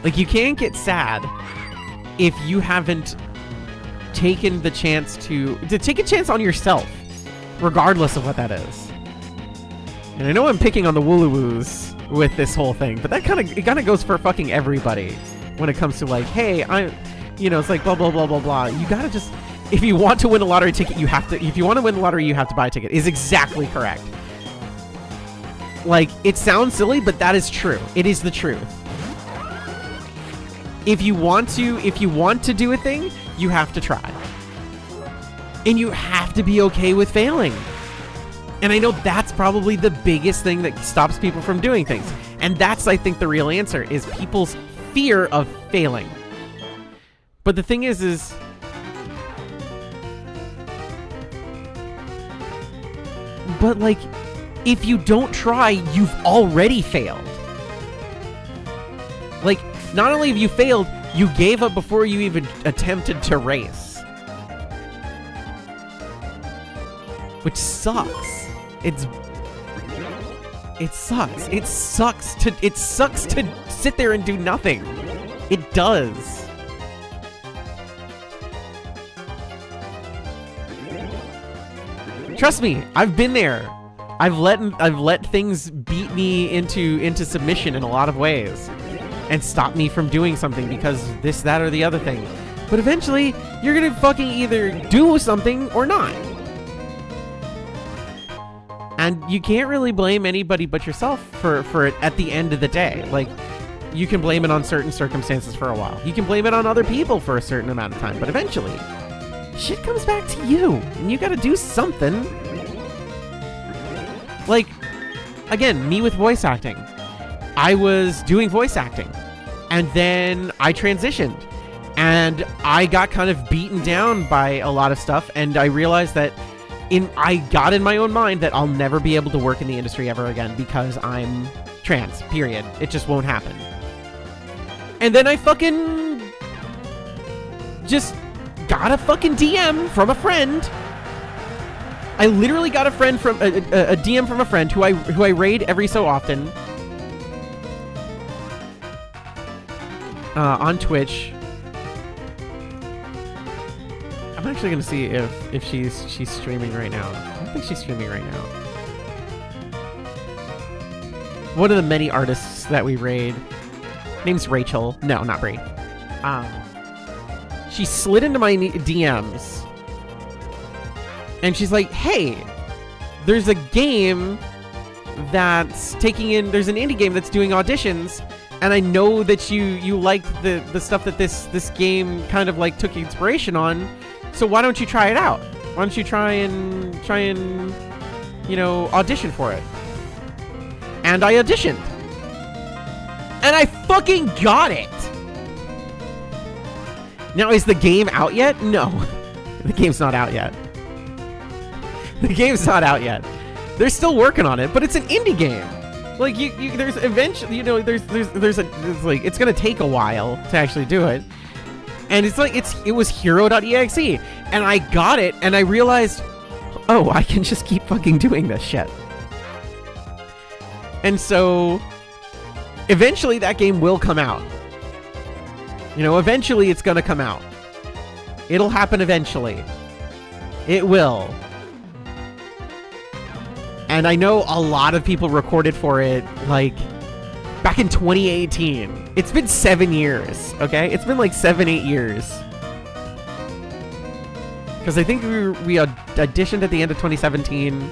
Like, you can't get sad if you haven't taken the chance to take a chance on yourself, regardless of what that is. And I know I'm picking on the woolowoos with this whole thing, but that kind of goes for fucking everybody when it comes to hey, it's like blah blah blah blah blah. You gotta just, if you want to win a lottery ticket, you have to. If you want to win the lottery, you have to buy a ticket. Is exactly correct. It sounds silly, but that is true. It is the truth. If you want to do a thing, you have to try. And you have to be okay with failing. And I know that's probably the biggest thing that stops people from doing things. And that's, I think, the real answer is people's fear of failing. But the thing is but if you don't try, you've already failed. Not only have you failed, you gave up before you even attempted to race. Which sucks. It sucks. It sucks to sit there and do nothing. It does. Trust me, I've been there. I've let things beat me into submission in a lot of ways and stop me from doing something because this, that, or the other thing. But eventually, you're gonna fucking either do something or not. And you can't really blame anybody but yourself for it at the end of the day. You can blame it on certain circumstances for a while. You can blame it on other people for a certain amount of time. But eventually, shit comes back to you. And you gotta do something. Again, me with voice acting. I was doing voice acting. And then I transitioned. And I got kind of beaten down by a lot of stuff, and I realized that I got in my own mind that I'll never be able to work in the industry ever again because I'm trans, period. It just won't happen. And then I fucking just got a fucking DM from a friend. I literally got a friend from a DM from a friend who I raid every so often on Twitch. I'm actually gonna see if she's streaming right now. I don't think she's streaming right now. One of the many artists that we raid. Name's Rachel. No, not Brie. She slid into my DMs. And she's like, hey, there's a game that's taking in... There's an indie game that's doing auditions. And I know that you like the stuff that this game kind of like took inspiration on. So why don't you try it out? Why don't you try and you know, audition for it? And I auditioned. And I fucking got it. Now, is the game out yet? No. The game's not out yet. The game's not out yet. They're still working on it, but it's an indie game. Like there's eventually, you know, it's like it's gonna take a while to actually do it. And it's like it was hero.exe, and I got it, and I realized, oh, I can just keep fucking doing this shit. And so eventually that game will come out. You know, eventually it's gonna come out. It'll happen eventually. It will. And I know a lot of people recorded for it, like, back in 2018. It's been 7 years, okay? It's been like 7-8 years. Because I think we auditioned at the end of 2017,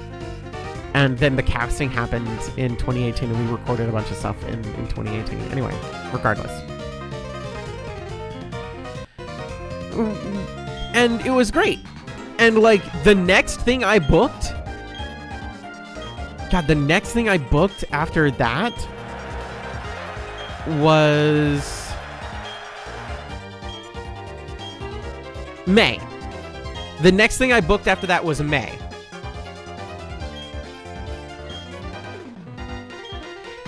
and then the casting happened in 2018, and we recorded a bunch of stuff in 2018. Anyway, regardless. And it was great. And, like, the next thing I booked... God, the next thing I booked after that was May. The next thing I booked after that was May.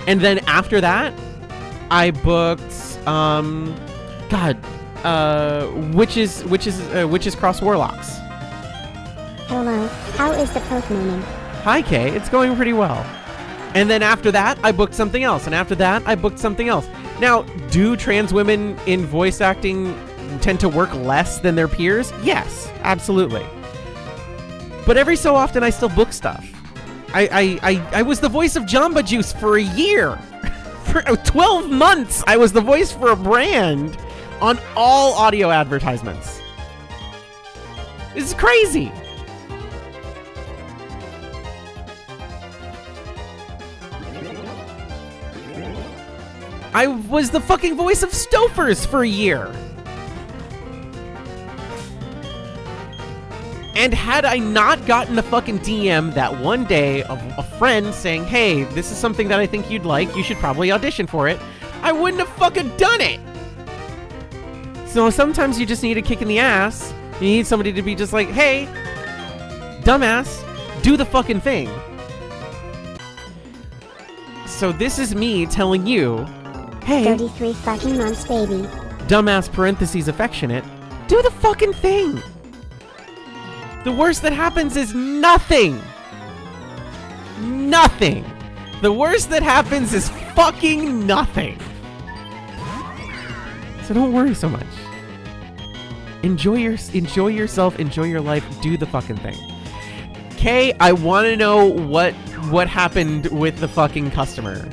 And then after that, I booked Witches Cross Warlocks. Hello, how is the Pokemoning? Hi, Kay. It's going pretty well. And then after that, I booked something else. And after that, I booked something else. Now, do trans women in voice acting tend to work less than their peers? Yes, absolutely. But every so often, I still book stuff. I was the voice of Jamba Juice for a year. For 12 months, I was the voice for a brand on all audio advertisements. This is crazy. I was the fucking voice of Stofers for a year. And had I not gotten a fucking DM that one day of a friend saying, hey, this is something that I think you'd like, you should probably audition for it, I wouldn't have fucking done it. So sometimes you just need a kick in the ass. You need somebody to be just like, hey, dumbass, do the fucking thing. So this is me telling you, hey, 33 fucking months, baby. Dumbass parentheses affectionate, do the fucking thing. The worst that happens is nothing. Nothing. The worst that happens is fucking nothing. So don't worry so much. Enjoy yourself, enjoy your life, do the fucking thing. Kay, I want to know what happened with the fucking customer.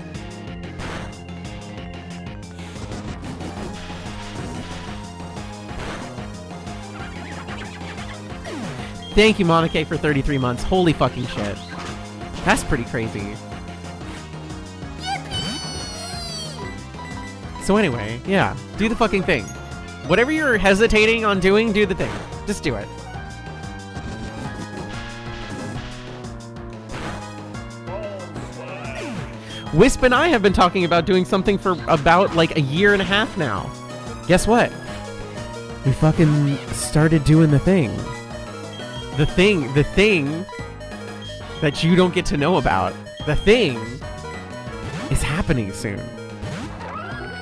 Thank you, Monica, for 33 months. Holy fucking shit. That's pretty crazy. So anyway, yeah, do the fucking thing. Whatever you're hesitating on doing, do the thing. Just do it. Wisp and I have been talking about doing something for about like a year and a half now. Guess what? We fucking started doing the thing. The thing that you don't get to know about. The thing is happening soon.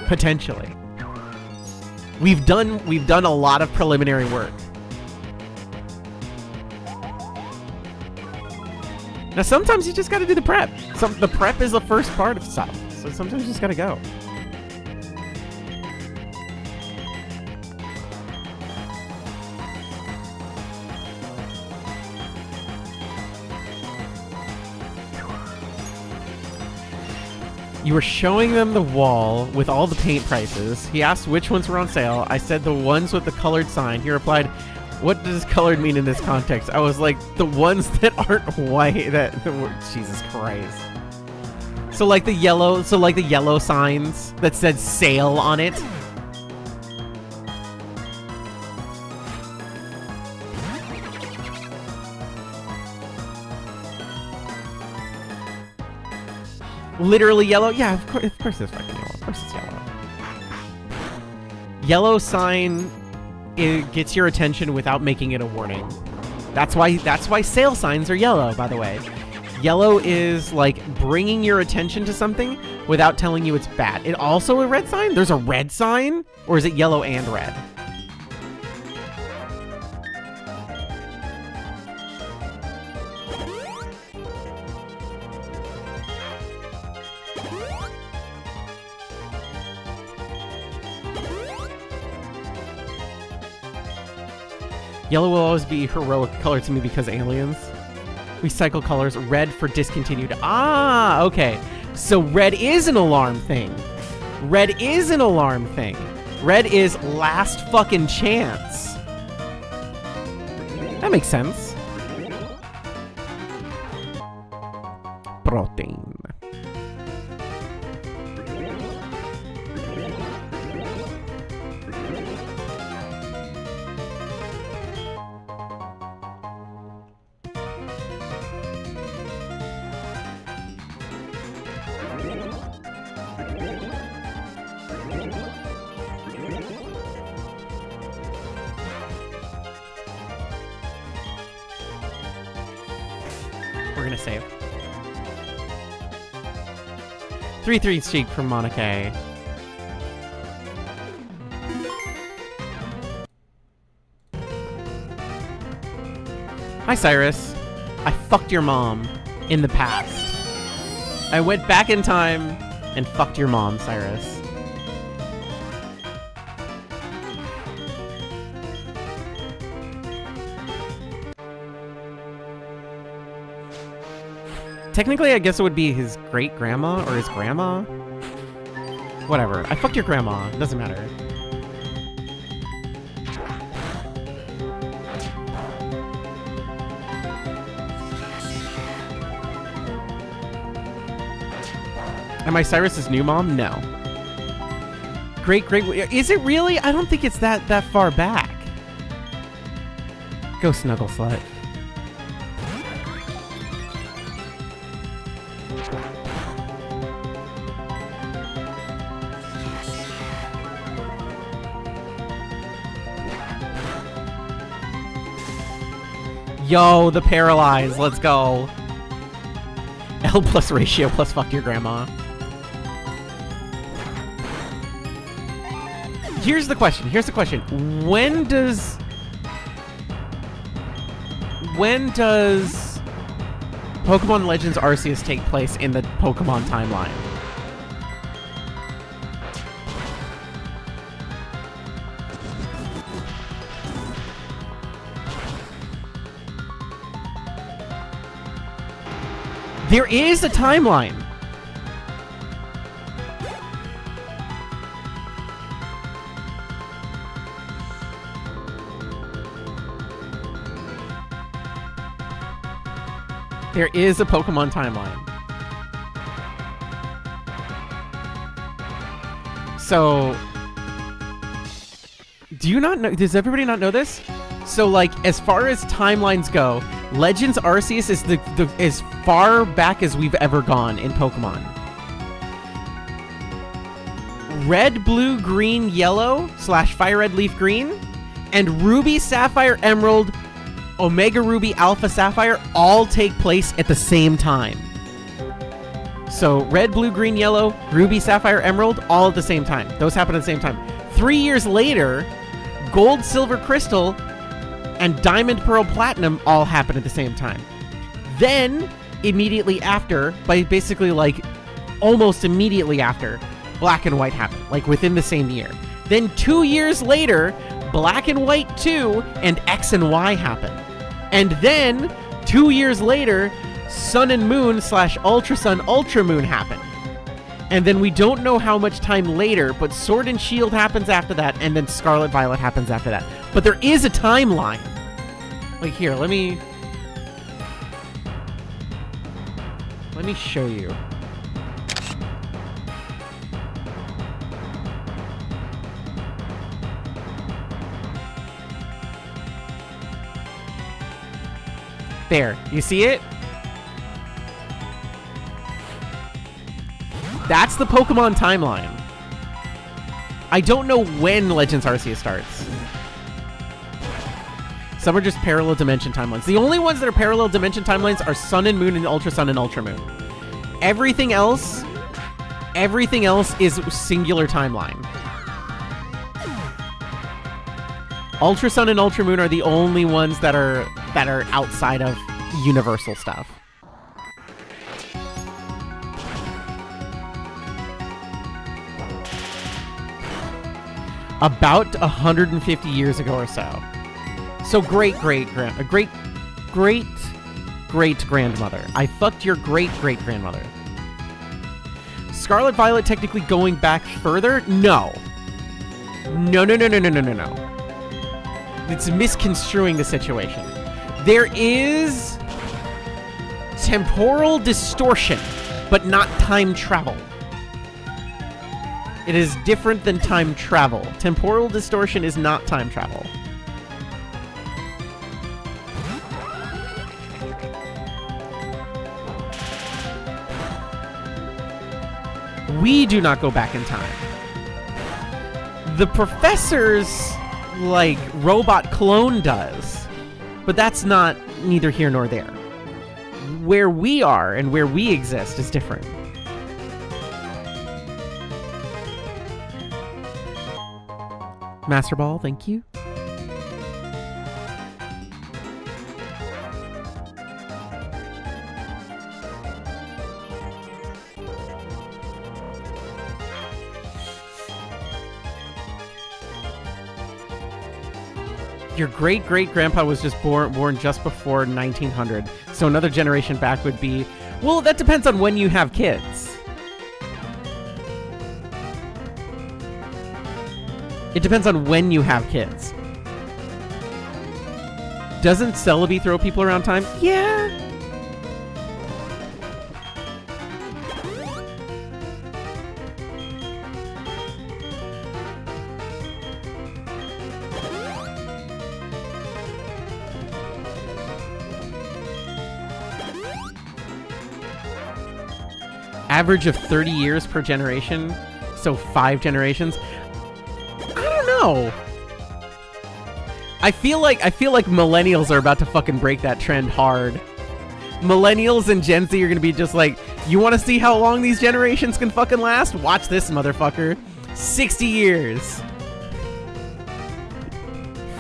Potentially. We've done a lot of preliminary work. Now sometimes you just gotta do the prep. The prep is the first part of stuff. So sometimes you just gotta go. You were showing them the wall with all the paint prices. He asked which ones were on sale. I said the ones with the colored sign. He replied, "What does colored mean in this context?" I was like, the ones that aren't white. Jesus Christ. So like the yellow signs that said sale on it. Literally yellow? Yeah, of course it's fucking yellow. Of course it's yellow. Yellow sign, it gets your attention without making it a warning. That's why sale signs are yellow, by the way. Yellow is like bringing your attention to something without telling you it's bad. It also a red sign? There's a red sign? Or is it yellow and red? Yellow will always be heroic color to me because aliens. We cycle colors. Red for discontinued. Ah, okay. So red is an alarm thing. Red is an alarm thing. Red is last fucking chance. That makes sense. Protein. We're gonna save. 3-3 streak from Monica. Hi, Cyrus. I fucked your mom in the past. I went back in time and fucked your mom, Cyrus. Technically, I guess it would be his great-grandma or his grandma. Whatever. I fucked your grandma. It doesn't matter. Am I Cyrus's new mom? No. Great. Is it really? I don't think it's that far back. Go snuggle slut. Yo, the paralyzed. Let's go. L plus ratio plus fuck your grandma. Here's the question. When does Pokemon Legends Arceus take place in the Pokemon timeline? There is a timeline. There is a Pokemon timeline. So, do you not know? Does everybody not know this? So, like, as far as timelines go, Legends Arceus is as far back as we've ever gone in Pokemon. Red, blue, green, yellow / fire red, leaf green And Ruby, Sapphire, Emerald, Omega Ruby, Alpha, Sapphire all take place at the same time. So red, blue, green, yellow, Ruby, Sapphire, Emerald, all at the same time. Those happen at the same time. 3 years later, Gold, Silver, Crystal, and Diamond, Pearl, Platinum all happen at the same time. Then, immediately after, by basically like almost immediately after, Black and White happen, like within the same year. Then 2 years later, Black and White 2 and X and Y happen. And then 2 years later, Sun and Moon / Ultra Sun, Ultra Moon happen. And then we don't know how much time later, but Sword and Shield happens after that, and then Scarlet Violet happens after that. But there is a timeline. Like here, let me show you. There, you see it? That's the Pokemon timeline. I don't know when Legends Arceus starts. Some are just parallel dimension timelines. The only ones that are parallel dimension timelines are Sun and Moon and Ultra Sun and Ultra Moon. Everything else is singular timeline. Ultra Sun and Ultra Moon are the only ones that are outside of universal stuff. About 150 years ago or so. So great-great-grandmother. I fucked your great-great-grandmother. Scarlet Violet technically going back further? No. No. It's misconstruing the situation. There is temporal distortion, but not time travel. It is different than time travel. Temporal distortion is not time travel. We do not go back in time. The professor's, like, robot clone does. But that's not neither here nor there. Where we are and where we exist is different. Master Ball, thank you. Your great-great-grandpa was just born just before 1900, so another generation back would be... Well, that depends on when you have kids. It depends on when you have kids. Doesn't Celebi throw people around time? Yeah. Average of 30 years per generation, so 5 generations. I don't know. I feel like millennials are about to fucking break that trend hard. Millennials and Gen Z are gonna be just like, you want to see how long these generations can fucking last? Watch this, motherfucker. 60 years.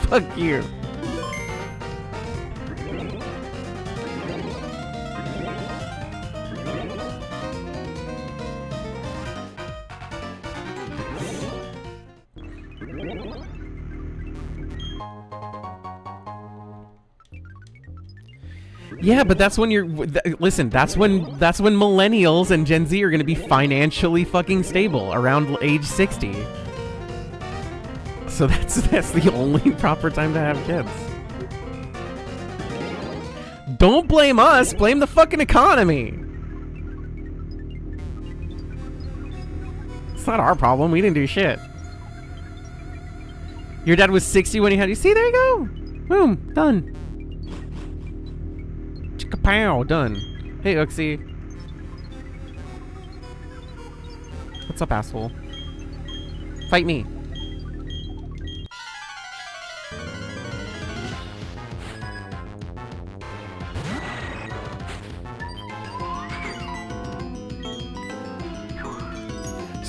Fuck you. Yeah, but that's when you're... Listen, that's when millennials and Gen Z are going to be financially fucking stable, around age 60. So that's the only proper time to have kids. Don't blame us, blame the fucking economy. It's not our problem, we didn't do shit. Your dad was 60 when he had you. See, there you go. Boom, done. Pow, done. Hey, Uxie. What's up, asshole? Fight me.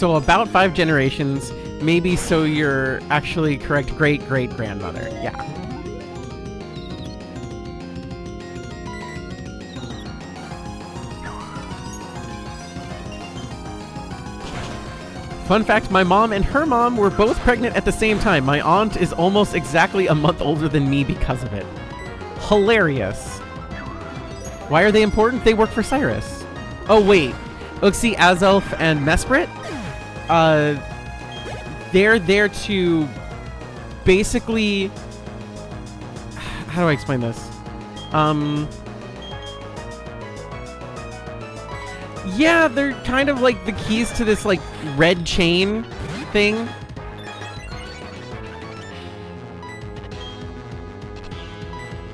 So about 5 generations, maybe, so you're actually correct great-great-grandmother. Yeah. Fun fact, my mom and her mom were both pregnant at the same time. My aunt is almost exactly a month older than me because of it. Hilarious. Why are they important? They work for Cyrus. Oh, wait. Uxie, Azelf, and Mesprit? They're there to basically... How do I explain this? Yeah, they're kind of like the keys to this, like, red chain thing.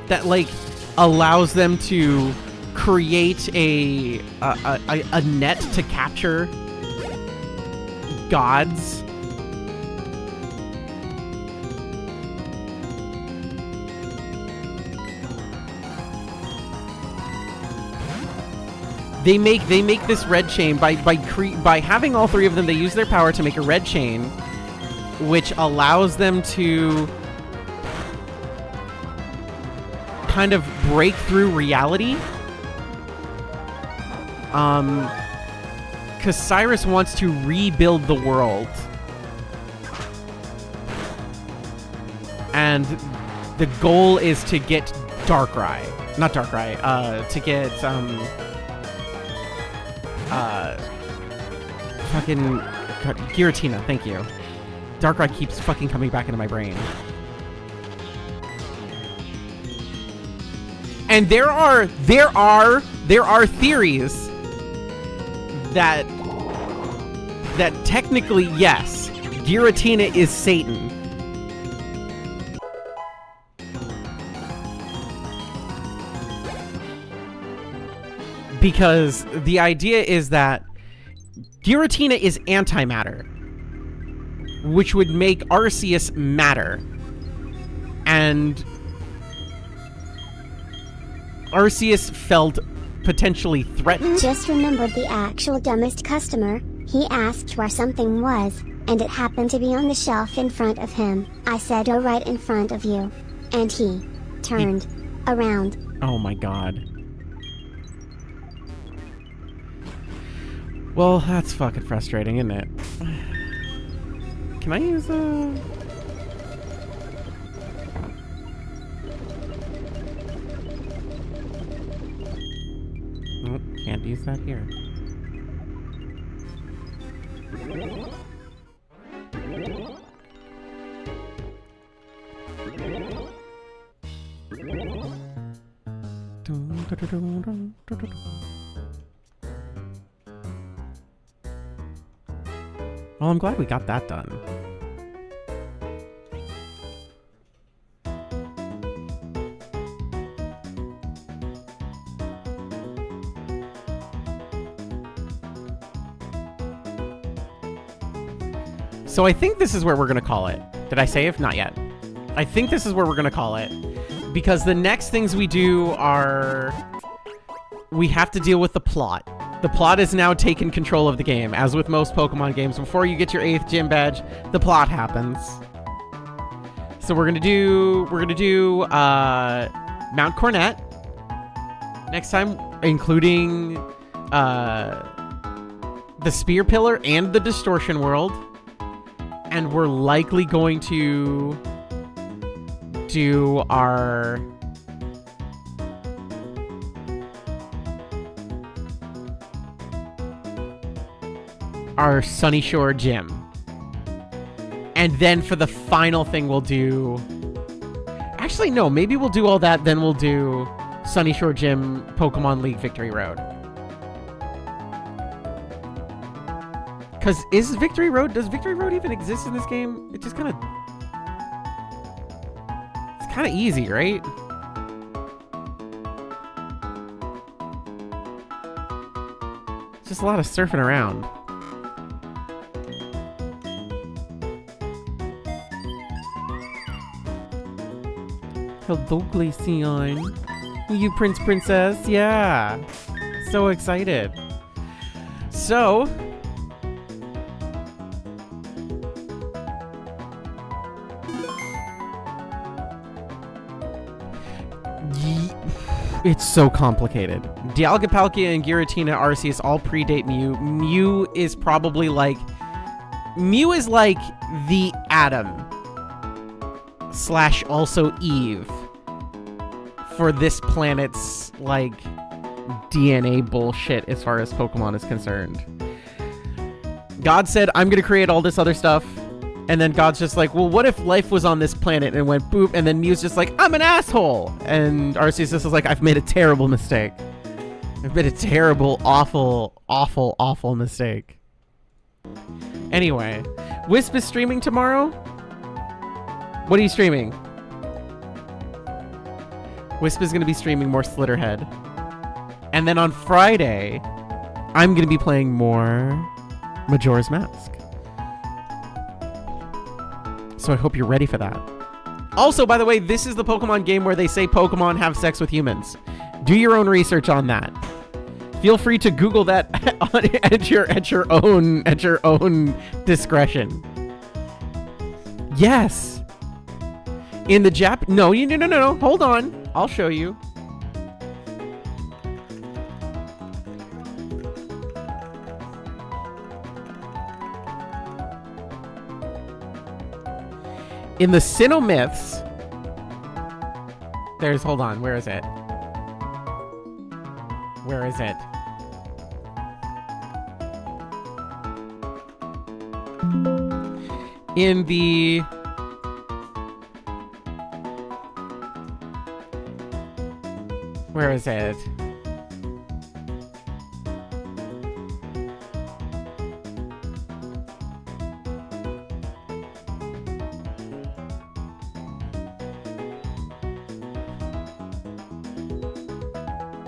That, like, allows them to create a net to capture gods. They make this red chain by having all 3 of them. They use their power to make a red chain, which allows them to kind of break through reality. Because Cyrus wants to rebuild the world, and the goal is to get Darkrai, not Darkrai, to get fucking God, Giratina, thank you. Darkrai keeps fucking coming back into my brain. And there are theories that technically, yes, Giratina is Satan. Because the idea is that Giratina is antimatter, which would make Arceus matter. And Arceus felt potentially threatened. Just remembered the actual dumbest customer. He asked where something was, and it happened to be on the shelf in front of him. I said, "Oh, right in front of you." And he turned around. Oh my god. Well, that's fucking frustrating, isn't it? Can I use a... Nope, can't use that here. Well, I'm glad we got that done. So I think this is where we're going to call it. Did I save? Not yet. I think this is where we're going to call it. Because the next things we do are... We have to deal with the plot. The plot has now taken control of the game. As with most Pokemon games, before you get your 8th gym badge, the plot happens. So we're gonna do Mount Cornet next time, including the Spear Pillar and the Distortion World. And we're likely going to do our Sunny Shore gym. And then for the final thing we'll do... Actually, no, maybe we'll do all that, then we'll do Sunny Shore Gym, Pokemon League Victory Road. Because does Victory Road even exist in this game? It just kind of... It's kind of easy, right? It's just a lot of surfing around. Hello, Glaceon. You princess? Yeah. So excited. So, It's so complicated. Dialga, and Giratina Arceus all predate Mew. Mew is probably like... Mew is like the Atom / also Eve for this planet's, like, DNA bullshit as far as Pokemon is concerned. God said, I'm gonna create all this other stuff. And then God's just like, well, what if life was on this planet? And went boop. And then Mew's just like, I'm an asshole. And Arceus is like, I've made a terrible mistake. I've made a terrible, awful, awful, awful mistake. Anyway, Wisp is streaming tomorrow. What are you streaming? Wisp is going to be streaming more Slitterhead. And then on Friday, I'm going to be playing more Majora's Mask. So I hope you're ready for that. Also, by the way, this is the Pokemon game where they say Pokemon have sex with humans. Do your own research on that. Feel free to Google that at your own discretion. Yes. In the no. Hold on. I'll show you. In the Sinnoh-myths, hold on, where is it? Where is it? In the... Where is it?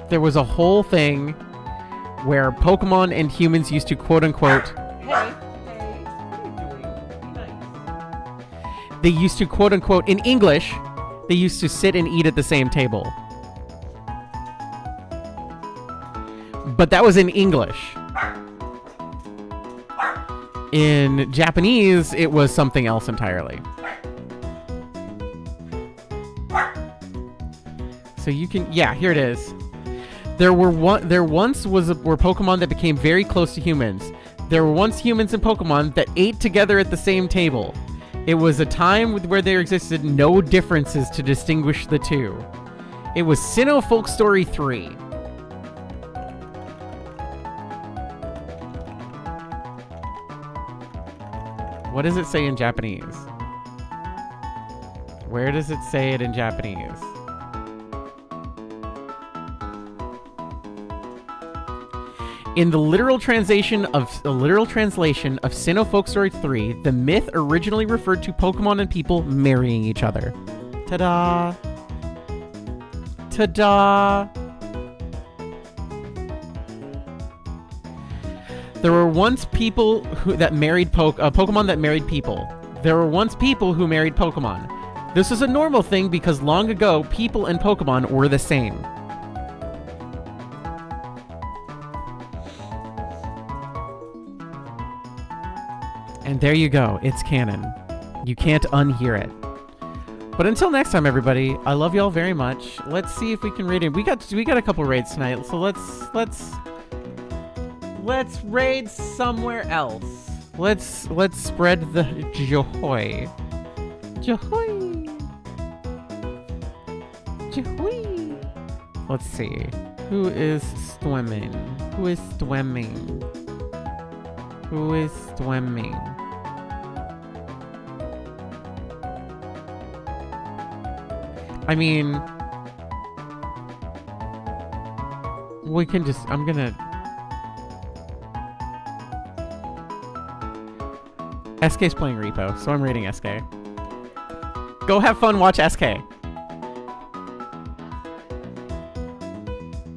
There was a whole thing where Pokemon and humans used to quote-unquote... Hey, what are you doing? Be nice. They used to quote-unquote, in English, they used to sit and eat at the same table. But that was in English. In Japanese, it was something else entirely. So you can... Yeah, here it is. There once were Pokemon that became very close to humans. There were once humans and Pokemon that ate together at the same table. It was a time where there existed no differences to distinguish the two. It was Sinnoh Folk Story 3. What does it say in Japanese? Where does it say it in Japanese? In the literal translation of Sinnoh Folk Story 3, the myth originally referred to Pokemon and people marrying each other. Ta-da! Ta-da! There were once people that married Pokemon that married people. There were once people who married Pokemon. This was a normal thing because long ago, people and Pokemon were the same. And there you go. It's canon. You can't unhear it. But until next time, everybody, I love y'all very much. Let's see if we can raid it. We got a couple raids tonight, so let's raid somewhere else. Let's spread the joy. Joy. Joy. Let's see. Who is swimming? Who is swimming? Who is swimming? I mean, we can just, I'm gonna... SK's playing Repo, so I'm raiding SK. Go have fun, watch SK.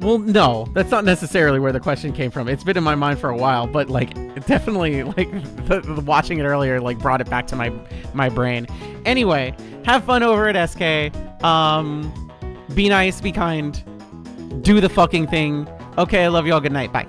Well, no, that's not necessarily where the question came from. It's been in my mind for a while, but like, definitely, like, watching it earlier, like, brought it back to my brain. Anyway, have fun over at SK. Be nice, be kind, do the fucking thing. Okay, I love y'all. Good night. Bye.